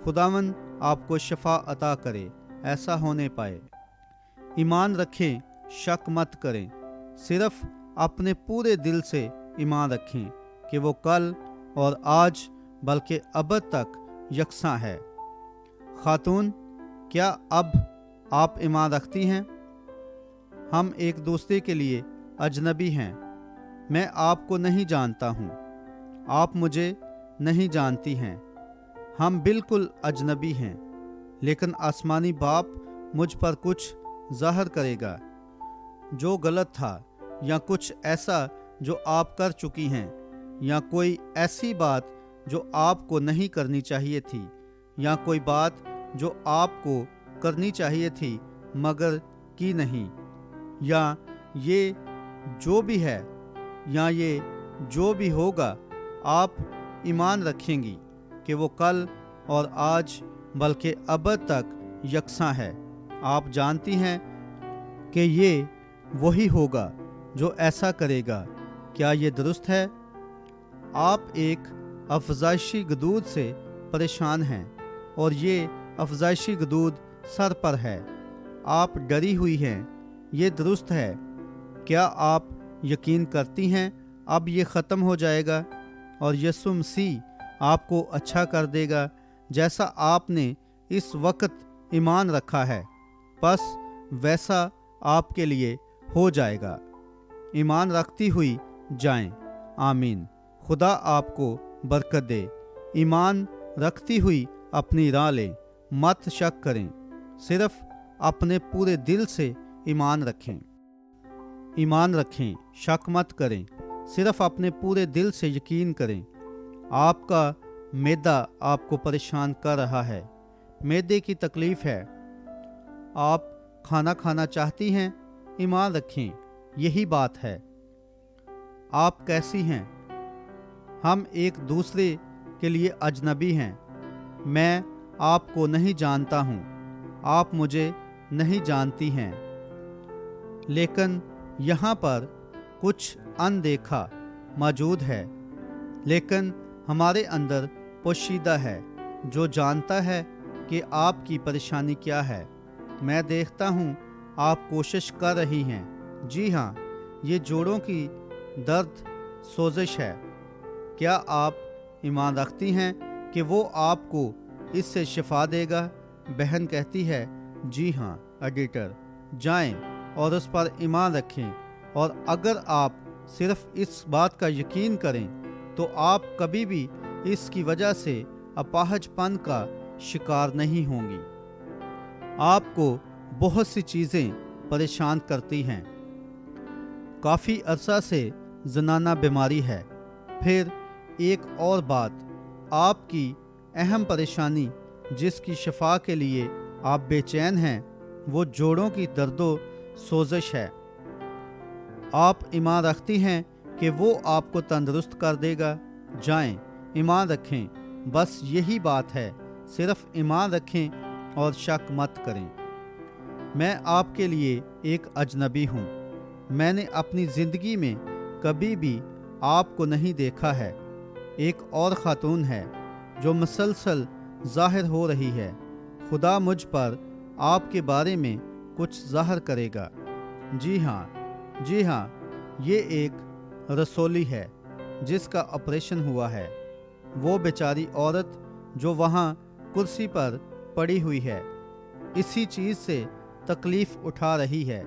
खुदावन आपको शफा अता करे, ऐसा होने पाए। ईमान रखें, शक मत करें। सिर्फ अपने पूरे दिल से ईमान रखें कि वो कल और आज बल्कि अबद तक यकसां है। खातून, क्या अब आप ईमान रखती हैं? हम एक दूसरे के लिए अजनबी हैं। मैं आपको नहीं जानता हूँ, आप मुझे नहीं जानती हैं। हम बिल्कुल अजनबी हैं, लेकिन आसमानी बाप मुझ पर कुछ ज़ाहिर करेगा जो गलत था, या कुछ ऐसा जो आप कर चुकी हैं, या कोई ऐसी बात जो आपको नहीं करनी चाहिए थी, या कोई बात जो आपको करनी चाहिए थी मगर की नहीं। या ये जो भी है या ये जो भी होगा, आप ईमान रखेंगी कि वो कल और आज बल्कि अबद तक यकसां है। आप जानती हैं कि ये वही होगा जो ऐसा करेगा। क्या ये दुरुस्त है? आप एक अफजाइशी गदूद से परेशान हैं और ये अफजाइशी गदूद सर पर है। आप डरी हुई हैं, ये दुरुस्त है। क्या आप यकीन करती हैं अब ये ख़त्म हो जाएगा और यीशु मसीह आपको अच्छा कर देगा जैसा आपने इस वक्त ईमान रखा है, बस वैसा आपके लिए हो जाएगा। ईमान रखती हुई जाएं। आमीन। खुदा आपको बरकत दे। ईमान रखती हुई अपनी राह लें, मत शक करें, सिर्फ अपने पूरे दिल से ईमान रखें। ईमान रखें, शक मत करें, सिर्फ अपने पूरे दिल से यकीन करें। आपका मैदा आपको परेशान कर रहा है, मैदे की तकलीफ है, आप खाना खाना चाहती हैं, ईमान रखें, यही बात है। आप कैसी हैं? हम एक दूसरे के लिए अजनबी हैं। मैं आपको नहीं जानता हूँ, आप मुझे नहीं जानती हैं, लेकिन यहाँ पर कुछ अनदेखा मौजूद है, लेकिन हमारे अंदर पोशीदा है जो जानता है कि आपकी परेशानी क्या है। मैं देखता हूँ आप कोशिश कर रही हैं। जी हाँ, ये जोड़ों की दर्द सोजिश है। क्या आप ईमान रखती हैं कि वो आपको इससे शिफा देगा? बहन कहती है, जी हाँ एडिटर, जाएं और उस पर ईमान रखें, और अगर आप सिर्फ इस बात का यकीन करें तो आप कभी भी इसकी वजह से अपाहजपन का शिकार नहीं होंगी। आपको बहुत सी चीज़ें परेशान करती हैं। काफ़ी अरसा से जनाना बीमारी है। फिर एक और बात, आपकी अहम परेशानी जिसकी शिफा के लिए आप बेचैन हैं, वो जोड़ों की दर्दो सोजिश है। आप ईमान रखती हैं कि वो आपको तंदुरुस्त कर देगा? जाएं, ईमान रखें, बस यही बात है, सिर्फ ईमान रखें और शक मत करें। मैं आपके लिए एक अजनबी हूँ। मैंने अपनी ज़िंदगी में कभी भी आपको नहीं देखा है। एक और ख़ातून है जो मुसलसल ज़ाहिर हो रही है। खुदा मुझ पर आपके बारे में कुछ ज़ाहिर करेगा। जी हाँ, ये एक रसोली है जिसका ऑपरेशन हुआ है। वो बेचारी औरत जो वहाँ कुर्सी पर पड़ी हुई है, इसी चीज़ से तकलीफ़ उठा रही है।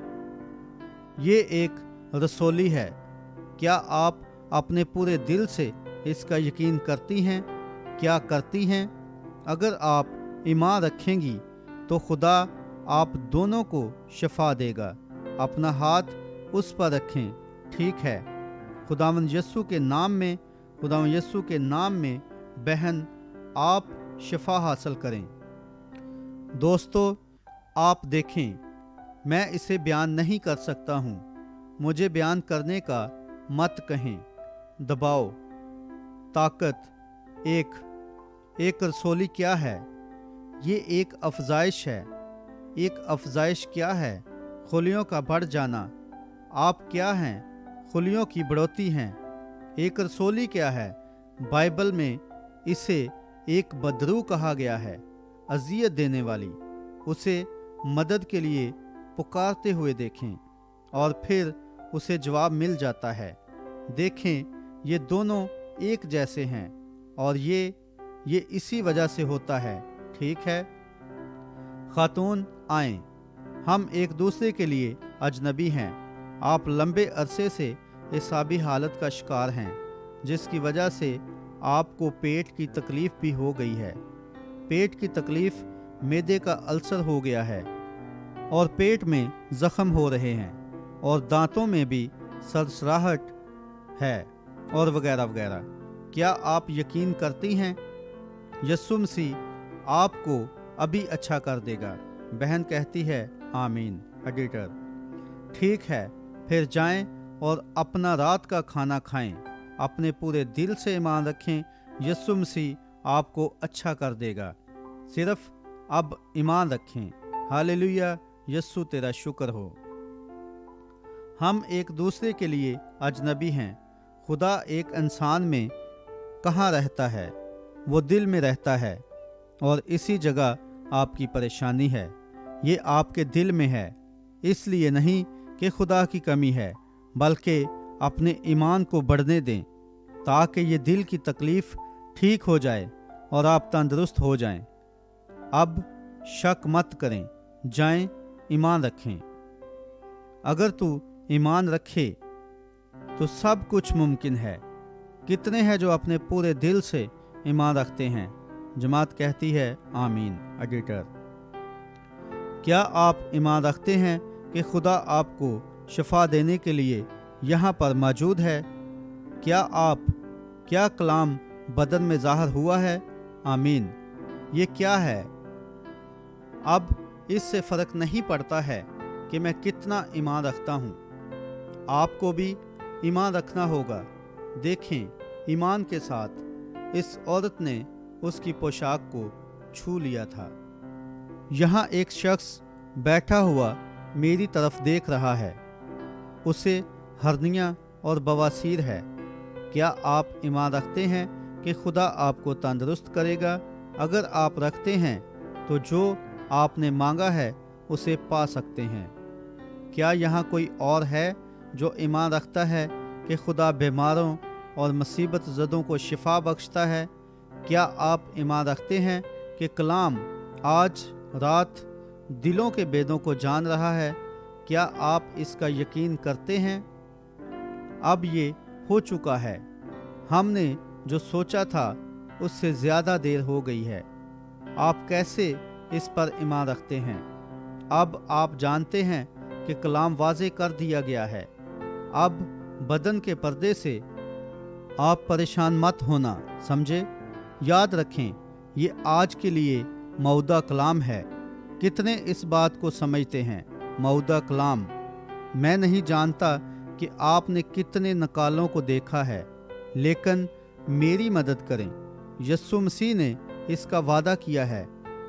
ये एक रसोली है। क्या आप अपने पूरे दिल से इसका यकीन करती हैं? क्या करती हैं? अगर आप ईमान रखेंगी तो खुदा आप दोनों को शिफा देगा। अपना हाथ उस पर रखें, ठीक है? खुदावंद यीशु के नाम में बहन, आप शिफा हासिल करें। दोस्तों, आप देखें, मैं इसे बयान नहीं कर सकता हूँ। मुझे बयान करने का मत कहें। दबाव, ताकत, एक रसोली क्या है? ये एक अफजाइश है। एक अफजाइश क्या है? खुलियों का बढ़ जाना। आप क्या हैं? खुलियों की बढ़ोतरी हैं। एक रसोली क्या है? बाइबल में इसे एक बदरू कहा गया है, अजियत देने वाली। उसे मदद के लिए पुकारते हुए देखें और फिर उसे जवाब मिल जाता है। देखें, ये दोनों एक जैसे हैं और ये इसी वजह से होता है, ठीक है? खातून आएं, हम एक दूसरे के लिए अजनबी हैं। आप लंबे अरसे से एसाबी हालत का शिकार हैं, जिसकी वजह से आपको पेट की तकलीफ भी हो गई है। पेट की तकलीफ मैदे का अल्सर हो गया है और पेट में जख्म हो रहे हैं और दांतों में भी सरसराहट है और वगैरह वगैरह। क्या आप यकीन करती हैं यीशु मसीह आपको अभी अच्छा कर देगा? बहन कहती है, आमीन। एडिटर, ठीक है, फिर जाएं और अपना रात का खाना खाएं। अपने पूरे दिल से ईमान रखें, यीशु मसीह आपको अच्छा कर देगा। सिर्फ अब ईमान रखें। हालेलुया, यीशु तेरा शुक्र हो। हम एक दूसरे के लिए अजनबी हैं। खुदा एक इंसान में कहाँ रहता है? वो दिल में रहता है, और इसी जगह आपकी परेशानी है। ये आपके दिल में है, इसलिए नहीं कि खुदा की कमी है, बल्कि अपने ईमान को बढ़ने दें ताकि ये दिल की तकलीफ ठीक हो जाए और आप तंदुरुस्त हो जाएं। अब शक मत करें, जाएं, ईमान रखें। अगर तू ईमान रखे तो सब कुछ मुमकिन है। कितने हैं जो अपने पूरे दिल से ईमान रखते हैं? जमात कहती है आमीन। एडिटर, क्या आप ईमान रखते हैं कि खुदा आपको शिफा देने के लिए यहाँ पर मौजूद है? क्या कलाम बदन में ज़ाहिर हुआ है? आमीन। ये क्या है? अब इससे फ़र्क नहीं पड़ता है कि मैं कितना ईमान रखता हूँ। आपको भी ईमान रखना होगा। देखें, ईमान के साथ इस औरत ने उसकी पोशाक को छू लिया था। यहाँ एक शख्स बैठा हुआ मेरी तरफ देख रहा है। उसे हर्निया और बवासीर है। क्या आप ईमान रखते हैं कि खुदा आपको तंदुरुस्त करेगा? अगर आप रखते हैं तो जो आपने मांगा है उसे पा सकते हैं। क्या यहाँ कोई और है जो ईमान रखता है कि खुदा बीमारों और मुसीबत ज़दों को शिफा बख्शता है? क्या आप ईमान रखते हैं कि कलाम आज रात दिलों के बेदों को जान रहा है? क्या आप इसका यकीन करते हैं? अब ये हो चुका है। हमने जो सोचा था उससे ज़्यादा देर हो गई है। आप कैसे इस पर ईमान रखते हैं? अब आप जानते हैं कि कलाम वाज़े कर दिया गया है। अब बदन के पर्दे से आप परेशान मत होना, समझे? याद रखें, ये आज के लिए मौदा कलाम है। कितने इस बात को समझते हैं? मौदा कलाम। मैं नहीं जानता कि आपने कितने नकालों को देखा है, लेकिन मेरी मदद करें। यीशु मसीह ने इसका वादा किया है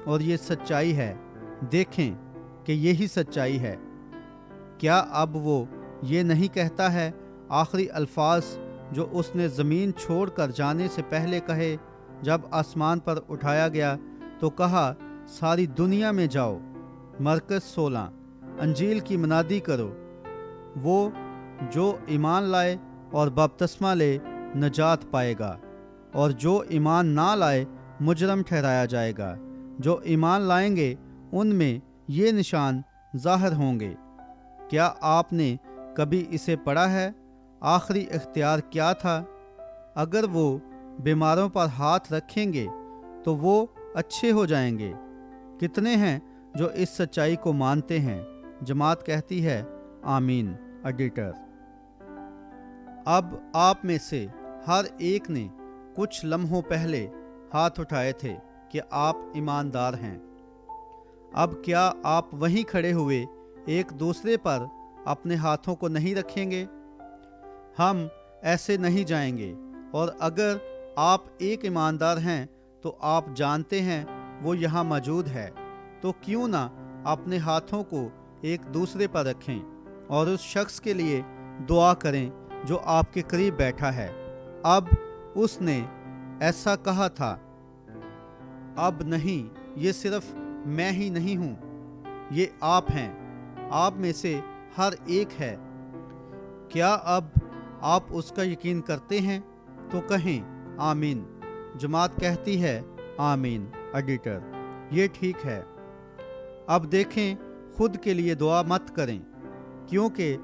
और ये सच्चाई है। देखें कि यही सच्चाई है। क्या अब वो ये नहीं कहता है? आखिरी अल्फाज जो उसने ज़मीन छोड़कर जाने से पहले कहे, जब आसमान पर उठाया गया तो कहा, सारी दुनिया में जाओ। मरकज़ 16। अंजील की मनादी करो। वो जो ईमान लाए और बपतिस्मा ले नजात पाएगा, और जो ईमान ना लाए मुजरम ठहराया जाएगा। जो ईमान लाएंगे उनमें ये निशान ज़ाहिर होंगे। क्या आपने कभी इसे पढ़ा है? आखिरी इख्तियार क्या था? अगर वो बीमारों पर हाथ रखेंगे तो वो अच्छे हो जाएंगे। कितने हैं जो इस सच्चाई को मानते हैं? जमात कहती है आमीन। एडिटर, अब आप में से हर एक ने कुछ लम्हों पहले हाथ उठाए थे कि आप ईमानदार हैं। अब क्या आप वहीं खड़े हुए एक दूसरे पर अपने हाथों को नहीं रखेंगे? हम ऐसे नहीं जाएंगे। और अगर आप एक ईमानदार हैं तो आप जानते हैं वो यहाँ मौजूद है, तो क्यों ना अपने हाथों को एक दूसरे पर रखें और उस शख्स के लिए दुआ करें जो आपके करीब बैठा है। अब उसने ऐसा कहा था, अब नहीं, ये सिर्फ मैं ही नहीं हूँ, ये आप हैं। आप में से हर एक है। क्या अब आप उसका यकीन करते हैं? तो कहें आमीन। जमात कहती है आमीन। एडिटर, ये ठीक है। अब देखें, खुद के लिए दुआ मत करें, क्योंकि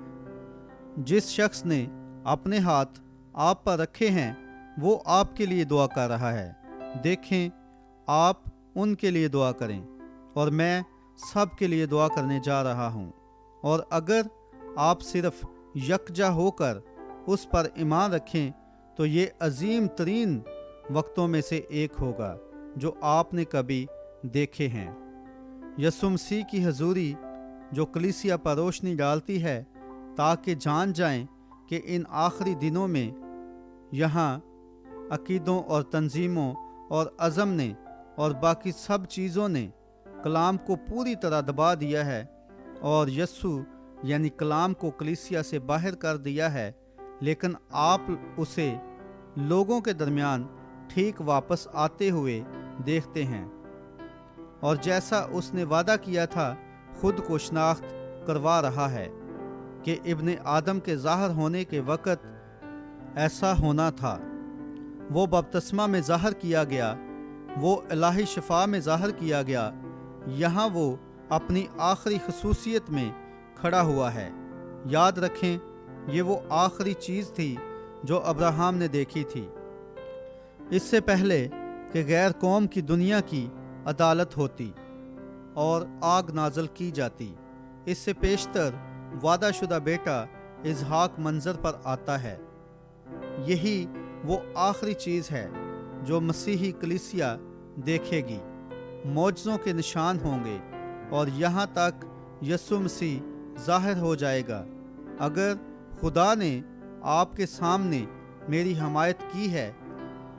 जिस शख्स ने अपने हाथ आप पर रखे हैं वो आपके लिए दुआ कर रहा है। देखें, आप उनके लिए दुआ करें और मैं सब के लिए दुआ करने जा रहा हूँ। और अगर आप सिर्फ यकजा होकर उस पर ईमान रखें तो ये अजीम तरीन वक्तों में से एक होगा जो आपने कभी देखे हैं। यीशु मसीह की हजूरी जो कलीसिया पर रोशनी डालती है ताकि जान जाएं कि इन आखिरी दिनों में यहाँ अकीदों और तंजीमों और अज़म ने और बाकी सब चीज़ों ने कलाम को पूरी तरह दबा दिया है और यस्सु यानी कलाम को कलीसिया से बाहर कर दिया है, लेकिन आप उसे लोगों के दरमियान ठीक वापस आते हुए देखते हैं और जैसा उसने वादा किया था खुद को शनाख्त करवा रहा है कि इब्ने आदम के ज़ाहिर होने के वक़्त ऐसा होना था। वो बपतिस्मा में ज़ाहिर किया गया, वो इलाही शिफा में ज़ाहिर किया गया, यहाँ वो अपनी आखिरी खसूसियत में खड़ा हुआ है। याद रखें, ये वो आखिरी चीज़ थी जो अब्राहम ने देखी थी। इससे पहले कि गैर कौम की दुनिया की अदालत होती और आग नाजल की जाती, इससे पेशतर वादाशुदा बेटा इसहाक मंजर पर आता है। यही वो आखिरी चीज़ है जो मसीही कलीसिया देखेगी। मौजज़ों के निशान होंगे और यहाँ तक यस्सु मसीह ज़ाहिर हो जाएगा। अगर खुदा ने आपके सामने मेरी हमायत की है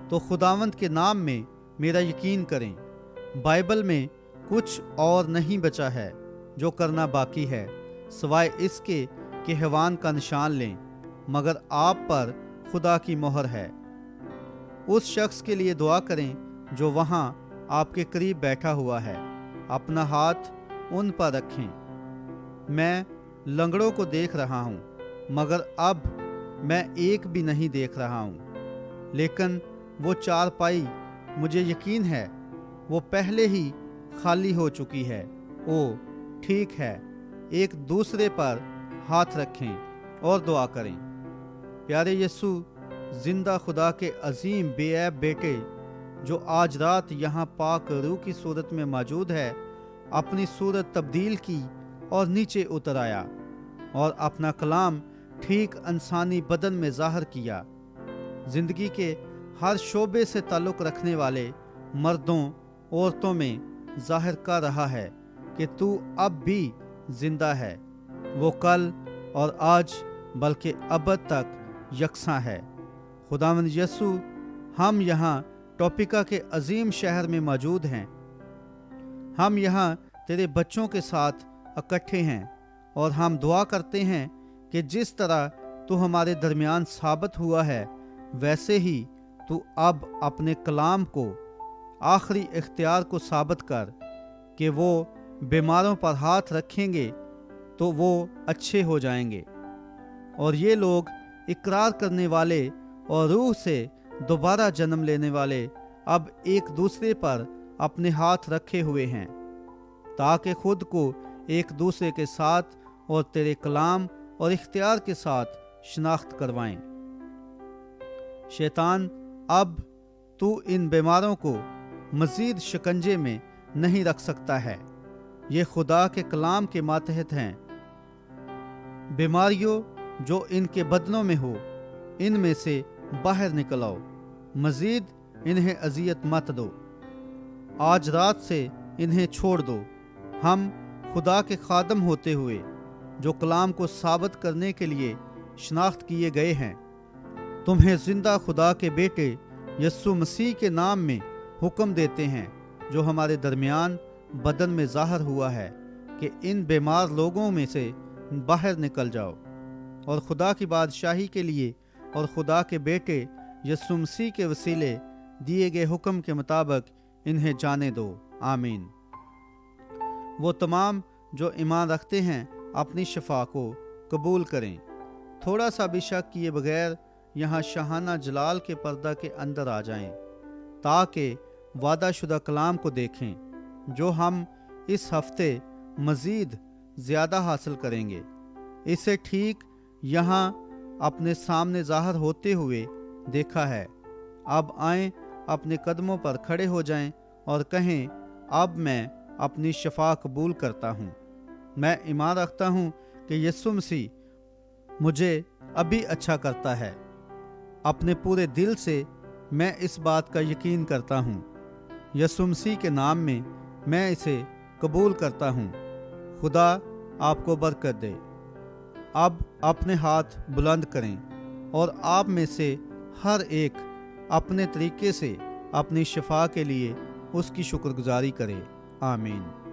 तो खुदावंद के नाम में मेरा यकीन करें। बाइबल में कुछ और नहीं बचा है जो करना बाकी है सिवाय इसके कि हैवान का निशान लें, मगर आप पर खुदा की मोहर है। उस शख्स के लिए दुआ करें जो वहाँ आपके करीब बैठा हुआ है। अपना हाथ उन पर रखें। मैं लंगड़ों को देख रहा हूँ, मगर अब मैं एक भी नहीं देख रहा हूँ, लेकिन वो चारपाई मुझे यकीन है वो पहले ही खाली हो चुकी है। ओ ठीक है, एक दूसरे पर हाथ रखें और दुआ करें। प्यारे यीशु, जिंदा खुदा के अजीम बेऐब बेटे जो आज रात यहाँ पाक रूह की सूरत में मौजूद है, अपनी सूरत तब्दील की और नीचे उतर आया और अपना कलाम ठीक इंसानी बदन में ज़ाहिर किया। जिंदगी के हर शोबे से ताल्लुक़ रखने वाले मर्दों औरतों में ज़ाहिर कर रहा है कि तू अब भी जिंदा है। वो कल और आज बल्कि अबद तक यकसां है। खुदावंद यीशु, हम यहाँ टोपिका के अजीम शहर में मौजूद हैं। हम यहाँ तेरे बच्चों के साथ इकट्ठे हैं और हम दुआ करते हैं कि जिस तरह तू हमारे दरमियान साबित हुआ है, वैसे ही तू अब अपने कलाम को आखिरी इख्तियार को साबित कर कि वो बीमारों पर हाथ रखेंगे तो वो अच्छे हो जाएंगे और ये लोग इकरार करने वाले और रूह से दोबारा जन्म लेने वाले अब एक दूसरे पर अपने हाथ रखे हुए हैं ताकि खुद को एक दूसरे के साथ और तेरे कलाम और इख्तियार के साथ शनाख्त करवाएं। शैतान, अब तू इन बीमारों को मजीद शिकंजे में नहीं रख सकता है। ये खुदा के कलाम के मातहत हैं। बीमारियों जो इनके बदनों में हो, इनमें से बाहर निकल आओ। मजीद इन्हें अजियत मत दो। आज रात से इन्हें छोड़ दो। हम खुदा के खादम होते हुए जो कलाम को साबित करने के लिए शनाख्त किए गए हैं, तुम्हें जिंदा खुदा के बेटे यस्सु मसीह के नाम में हुक्म देते हैं जो हमारे दरमियान बदन में ज़ाहिर हुआ है कि इन बीमार लोगों में से बाहर निकल जाओ और खुदा की बादशाही के लिए और खुदा के बेटे यस्सु मसीह के वसीले दिए गए हुक्म के मुताबिक इन्हें जाने दो। आमीन। वो तमाम जो ईमान रखते हैं अपनी शफा को कबूल करें। थोड़ा सा भी शक किए बगैर यहाँ शाहाना जलाल के पर्दा के अंदर आ जाएं, ताकि वादाशुदा कलाम को देखें जो हम इस हफ्ते मज़ीद ज़्यादा हासिल करेंगे। इसे ठीक यहाँ अपने सामने ज़ाहिर होते हुए देखा है। अब आएं, अपने कदमों पर खड़े हो जाएं और कहें, अब मैं अपनी शफा कबूल करता हूँ। मैं ईमान रखता हूँ कि यीशु मसीह मुझे अभी अच्छा करता है। अपने पूरे दिल से मैं इस बात का यकीन करता हूँ। यीशु मसीह के नाम में मैं इसे कबूल करता हूँ। खुदा आपको बरकत दे। اب اپنے ہاتھ بلند کریں اور آپ میں سے ہر ایک اپنے طریقے سے اپنی شفا کے لیے اس کی شکر گزاری کرے۔ آمین۔